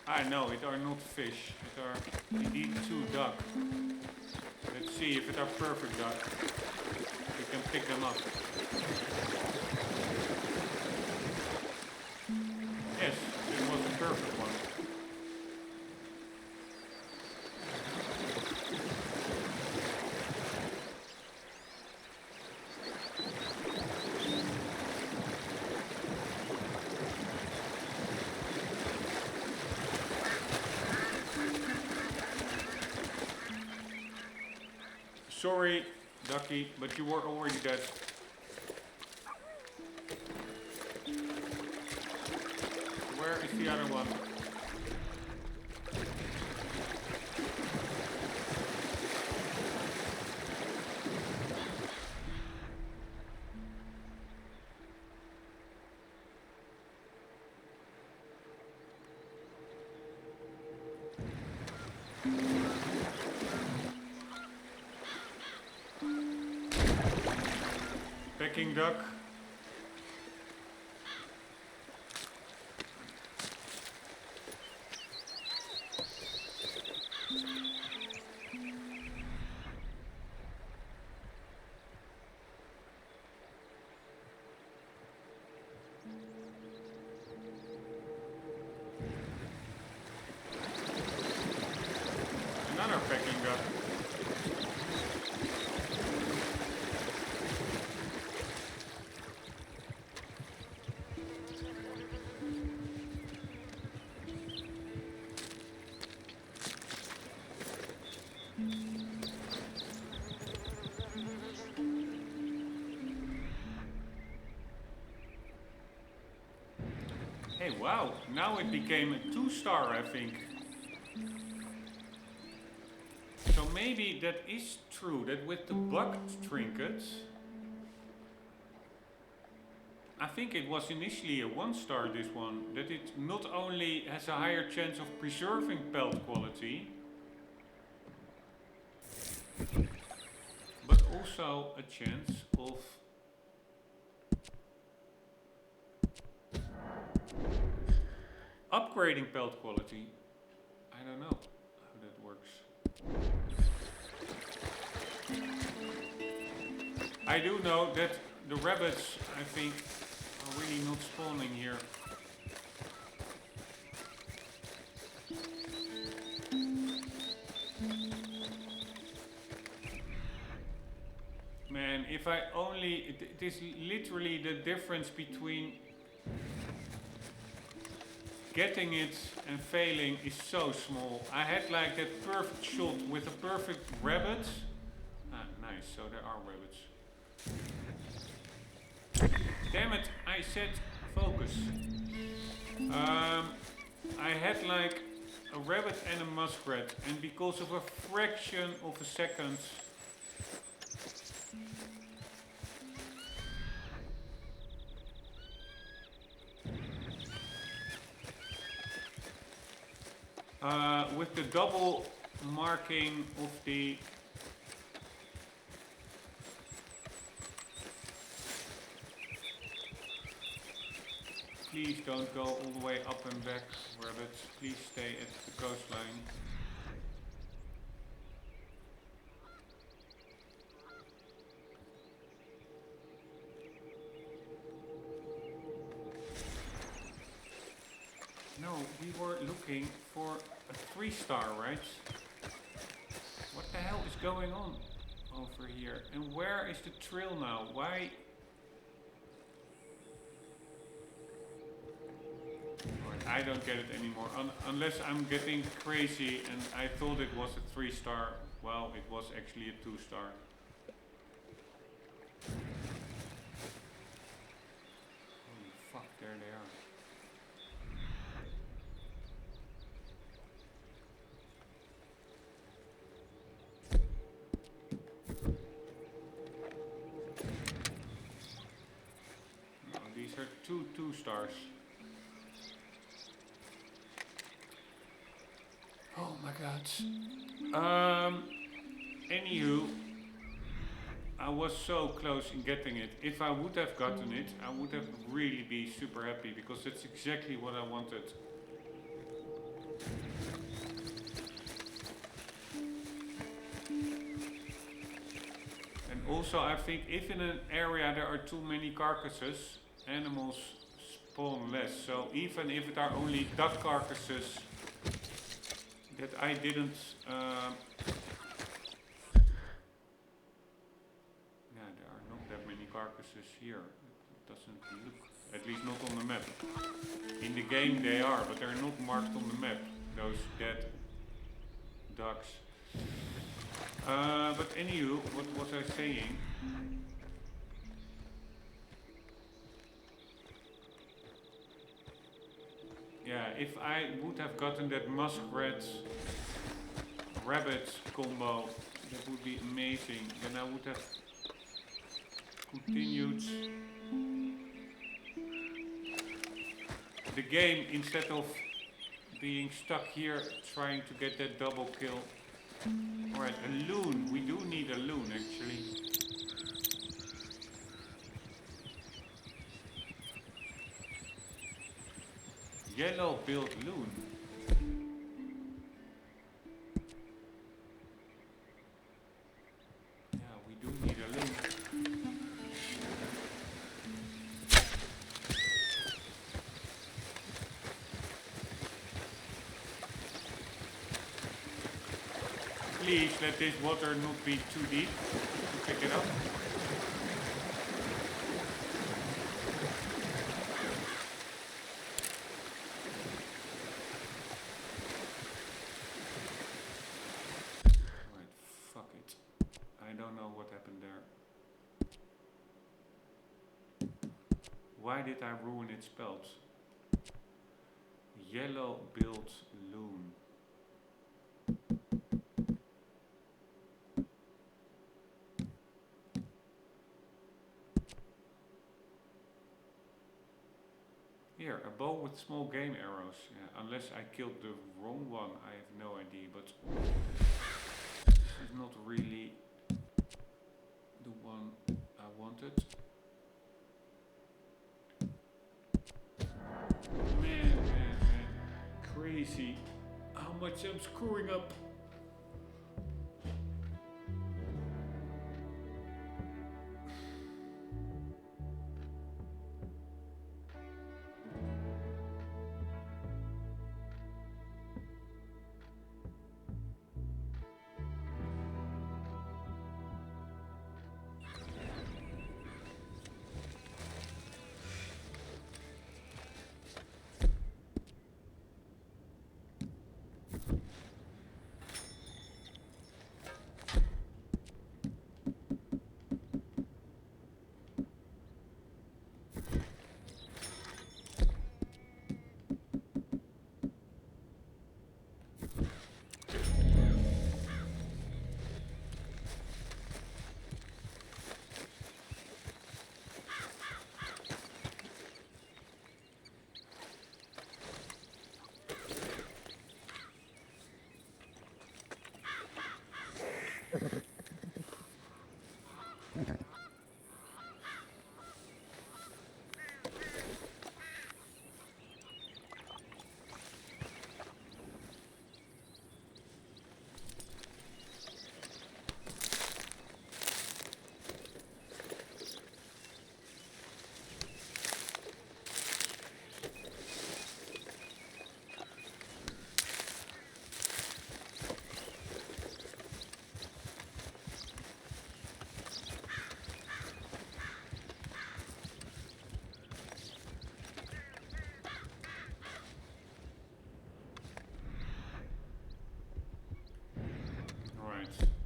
A: I know, it are not fish. It are indeed 2 duck. Let's see if it are perfect duck. We can pick them up. Yes, it was a perfect one. Sorry, Ducky, but you were already dead. Where is the other one? Peking duck. Another Peking duck. Hey, wow, now it became a 2-star, I think. So maybe that is true, that with the bugged trinkets, I think it was initially a 1-star, this one, that it not only has a higher chance of preserving pelt quality, but also a chance of upgrading pelt quality. I don't know how that works. I do know that the rabbits, I think, are really not spawning here. Man, if I only... It is literally the difference between getting it and failing is so small. I had like that perfect shot with a perfect rabbit. Ah, nice, so there are rabbits. Damn it, I said focus. I had like a rabbit and a muskrat, and because of a fraction of a second, with the double marking of the please don't go all the way up and back, rabbits. Please stay at the coastline. No, we were looking for a 3-star, right? What the hell is going on over here? And where is the trail now? Why? Alright, I don't get it anymore. Unless I'm getting crazy and I thought it was a 3-star. Well, it was actually a 2-star. Holy fuck, there they are. 2 stars. Oh my god. Anywho, I was so close in getting it. If I would have gotten it, I would have really be super happy because that's exactly what I wanted. And also I think if in an area there are too many carcasses, animals spawn less. So even if it are only duck carcasses that I didn't yeah, there are not that many carcasses here. It doesn't look, at least not on the map. In the game they are, but they're not marked on the map, those dead ducks. But anywho, what was I saying? Yeah, if I would have gotten that muskrat rabbit combo, that would be amazing. Then I would have continued the game instead of being stuck here trying to get that double kill. Alright, a loon. We do need a loon actually. Yellow-billed loon. Yeah, we do need a loon. Please let this water not be too deep to pick it up. Alright, fuck it. I don't know what happened there. Why did I ruin its pelts? Yellow-billed loon. Here, a bow with small game arrows. Yeah, unless I killed the wrong one, I have no idea, but this is not really the one I wanted. Man. Crazy how much I'm screwing up.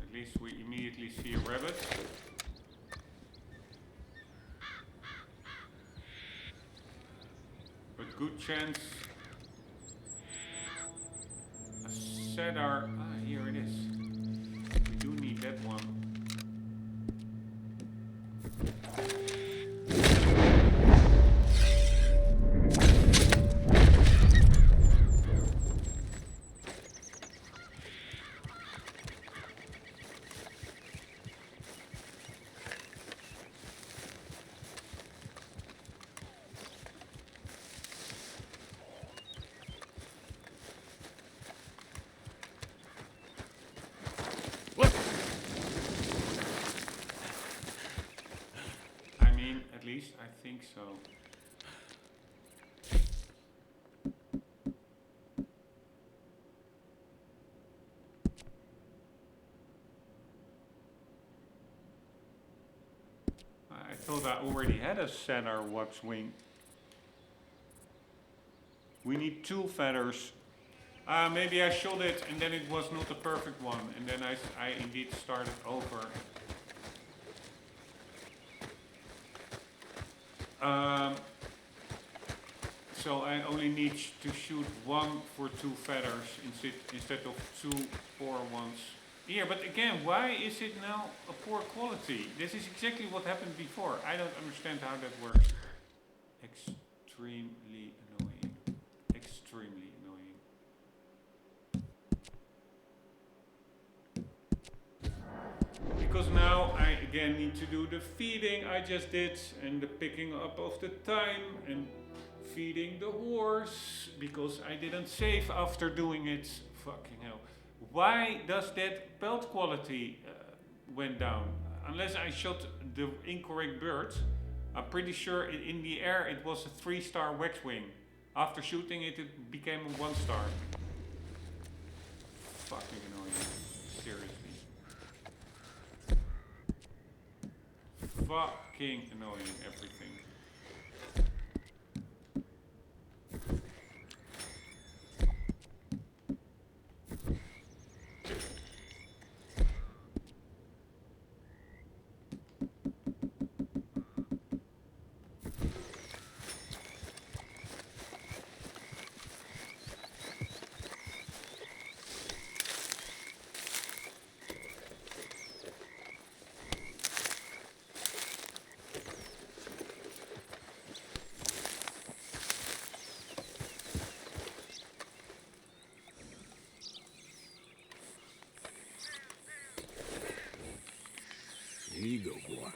A: At least we immediately see a rabbit. But good chance a setter. Ah, here it is. We do need that one. think so. I thought I already had a center wax wing. We need 2 feathers. Maybe I shot it and then it was not the perfect one. And then I indeed started over. So I only need to shoot 1 for 2 feathers instead of 2 poor ones. Yeah, but again, why is it now a poor quality? This is exactly what happened before. I don't understand how that works. Extremely annoying. Extremely annoying. Because now I again need to do the feeding I just did and the picking up of the thyme and feeding the horse because I didn't save after doing it. Fucking hell. Why does that pelt quality went down? Unless I shot the incorrect bird. I'm pretty sure in the air it was a 3-star waxwing. After shooting it, it became a 1-star. Fucking annoying. Seriously. Fucking annoying, everything.
C: Here you go, boy.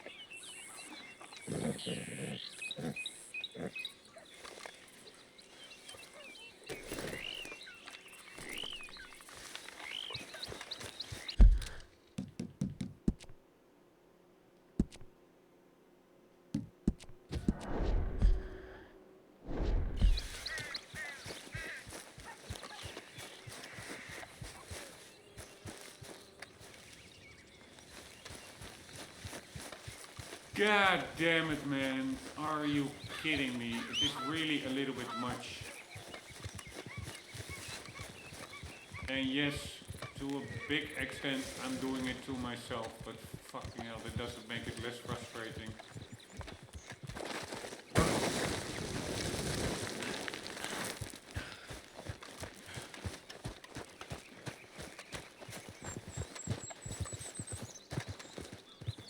A: God damn it, man. Are you kidding me? It is really a little bit much. And yes, to a big extent, I'm doing it to myself, but fucking hell, that doesn't make it less frustrating.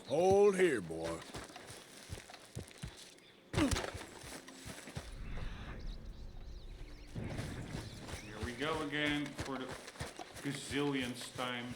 C: Hold here, boy.
A: Here we go again for the gazillionth time.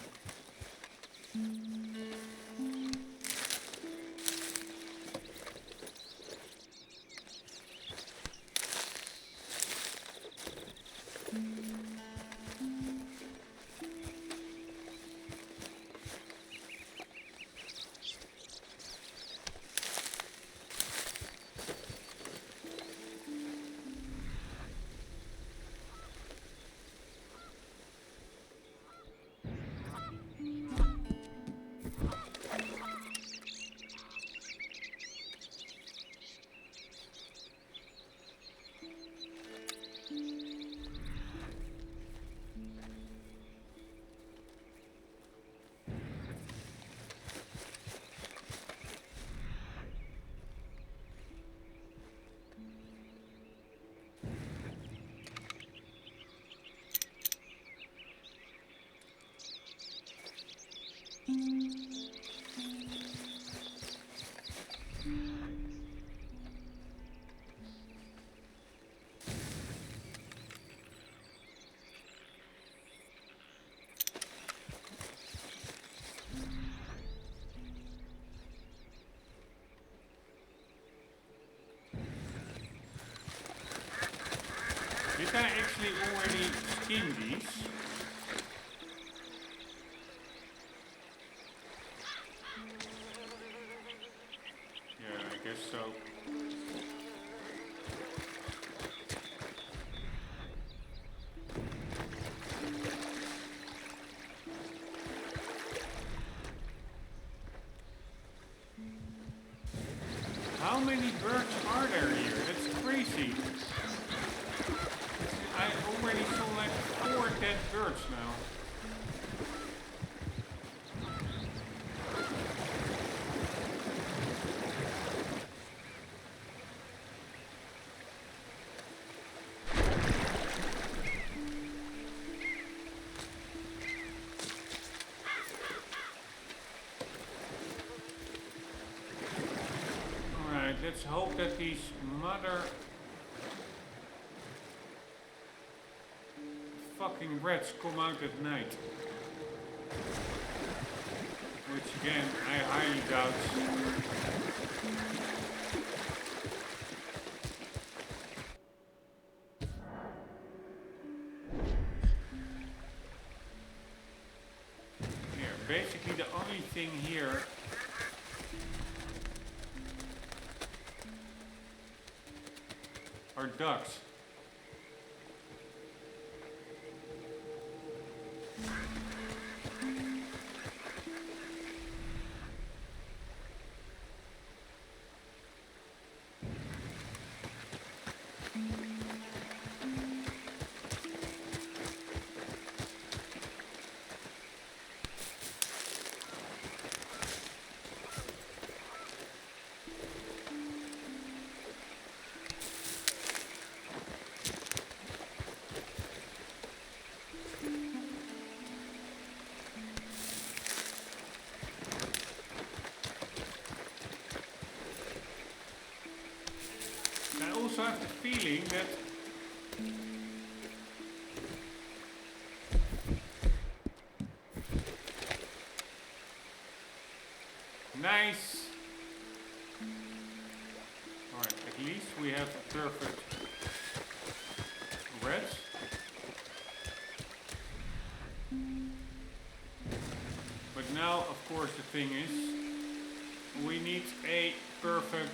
A: Did I actually already skin these? Yeah, I guess so. many birds are there here? That's crazy. I already saw like 4 dead birds now. Alright, let's hope that these mother fucking rats come out at night. Which again, I highly doubt. Here, basically the only thing here are ducks. I also have the feeling that nice. Alright, at least we have a perfect red. But now, of course, the thing is, we need a perfect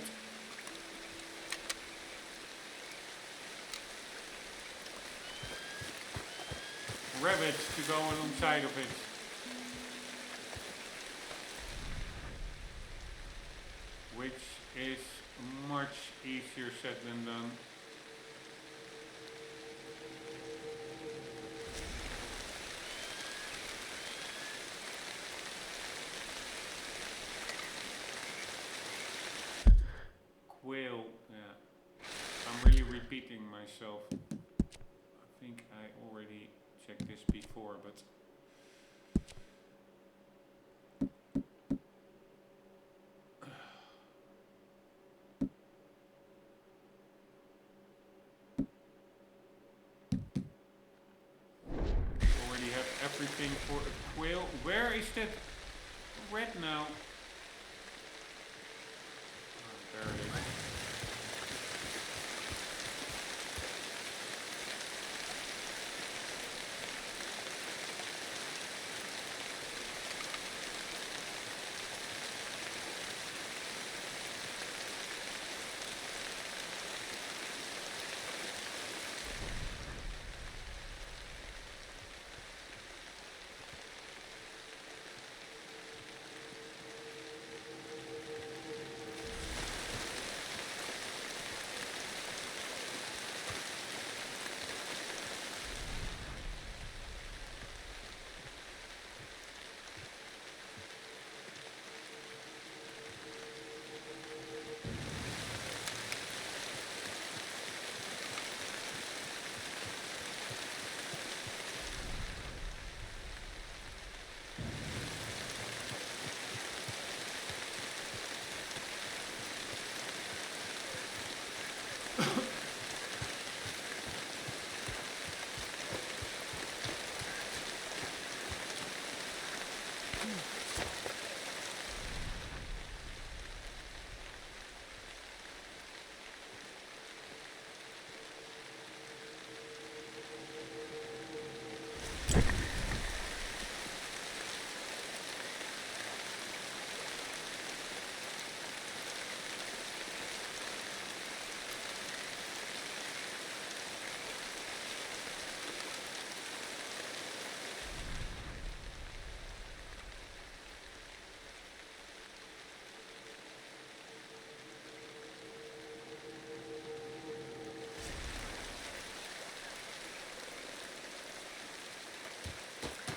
A: rabbit to go alongside of it. Which is much easier said than done. Quail, yeah. I'm really repeating myself. I think I already checked this before, but already have everything for a quail. Where is that red now? Oh, there it is.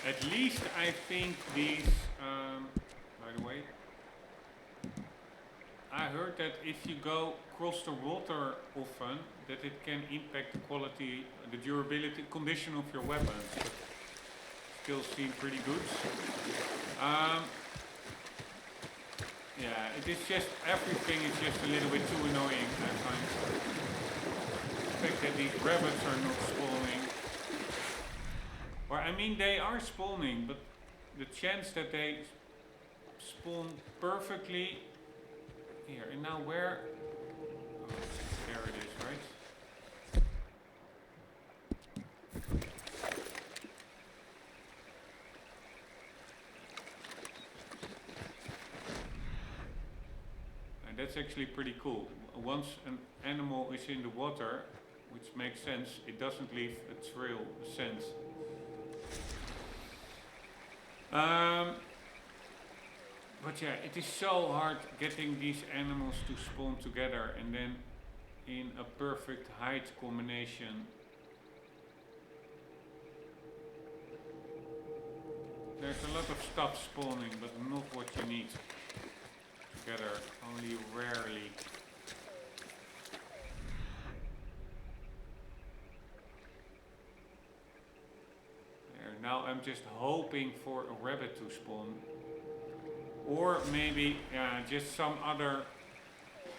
A: At least I think these, by the way, I heard that if you go across the water often, that it can impact the quality, the durability, condition of your weapons. But still seem pretty good. Yeah, it is just, everything is just a little bit too annoying, I find. The fact that these rabbits are not spawning. Or, I mean, they are spawning, but the chance that they spawn perfectly here. And now where? Oh, there it is, right? And that's actually pretty cool. Once an animal is in the water, which makes sense, it doesn't leave a trail, a scent. But yeah, it is so hard getting these animals to spawn together and then in a perfect height combination. There's a lot of stuff spawning, but not what you need together, only rarely. There, now I'm just hoping for a rabbit to spawn. Or maybe just some other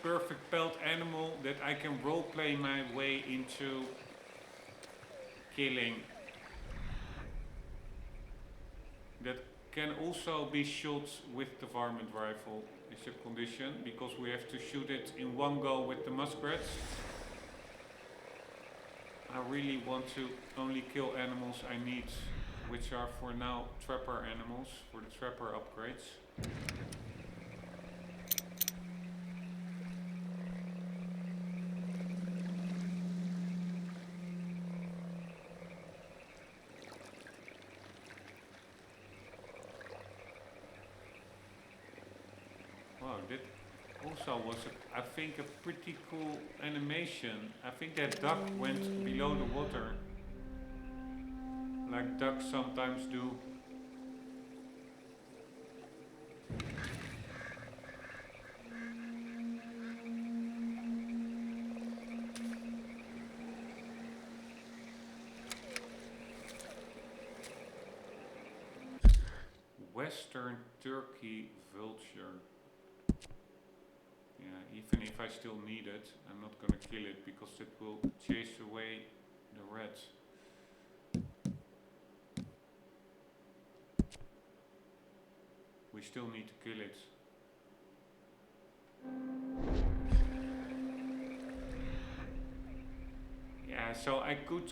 A: perfect pelt animal that I can roleplay my way into killing. That can also be shot with the varmint rifle, is a condition, because we have to shoot it in one go with the muskrats. I really want to only kill animals I need, which are for now trapper animals, for the trapper upgrades. Wow, that also was, I think, a pretty cool animation. I think that duck went below the water, like ducks sometimes do. Western Turkey vulture. Yeah, even if I still need it, I'm not gonna kill it because it will chase away the rats. We still need to kill it. Yeah, so I could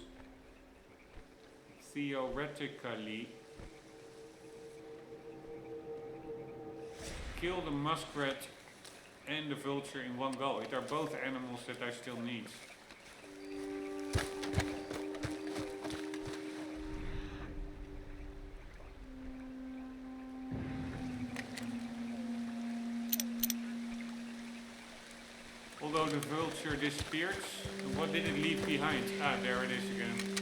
A: theoretically kill the muskrat and the vulture in one go. It are both animals that I still need. Although the vulture disappeared, what did it leave behind? Ah, there it is again.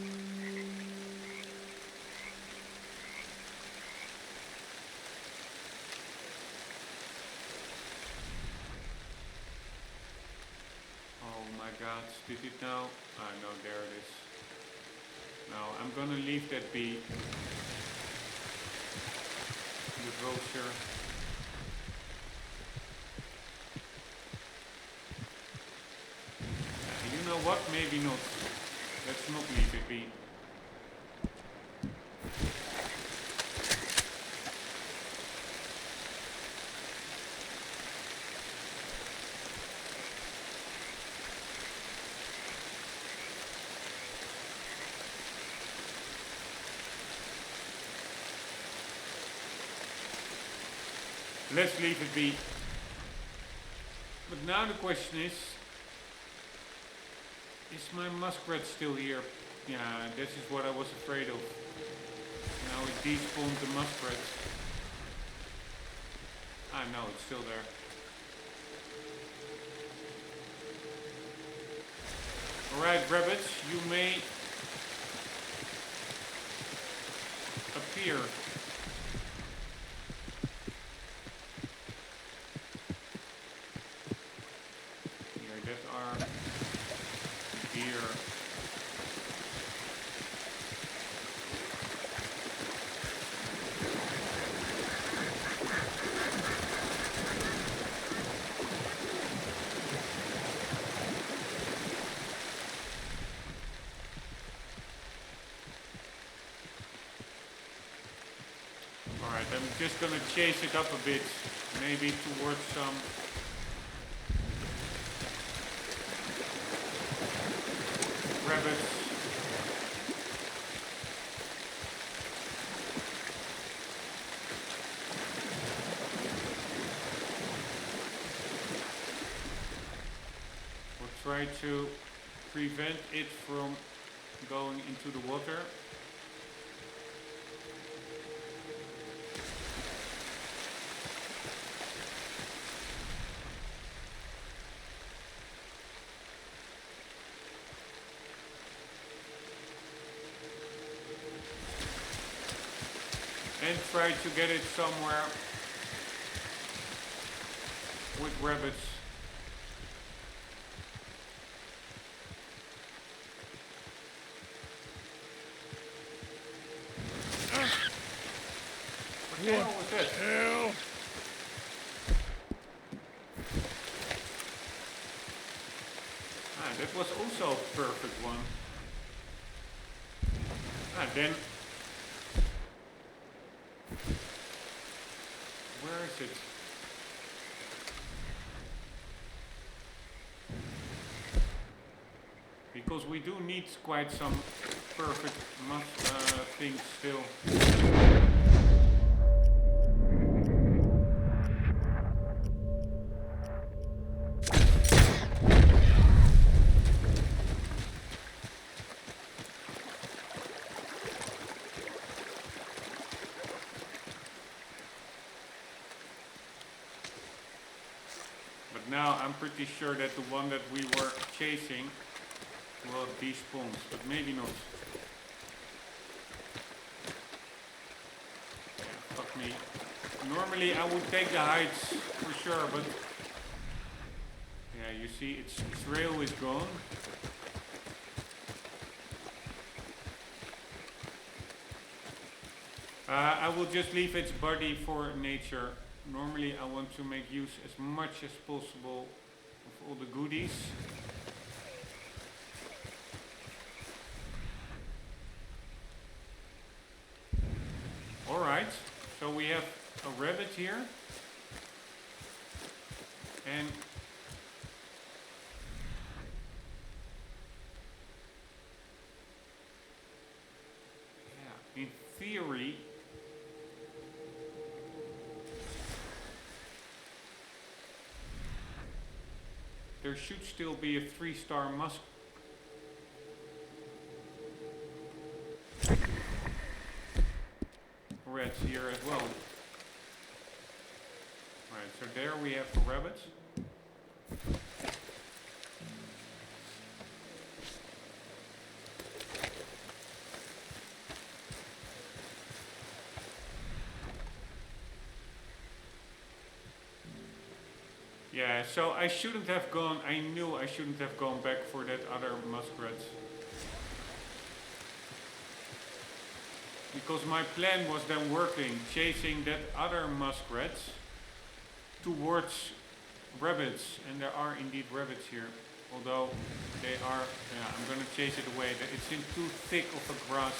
A: God, did it now? Ah, no, there it is. Now, I'm gonna leave that be. The vulture. You know what? Maybe not. Let's not leave it be. Let's leave it be. But now the question is my muskrat still here? Yeah, this is what I was afraid of. Now it despawned the muskrat. Ah, no, it's still there. Alright, rabbits, you may fear. Here, that are deer. Alright, I'm just gonna chase it up a bit, maybe towards some rabbits. We'll try to prevent it from going into the water. And try to get it somewhere with rabbits. What the hell was that?
C: Hell!
A: Ah, that was also a perfect one. Ah, then... Where is it? Because we do need quite some perfect things still. But now I'm pretty sure that the one that we were chasing will despawn, but maybe not. Yeah, fuck me. Normally I would take the heights for sure, but yeah, you see its rail is gone. I will just leave its body for nature. Normally I want to make use as much as possible of all the goodies. Alright, so we have a rabbit here. And yeah, in theory there should still be a 3-star musk. Reds here as well. Right, so there we have the rabbits. Yeah, so I shouldn't have gone, I knew I shouldn't have gone back for that other muskrat. Because my plan was then working, chasing that other muskrat towards rabbits. And there are indeed rabbits here. Although they are, yeah, I'm gonna chase it away. It's in too thick of a grass.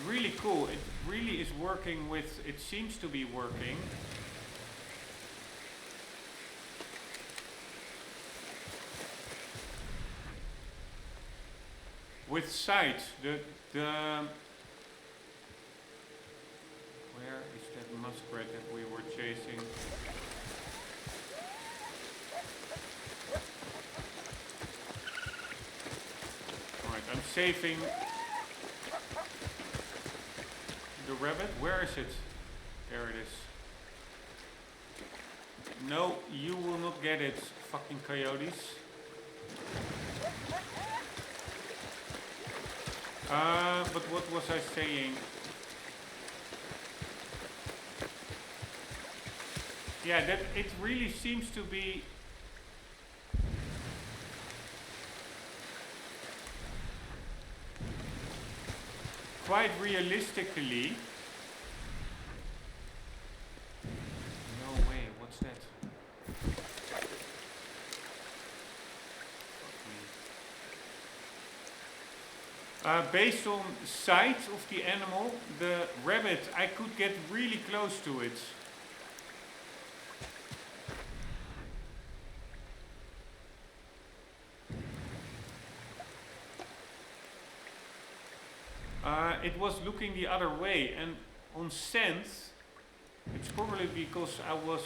A: Really cool. It really is working with, it seems to be working. With sight, where is that muskrat that we were chasing? Alright, I'm saving the rabbit. Where is it? There it is. No, you will not get it, fucking coyotes. But what was I saying? Yeah, that it really seems to be quite realistically. No way, what's that? Based on sight of the animal, the rabbit, I could get really close to it. It was looking the other way, and on scent, it's probably because I was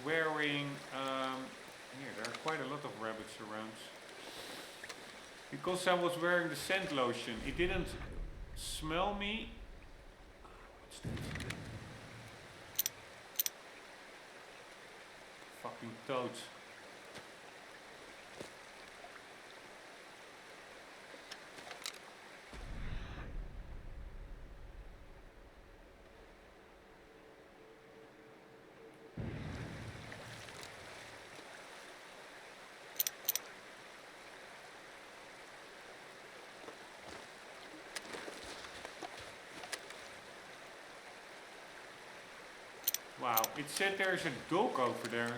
A: wearing, here there are quite a lot of rabbits around. Because I was wearing the scent lotion, it didn't smell me. What's that? Fucking toad. Wow, it said there's a dog over there.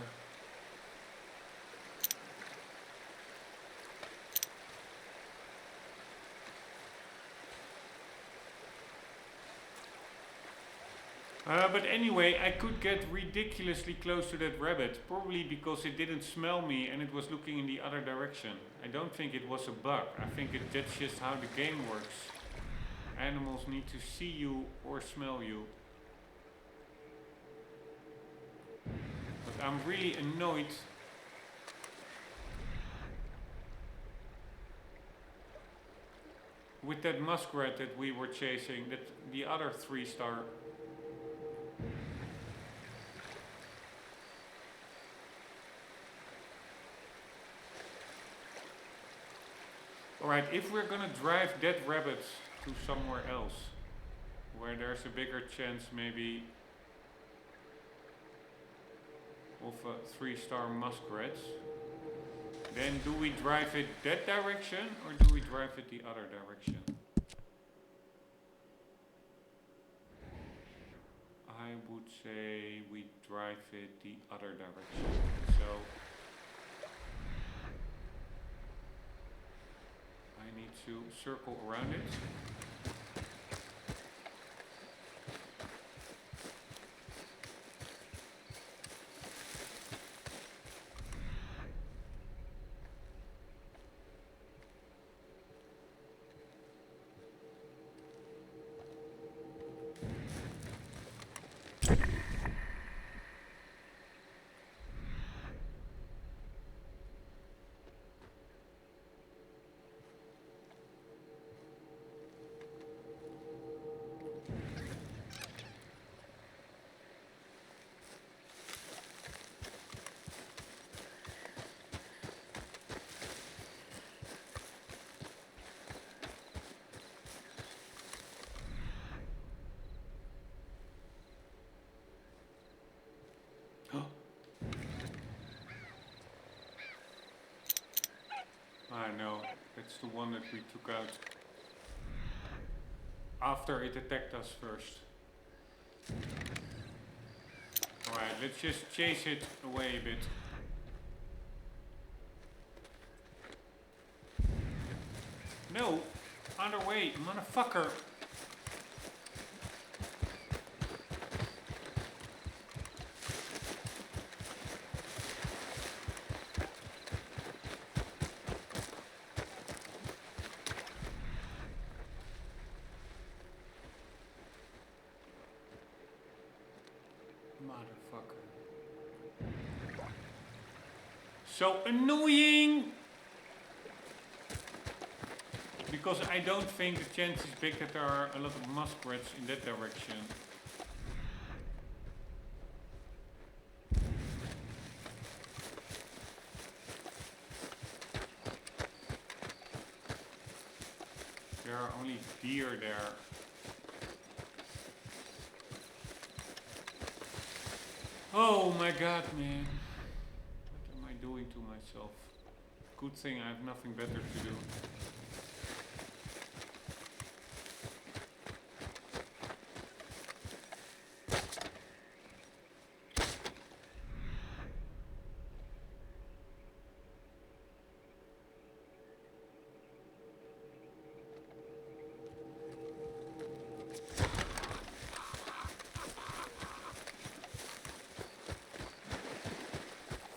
A: But anyway, I could get ridiculously close to that rabbit, probably because it didn't smell me and it was looking in the other direction. I don't think it was a bug. I think that's just how the game works. Animals need to see you or smell you. But I'm really annoyed. With that muskrat that we were chasing, that the other 3-star. Alright, if we're gonna drive that rabbit to somewhere else, where there's a bigger chance maybe of a 3-star muskrat, then do we drive it that direction or do we drive it the other direction? I would say we drive it the other direction. So I need to circle around it. I know, that's the one that we took out after it attacked us first. Alright, let's just chase it away a bit. No, other way, motherfucker. So annoying! Because I don't think the chance is big that there are a lot of muskrats in that direction. there are only deer there. Oh my god, man. What am I doing to myself? Good thing I have nothing better to do.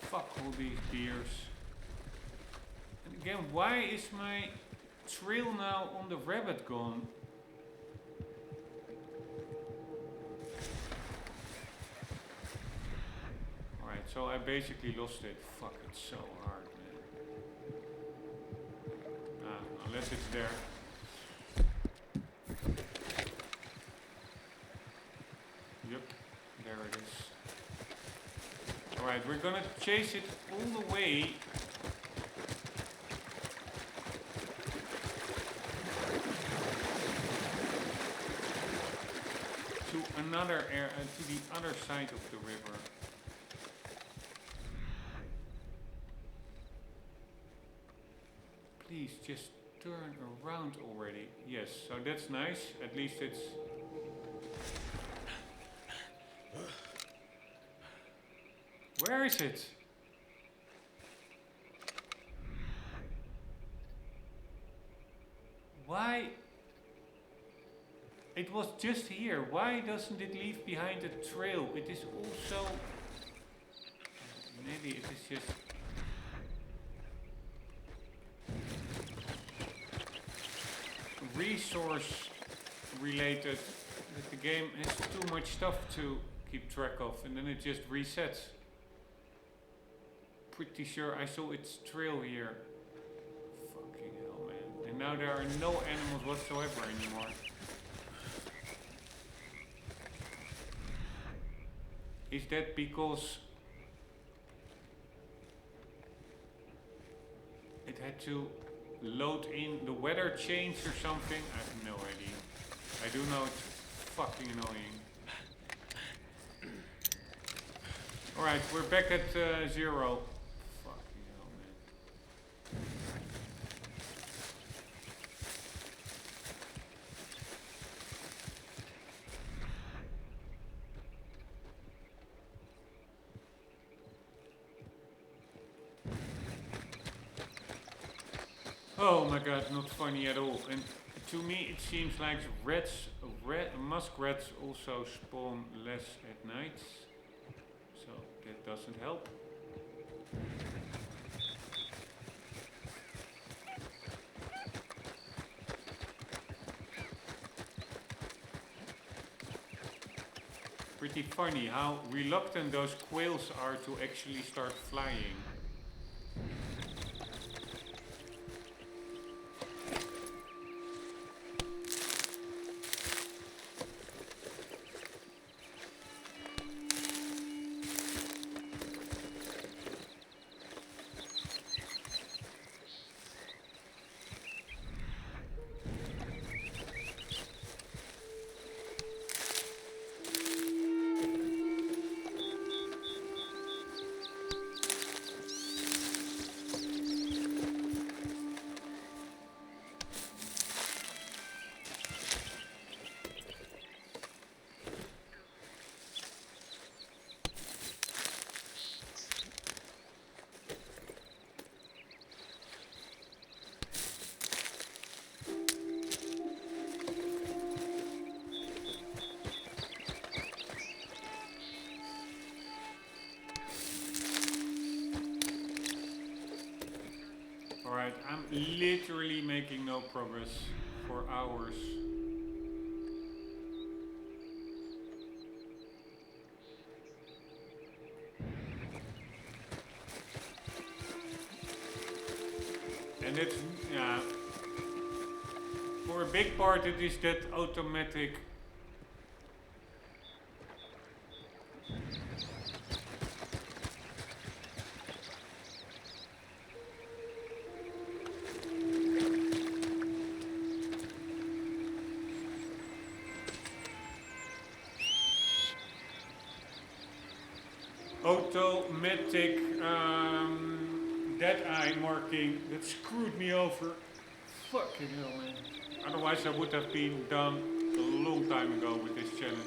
A: Fuck all these deers. And again, why is my trail now on the rabbit gone? Alright, so I basically lost it. Fuck, it's so hard, man. Unless it's there. Yep, there it is. Alright, we're gonna chase it all the way. To another to the other side of the river. Please just turn around already. Yes, so that's nice. At least it's... Where is it? Why? It was just here. Why doesn't it leave behind a trail? It is also... Maybe it is just... resource related. That the game has too much stuff to keep track of and then it just resets. Pretty sure I saw its trail here. Fucking hell, man. And now there are no animals whatsoever anymore. Is that because it had to load in the weather change or something? I have no idea. I do know it's fucking annoying. Alright, we're back at 0. Fucking hell, man. Oh my god, not funny at all. And to me it seems like muskrats also spawn less at night. So that doesn't help. Pretty funny how reluctant those quails are to actually start flying. Alright, I'm literally making no progress for hours. And it's, yeah, for a big part it is that automatic automatic dead eye marking that screwed me over. Fucking hell, man. Otherwise I would have been done a long time ago with this challenge.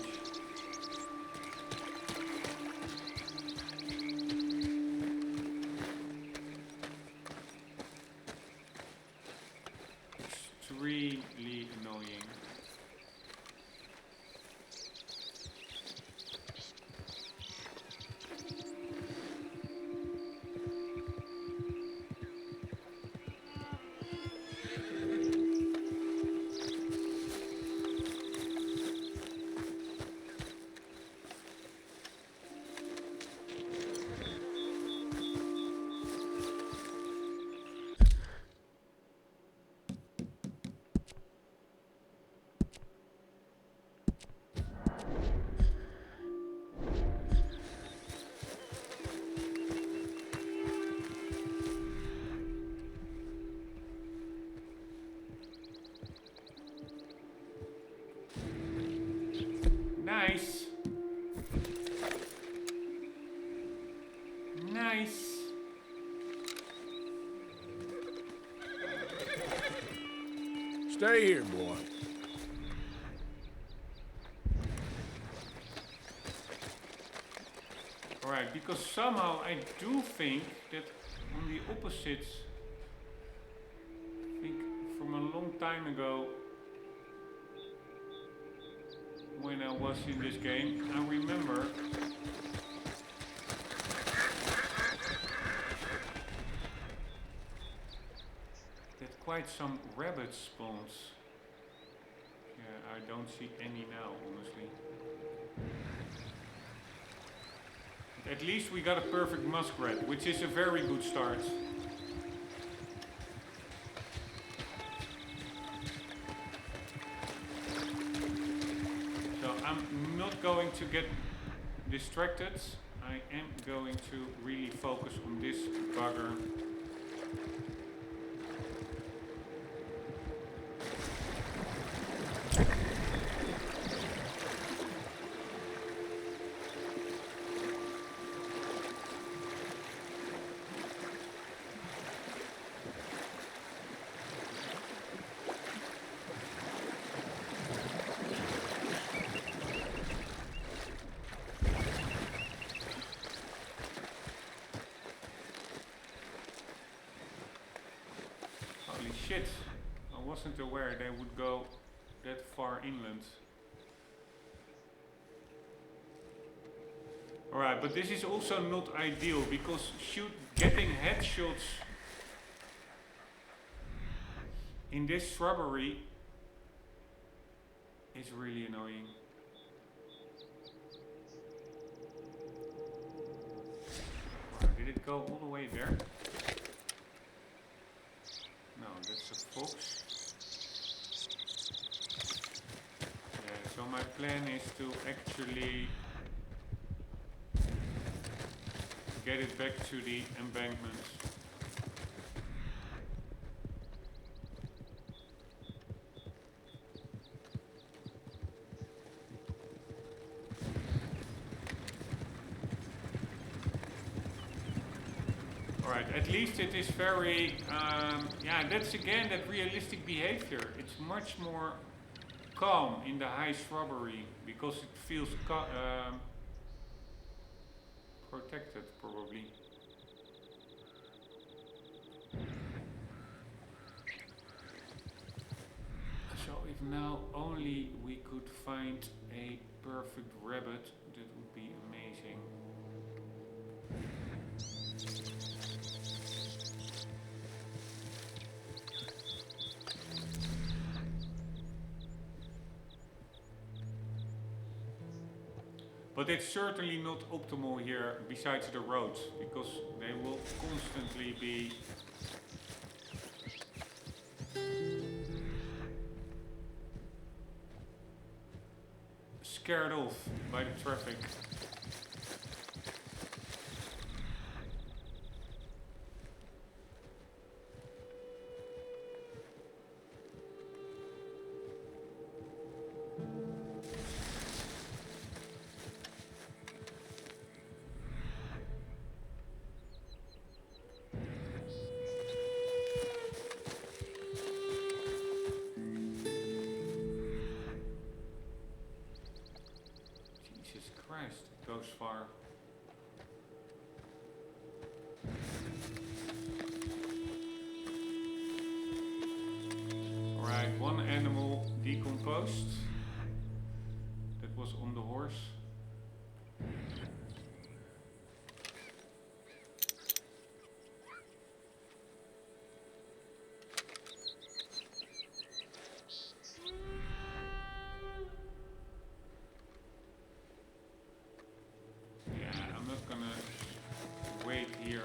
A: Extremely annoying. Nice. Nice.
C: Stay here, boy.
A: Alright, because somehow I do think that on the opposites, I think from a long time ago, when I was in this game, I remember that quite some rabbit spawns. Yeah, I don't see any now, honestly. But at least we got a perfect muskrat, which is a very good start. I'm not going to get distracted. I am going to really focus on this bugger. Shit, I wasn't aware they would go that far inland. Alright, but this is also not ideal because getting headshots in this shrubbery is really annoying. Did it go all the way there? No, that's a fox. Yeah, so my plan is to actually get it back to the embankment. Alright, at least it is very, yeah, that's again that realistic behavior. It's much more calm in the high shrubbery because it feels protected, probably. So if now only we could find a perfect rabbit, that would be amazing. But it's certainly not optimal here besides the roads, because they will constantly be scared off by the traffic. one animal decomposed. That was on the horse. Yeah, I'm not gonna wait here.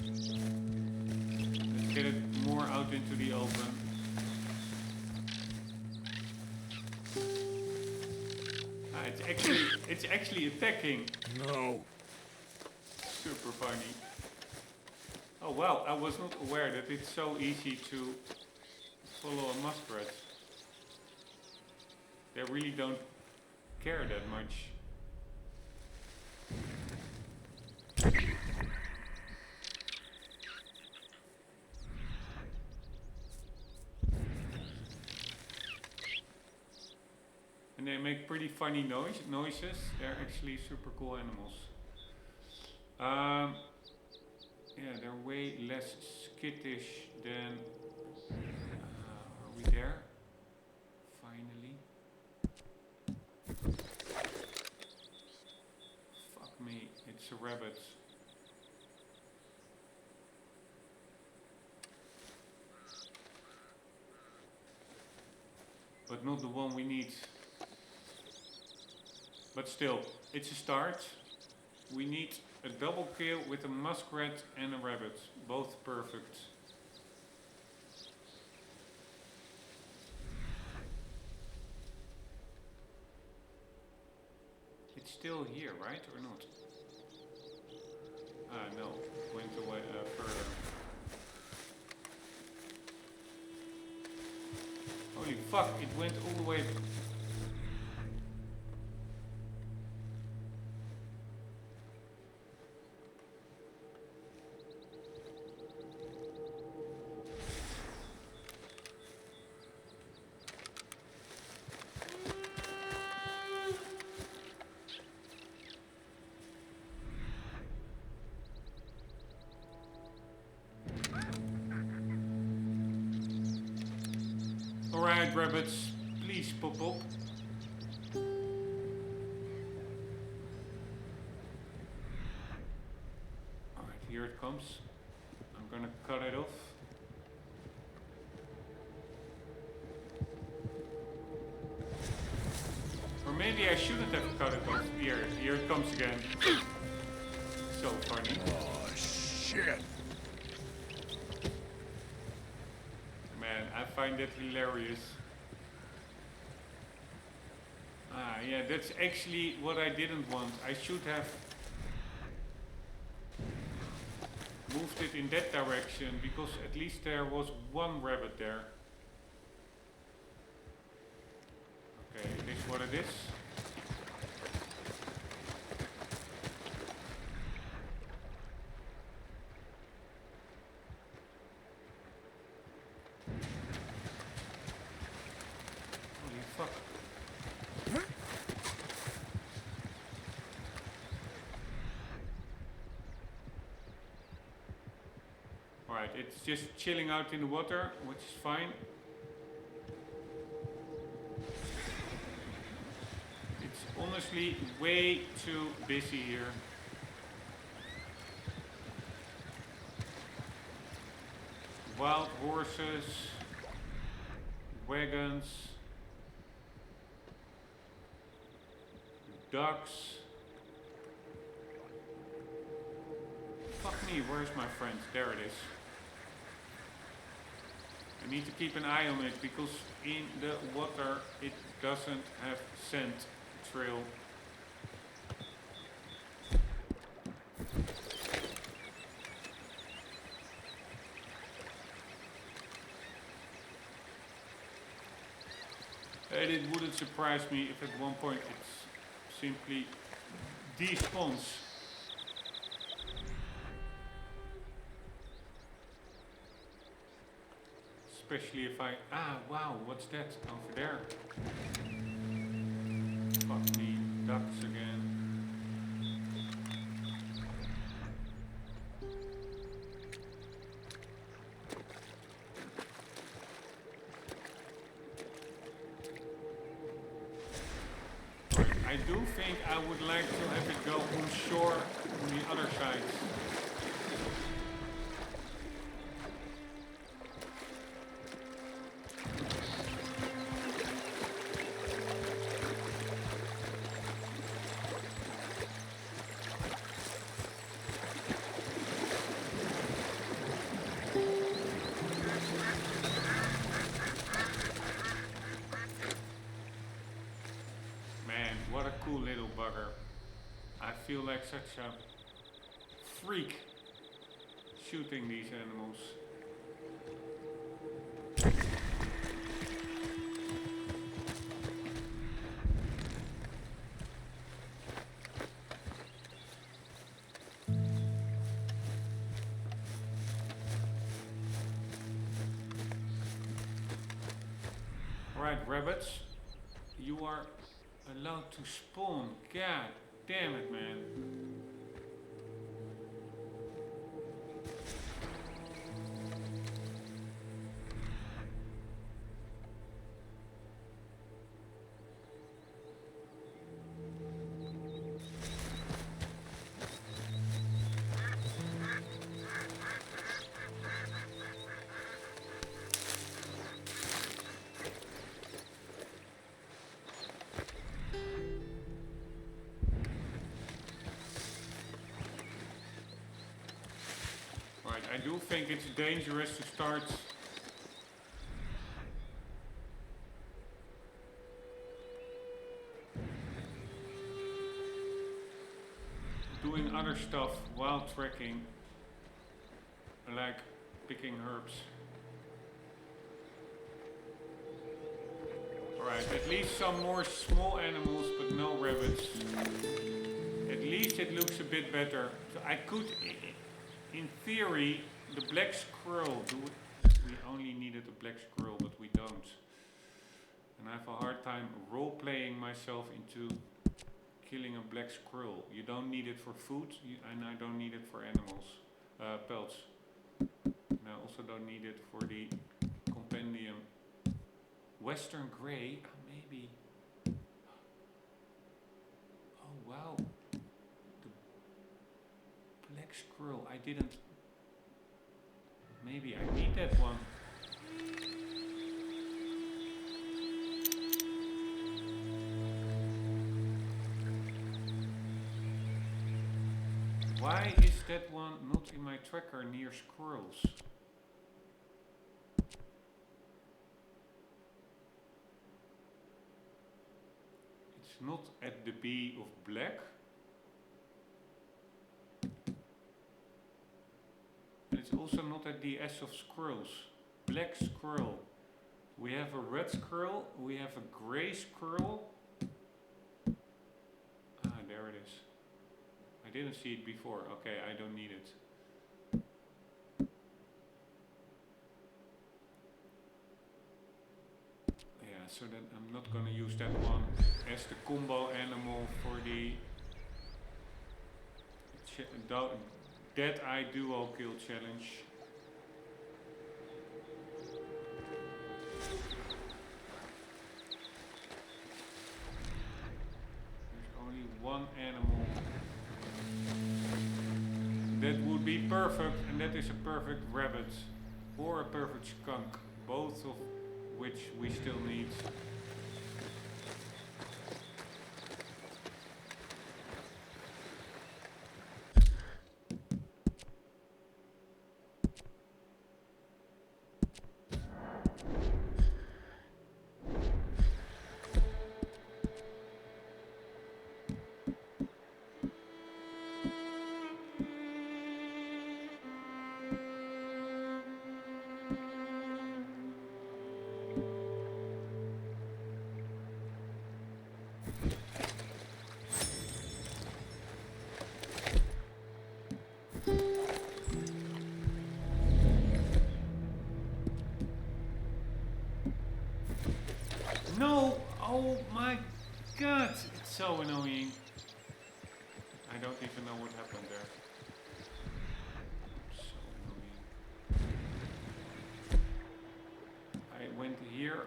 A: Let's get it more out into the open. It's actually attacking.
C: No.
A: Super funny. Oh wow, I was not aware that it's so easy to follow a muskrat. They really don't care that much. And they make pretty funny noises. They're actually super cool animals. Yeah, they're way less skittish than... are we there? Finally. Fuck me, it's a rabbit. But not the one we need. But still, it's a start. We need a double kill with a muskrat and a rabbit. Both perfect. It's still here, right? Or not? Ah, no. It went away further. Holy fuck, it went all the way... Alright, rabbits, please pop up. Alright, here it comes. I'm gonna cut it off. Or maybe I shouldn't have cut it off. Here it comes again. So funny.
C: Oh, shit.
A: Man, I find that hilarious. Ah, yeah, that's actually what I didn't want. I should have moved it in that direction, because at least there was one rabbit there. Okay, it is what it is. Holy fuck. Alright, it's just chilling out in the water, which is fine. It's honestly way too busy here. Wild horses, wagons, ducks. Fuck me, where's my friend? There it is. I need to keep an eye on it, because in the water it doesn't have scent trail. And it wouldn't surprise me if at one point it simply despawns. Especially if I... Ah, wow, what's that over there? Fuck me, ducks again. I do think I would like to have it go on shore on the other side. What a cool little bugger. I feel like such a freak shooting these animals. Alright, rabbits, you are allowed to spawn. God damn it, man. I do think it's dangerous to start doing other stuff while trekking, like picking herbs. Alright, at least some more small animals, but no rabbits. At least it looks a bit better. So I could, in theory, the black squirrel, we only needed a black squirrel, but we don't. And I have a hard time role-playing myself into killing a black squirrel. You don't need it for food, and I don't need it for animals, pelts. And I also don't need it for the compendium. Western grey, maybe. Oh wow. Black squirrel, I didn't. Maybe I need that one. Why is that one not in my tracker near squirrels? It's not at the B of black. And it's also not at the S of squirrels. Black squirrel. We have a red squirrel. We have a grey squirrel. Ah, there it is. I didn't see it before. Okay, I don't need it. Yeah, so then I'm not gonna use that one as the combo animal for the Dead Eye Duo Kill Challenge. There's only one animal that would be perfect, and that is a perfect rabbit or a perfect skunk, both of which we still need. No! Oh my god! It's so annoying. I don't even know what happened there. So annoying. I went here.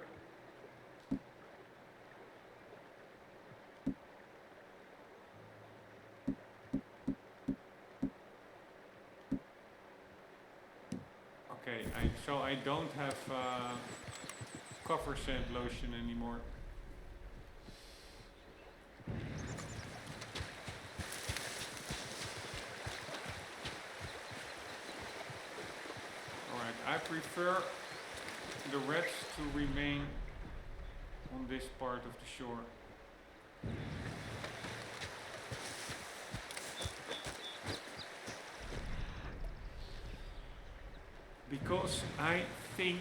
A: so I don't have cover sand lotion anymore. Alright, I prefer the rats to remain on this part of the shore. Because I think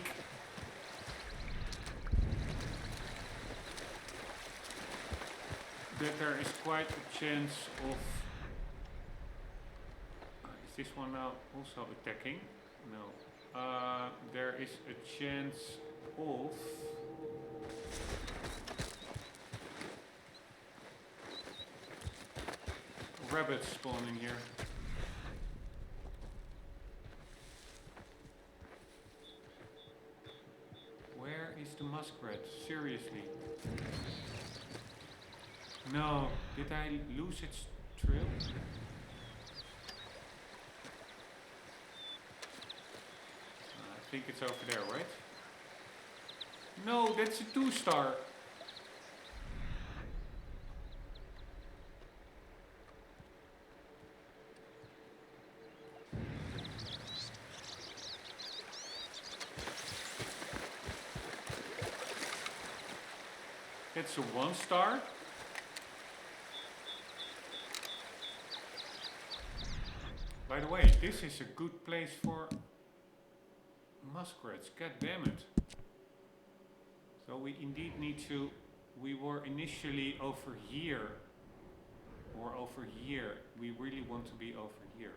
A: that there is quite a chance of... is this one now also attacking? No. There is a chance of... rabbits spawning here. Where is the muskrat? Seriously. No, did I lose its trail? I think it's over there, right? No, that's a 2-star. It's a 1-star. By the way, this is a good place for muskrats. God damn it. So we indeed need to... We were initially over here. Or over here. We really want to be over here.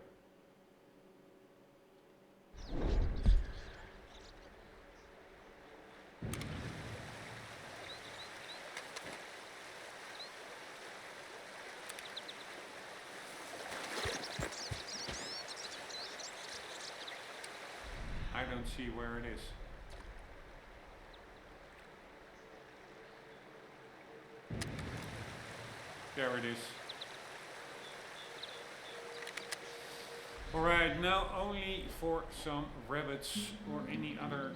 A: I don't see where it is. There it is. Alright, now only for some rabbits or any other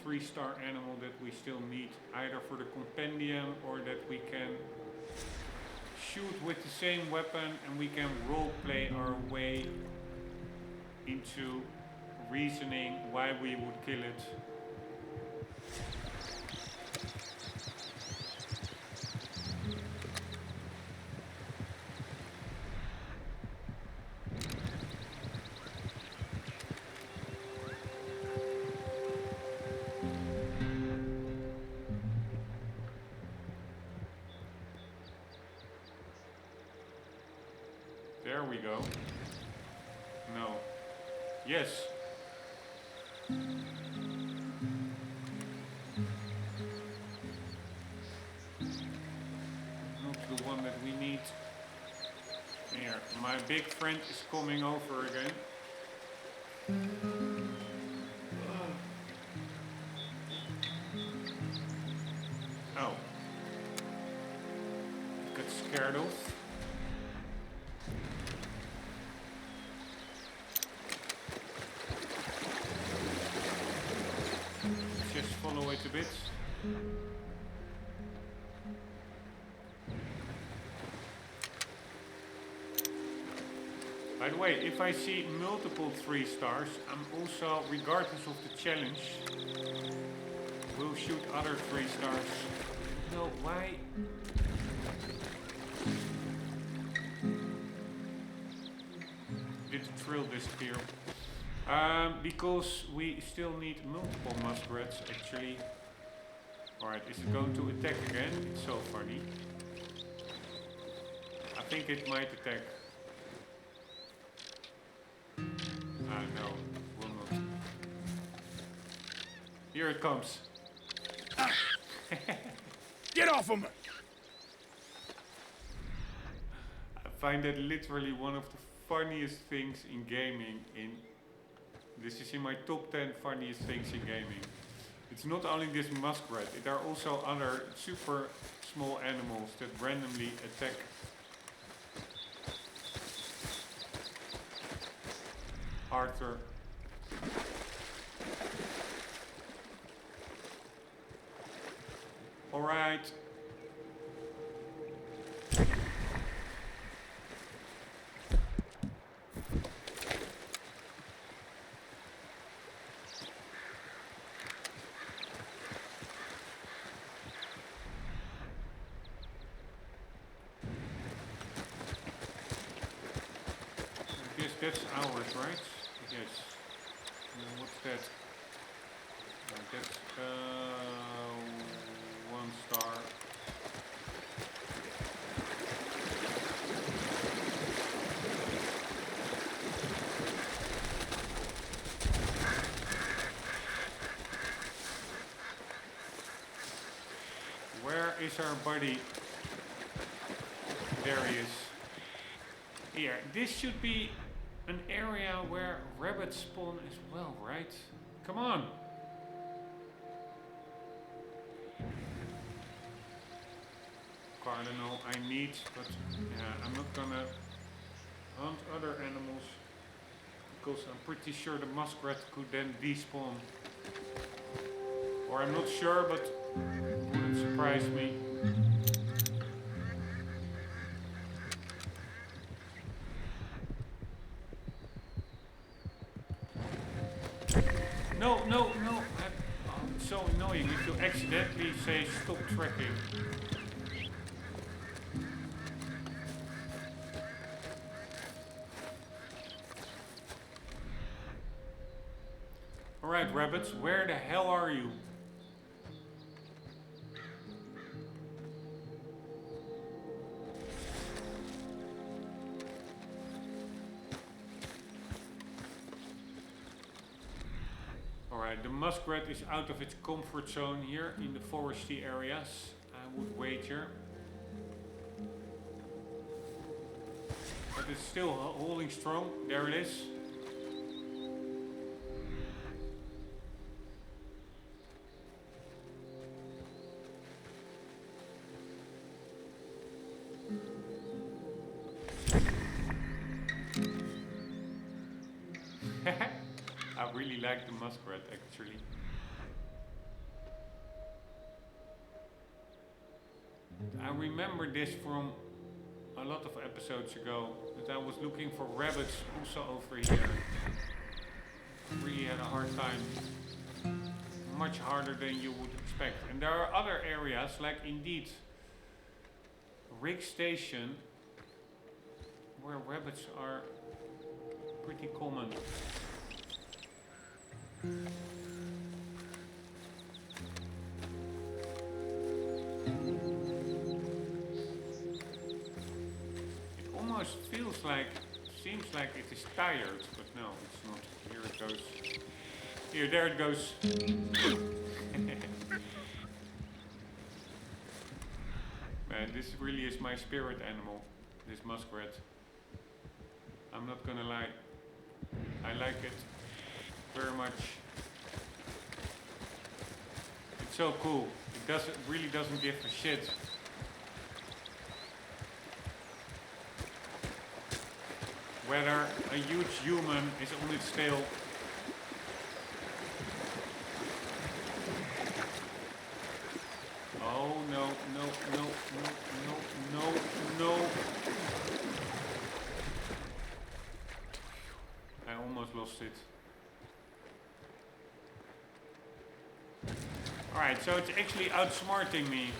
A: 3-star animal that we still need, either for the compendium or that we can shoot with the same weapon and we can role play our way into reasoning why we would kill it. There we go. No. Yes. Not the one that we need. Here, my big friend is coming over again. Oh. Got scared off. Just follow it a bit. By the way, if I see multiple 3-stars, I'm also, regardless of the challenge, will shoot other 3-stars. No, why? Did the trail disappear? Because we still need multiple muskrats, actually. Alright, is it going to attack again? It's so funny. I think it might attack. No, will not. Here it comes.
C: Get off of me!
A: I find that literally one of the funniest things in gaming. This is in my top 10 funniest things in gaming. It's not only this muskrat, there are also other super small animals that randomly attack. Arthur. Alright. I guess that's ours, right? Yes. What's that? That's 1 star. Where is our buddy? There he is. Here, this should be an area where rabbits spawn as well, right? Come on! Cardinal I need, but yeah, I'm not gonna hunt other animals because I'm pretty sure the muskrat could then despawn. Or I'm not sure, but wouldn't surprise me. No, no, no! It's so annoying if you accidentally say stop tracking. Alright, rabbits, where the hell are you? Alright, the muskrat is out of its comfort zone here in the foresty areas, I would wager. But it's still holding strong. There it is. I really like the muskrat actually. I remember this from a lot of episodes ago, that I was looking for rabbits also over here. Really had a hard time. Much harder than you would expect. And there are other areas, like indeed Rig Station, where rabbits are pretty common. It almost feels like, seems like it is tired, but no, it's not. Here it goes. Here, there it goes. Man, this really is my spirit animal, this muskrat. I'm not gonna lie. I like it very much. It's so cool. It really doesn't give a shit. Whether a huge human is on its tail. Oh no, no, no, no, no, no, no. I almost lost it. Alright, so it's actually outsmarting me.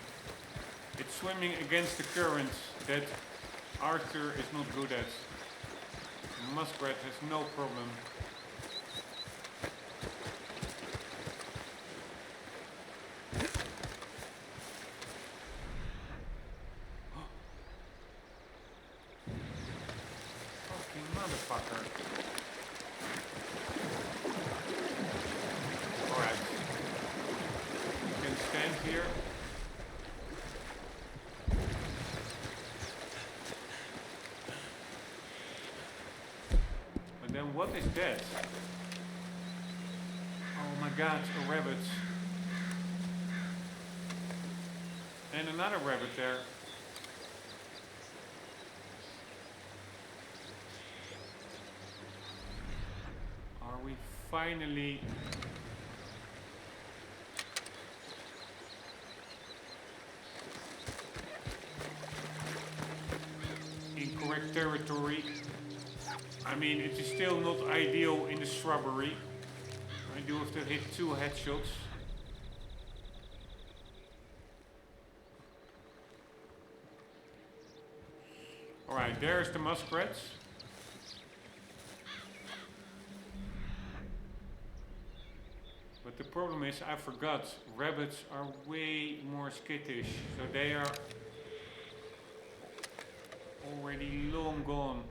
A: It's swimming against the current that Arthur is not good at. Muskrat has no problem. Fucking motherfucker. Alright. You can stand here. But then what is that? Oh my god, a rabbit. And another rabbit there. Are we finally... correct territory. I mean, it is still not ideal in the shrubbery. I do have to hit 2 headshots. Alright, there's the muskrats. But the problem is, I forgot, rabbits are way more skittish, so they are already long gone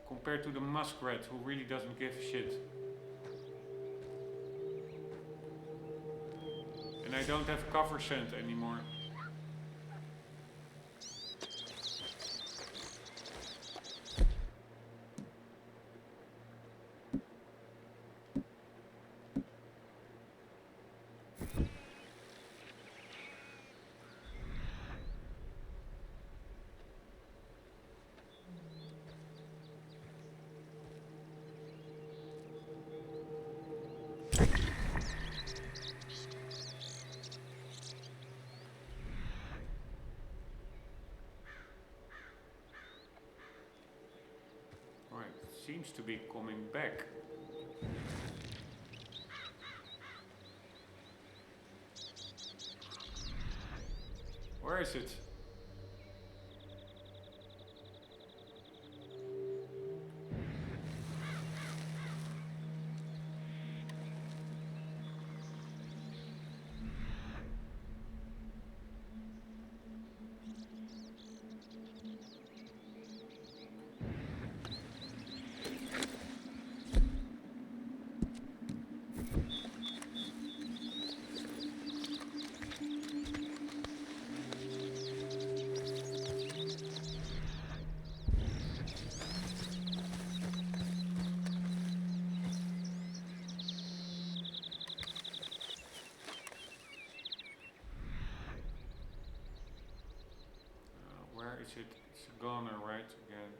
A: compared to the muskrat, who really doesn't give a shit. And I don't have cover scent anymore. Seems to be coming back. Where is it? Where is it? It's a goner, right? Again.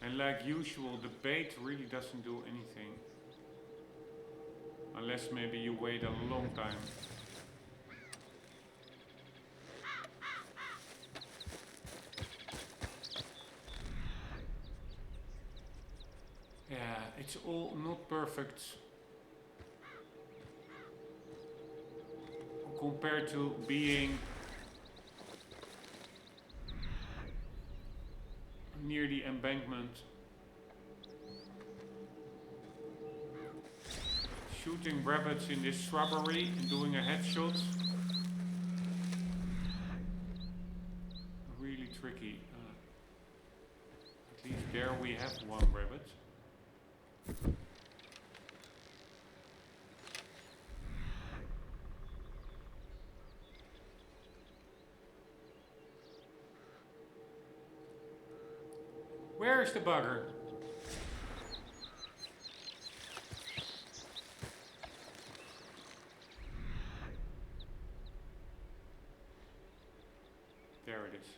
A: And like usual, the bait really doesn't do anything. Unless maybe you wait a long time. Yeah, it's all not perfect compared to being near the embankment. Shooting rabbits in this shrubbery and doing a headshot. Really tricky. At least there we have one rabbit. Where's the bugger? There it is.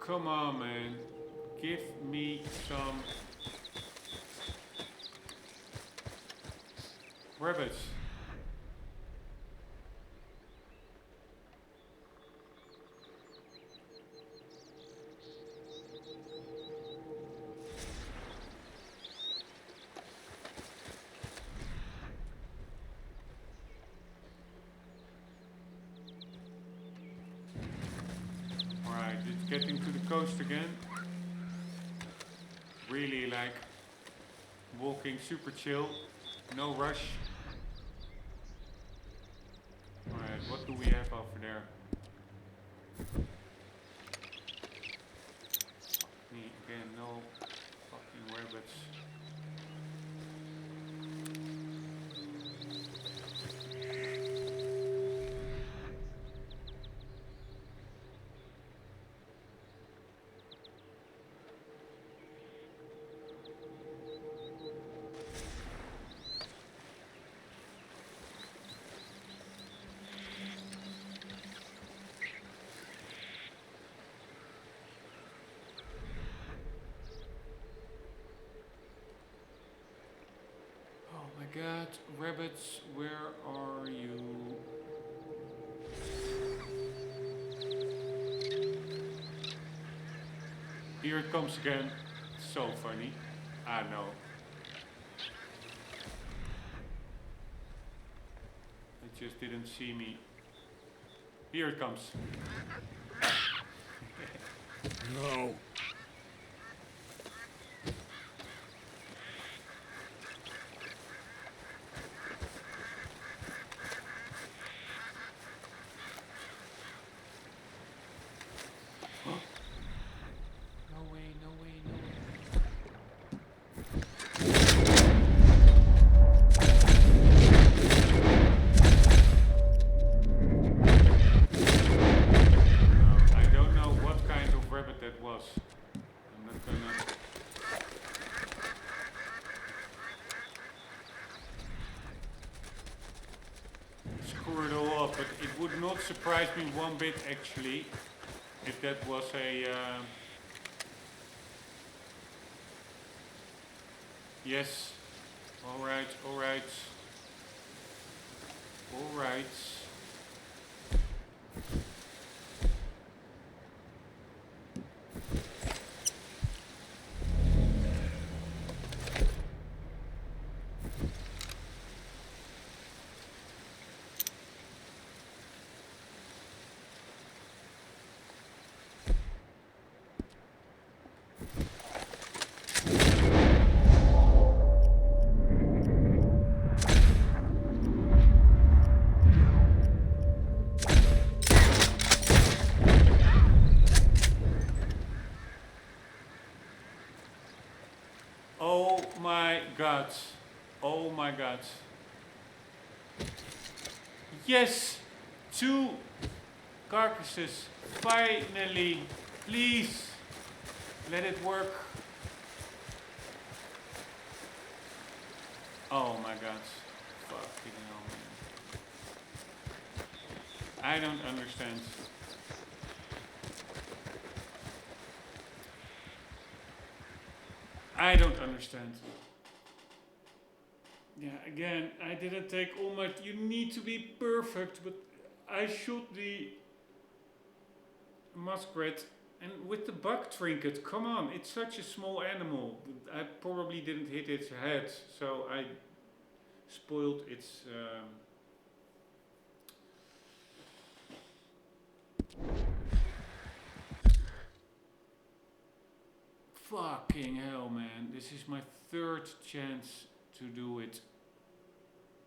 A: Come on, man. Give me some Rabbits. Alright, it's getting to the coast again. Really like walking super chill, no rush. Alright, what do we have over there? Me again, no fucking rabbits. Oh my god, rabbits, where are you? Here it comes again. So funny. I know. It just didn't see me. Here it comes.
C: No.
A: No way, no way, no way. I don't know what kind of rabbit that was. I'm not gonna... screw it all up, but it would not surprise me one bit actually if that was a... yes. Alright, alright. Alright. Oh my god. Oh my god. Yes! 2 carcasses. Finally. Please. Let it work. Oh my god. Fucking hell, man. I don't understand. I don't understand. Yeah, again, I didn't take all my... You need to be perfect, but I shot the muskrat and with the bug trinket, come on, it's such a small animal. I probably didn't hit its head, so I spoiled its... Fucking hell, man. This is my 3rd chance to do it.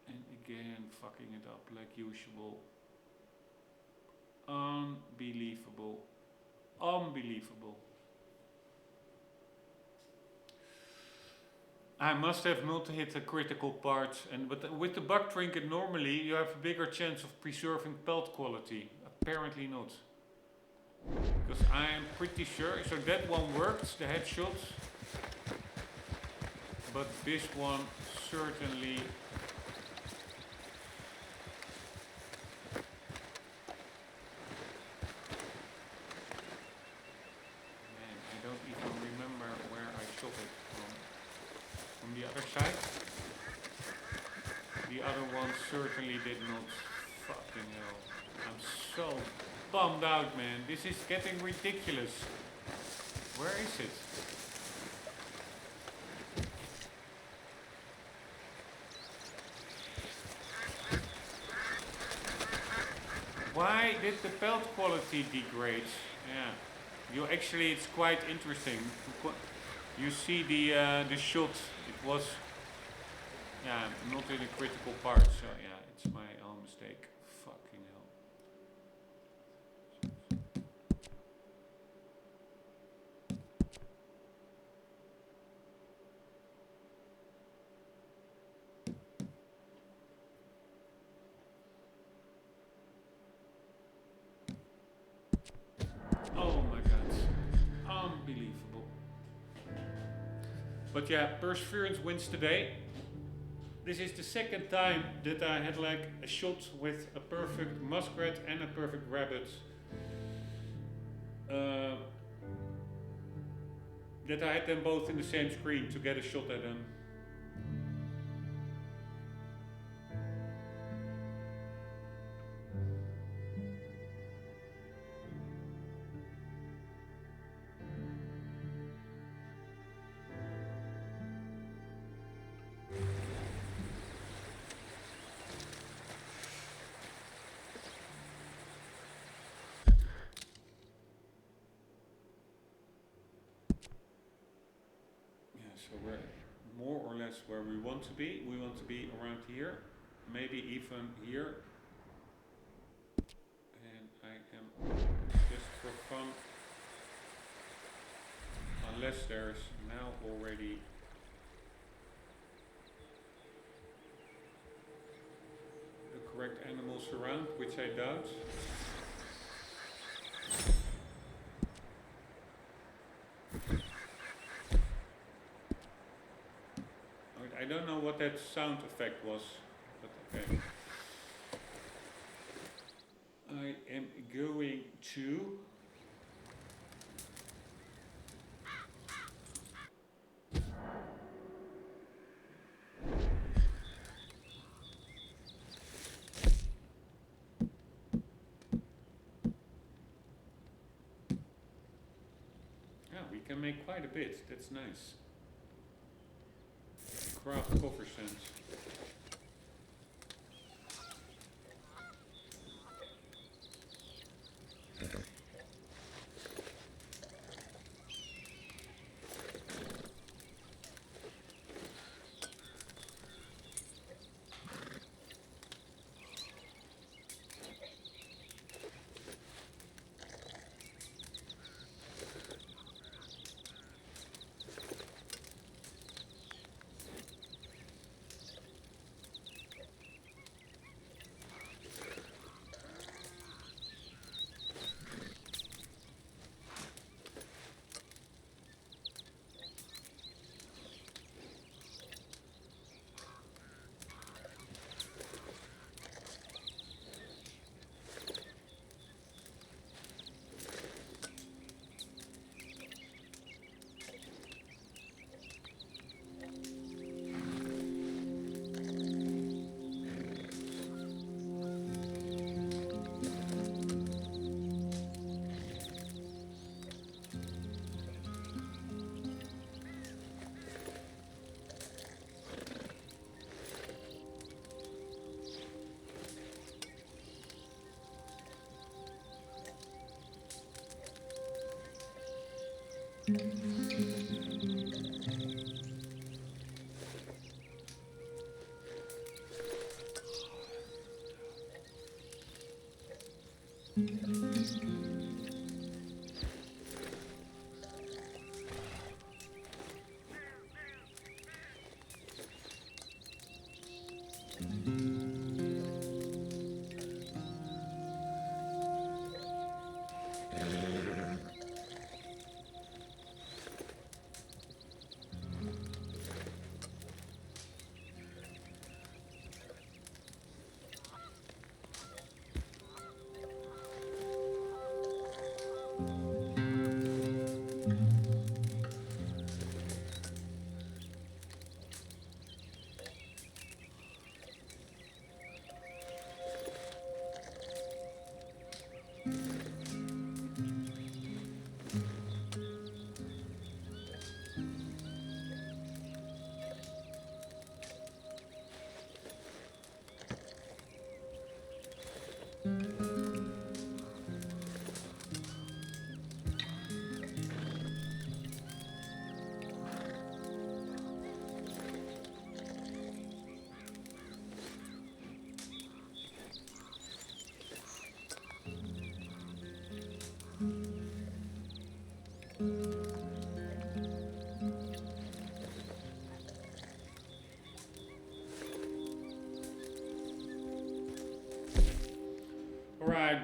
A: And again, fucking it up like usual. Unbelievable. Unbelievable. I must have not hit a critical part. But with the bug trinket, normally you have a bigger chance of preserving pelt quality. Apparently not. Because I am pretty sure, so that one worked, the headshots, but this one certainly man, I don't even remember where I shot it from. From the other side? The The other one certainly did not. Fucking hell. I'm so bummed out, man. This is getting ridiculous. Where is it? Why did the pelt quality degrade? Yeah, it's quite interesting. You see the shot. It was not in a critical part. So yeah, it's my own mistake. Fucking hell. Oh my god. Unbelievable. But yeah, Perseverance wins today. This is the second time that I had like a shot with a perfect muskrat and a perfect rabbit. That I had them both in the same screen to get a shot at them. So we're more or less where we want to be. We want to be around here, maybe even here. And I am just for fun, unless there's now already the correct animals around, which I doubt. I don't know what that sound effect was, but okay. I am going to we can make quite a bit, that's nice. Craft cover scents.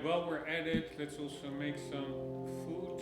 A: while we're at it, let's also make some food.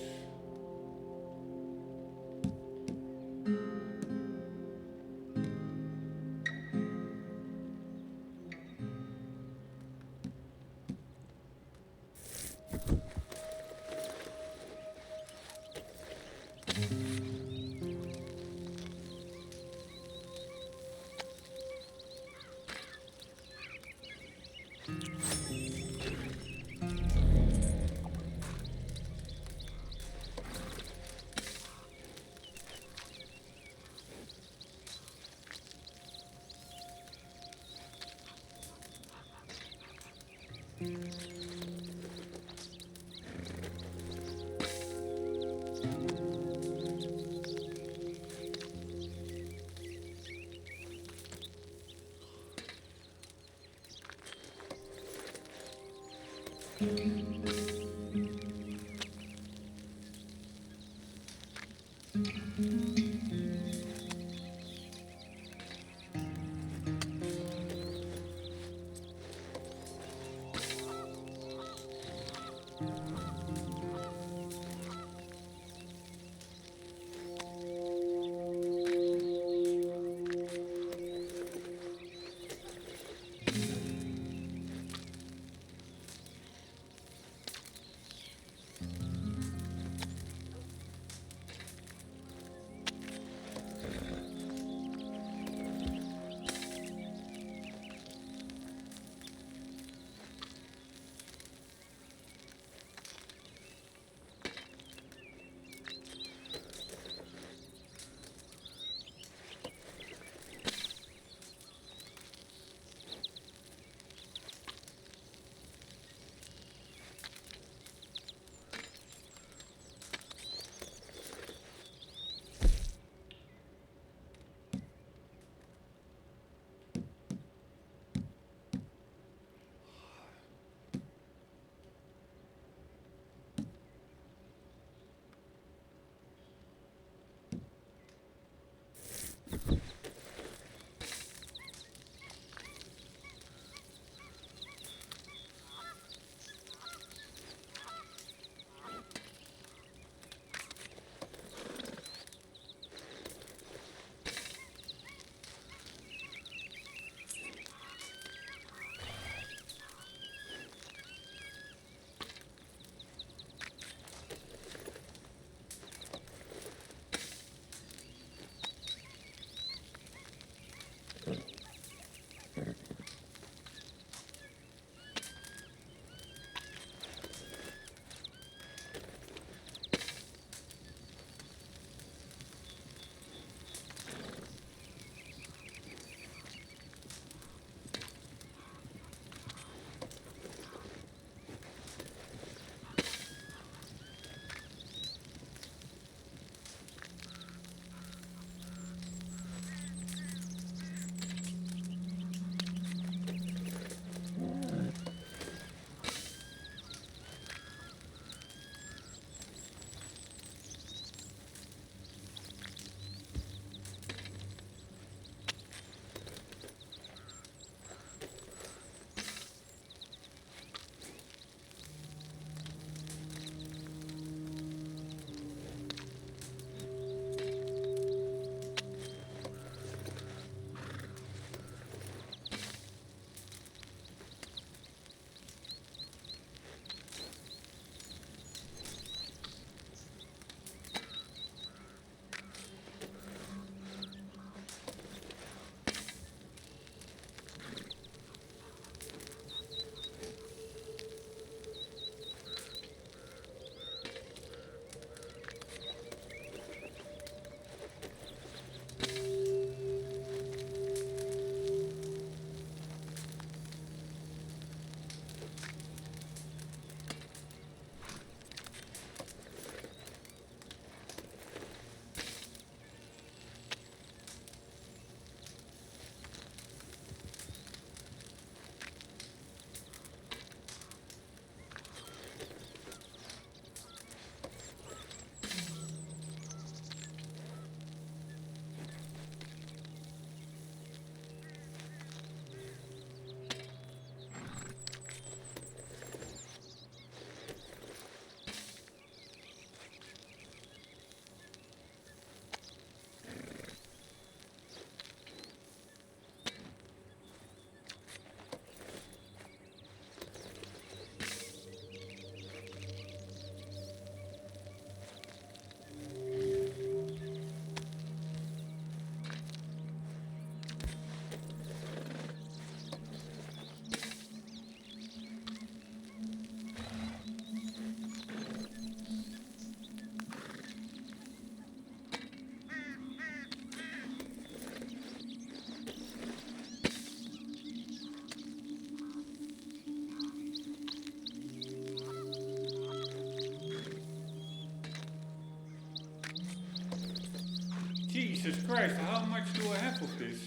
A: Jesus Christ, how much do I have of this?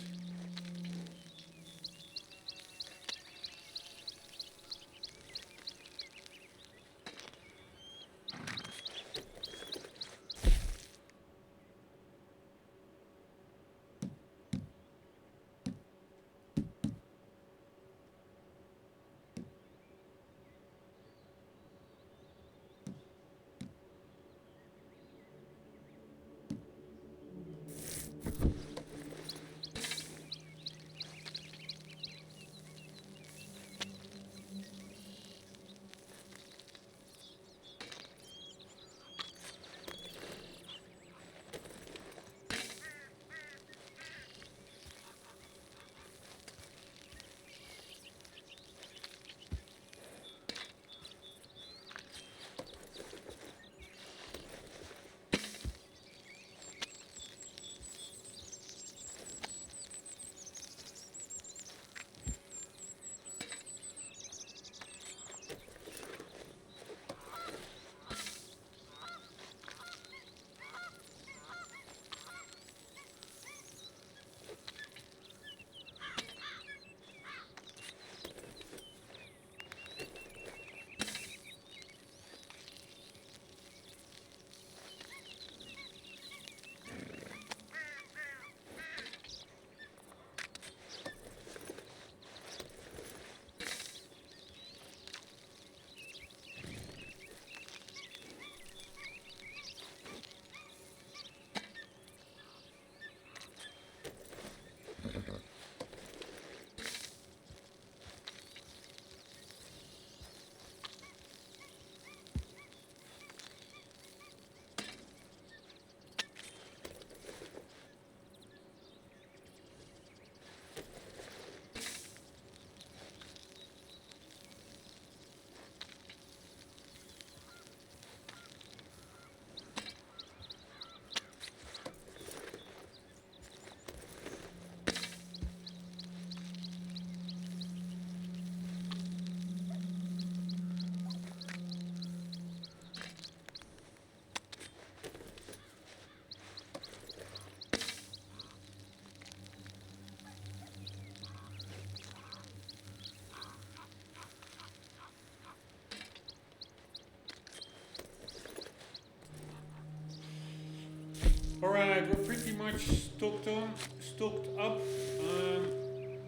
A: Alright, we're pretty much stocked up.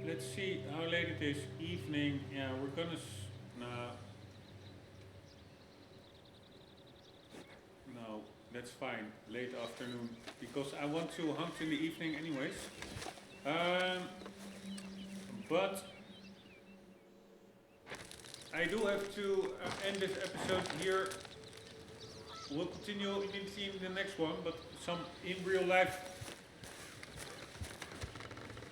A: Let's see how late it is. Evening. Yeah, we're gonna. No. No, that's fine. Late afternoon. Because I want to hunt in the evening anyways. But I do have to end this episode here. We'll continue immediately in the next one, but some in real life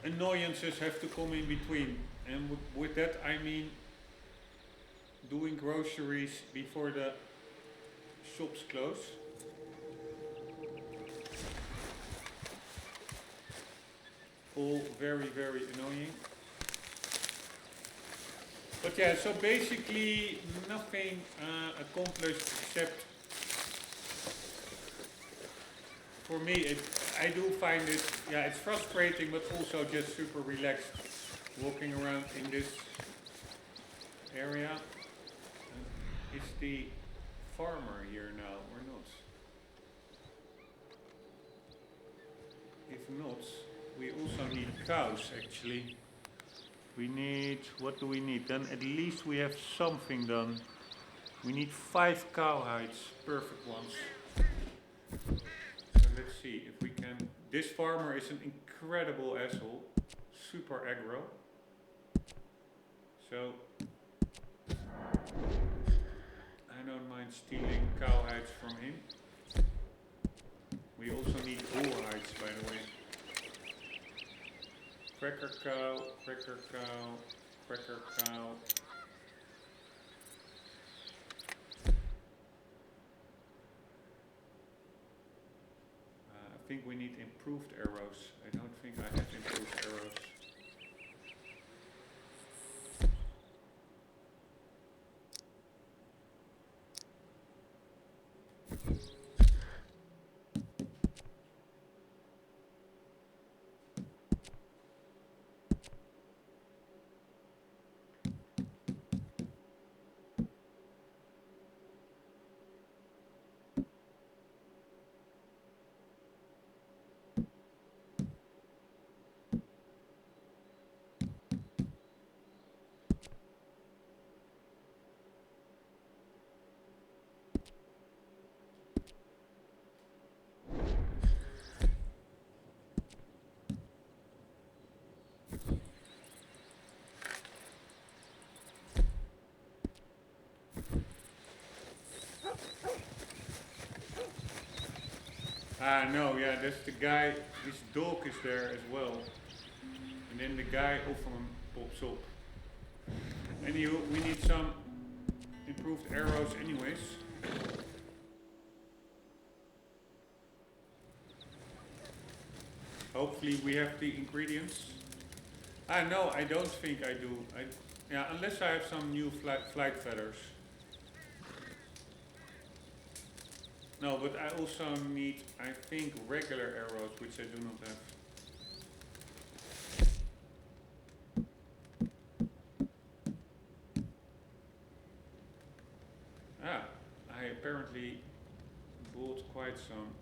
A: annoyances have to come in between. And with that I mean doing groceries before the shops close. All very, very annoying. But yeah, so basically nothing accomplished except for me, I do find it, yeah, it's frustrating, but also just super relaxed walking around in this area. Is the farmer here now or not? If not, we also need cows actually. We need, what do we need? Then at least we have something done. We need 5 cow hides, perfect ones. Let's see if we can. This farmer is an incredible asshole, super aggro. So I don't mind stealing cow hides from him. We also need bull hides, by the way. Cracker cow, cracker cow, cracker cow. I think we need improved arrows. I don't think I have improved arrows. Ah, no, yeah, that's the guy. His dog is there as well. And then the guy over him pops up. Anywho, we need some improved arrows anyways. Hopefully we have the ingredients. Ah, no, I don't think I do. Yeah, unless I have some new flight feathers. No, but I also need, I think, regular arrows, which I do not have. Ah, I apparently bought quite some.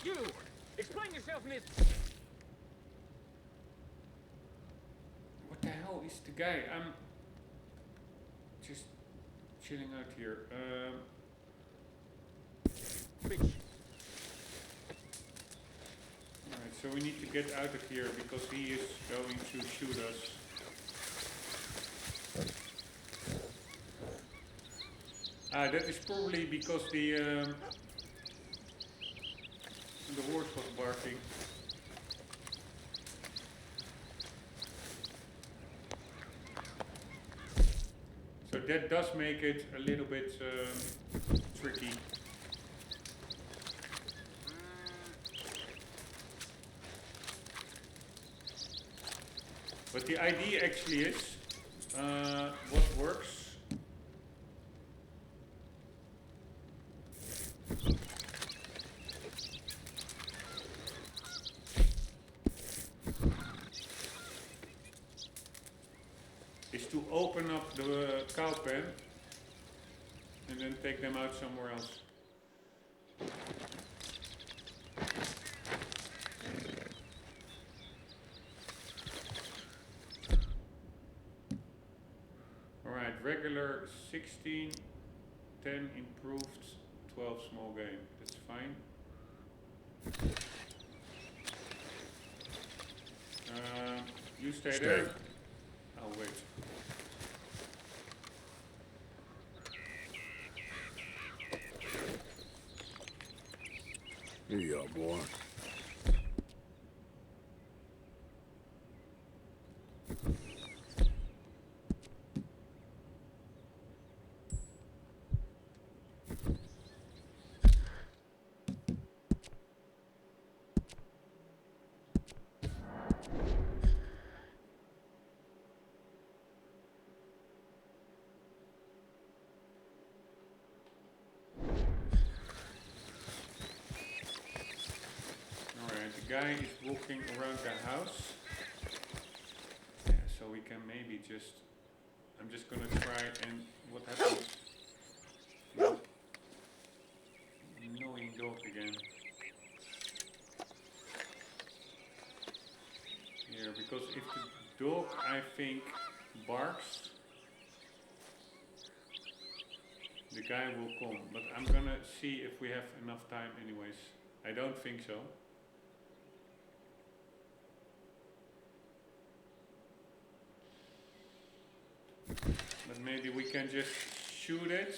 B: You! Explain yourself in this.
A: What the hell is the guy? I'm just chilling out here.
B: Fix.
A: Alright, so we need to get out of here because he is going to shoot us. Ah, that is probably because the horse was barking. So that does make it a little bit tricky. But the idea actually is what works. Is to open up the cow pen and then take them out somewhere else. Alright, regular 16, 10 improved, 12 small game. That's fine. You stay there. I'll wait.
C: Here you go, boy.
A: The guy is walking around the house. Yeah, so we can maybe just... I'm just gonna try and... What happens? Nope. Annoying dog again. Here, because if the dog, I think, barks, the guy will come. But I'm gonna see if we have enough time anyways. I don't think so. But maybe we can just shoot it.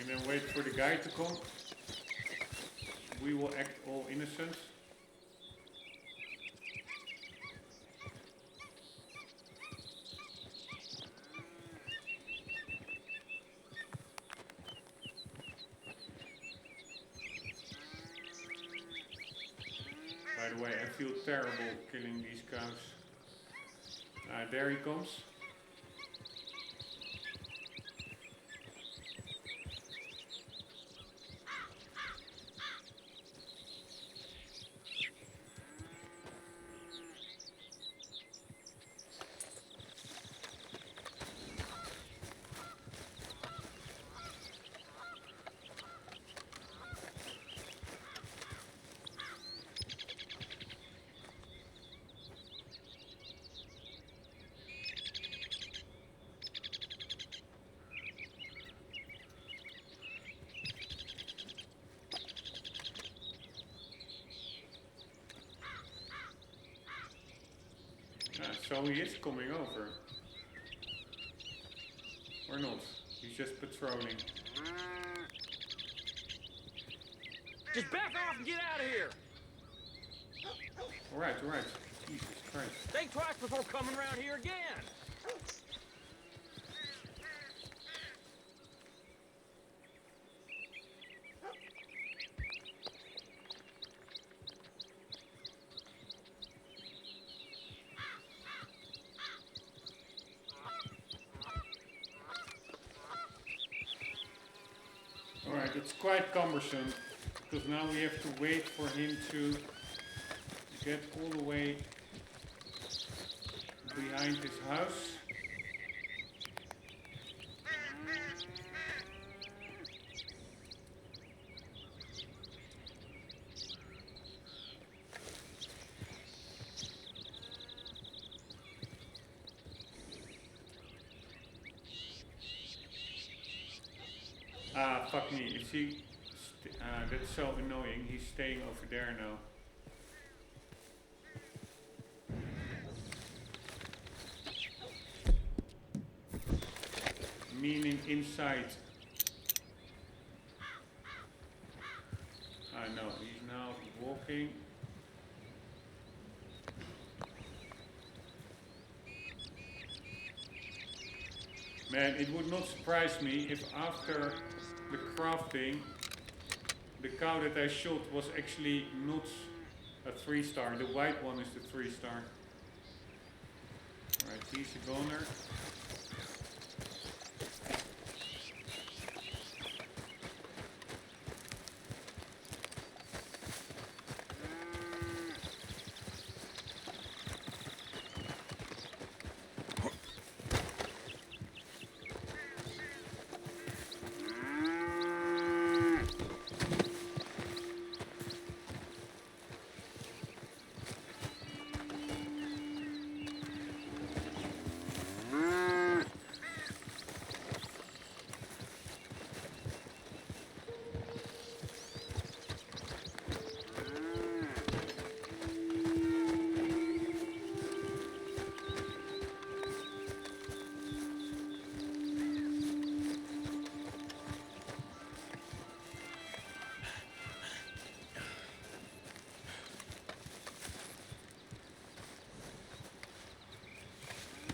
A: And then wait for the guy to come. We will act all innocent. By the way, I feel terrible killing these cows. There he comes. So he is coming over. Or not. He's just patrolling.
B: Just back off and get out of here.
A: Alright, alright. Jesus Christ.
B: Think twice before coming around here again.
A: Alright, it's quite cumbersome. Because now we have to wait for him to get all the way behind his house. Ah, fuck me. Is he... that's so annoying. He's staying over there now. Meaning inside. I know, he's now walking. Man, it would not surprise me if after the crafting, the cow that I shot was actually not a 3-star. The white one is the 3-star. Alright, he's a goner.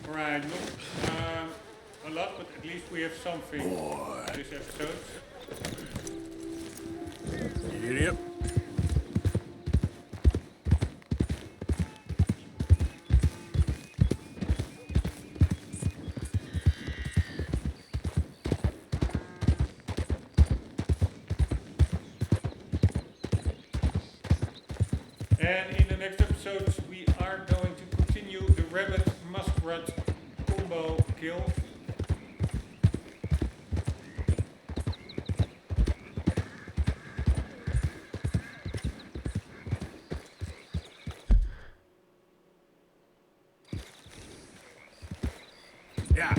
A: Alright, not a lot, but at least we have something this episode.
C: Yep.
A: And in the next episodes we are going to continue the rabbit muskrat combo kill.
C: Yeah.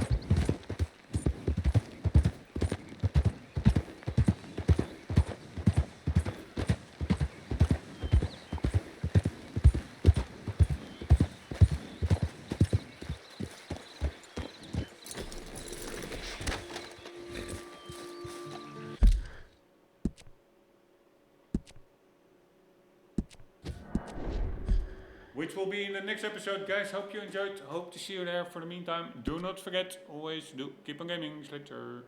A: Which will be in the next episode, guys. Hope you enjoyed. Hope to see you there. For the meantime, do not forget, always do keep on gaming. Slater.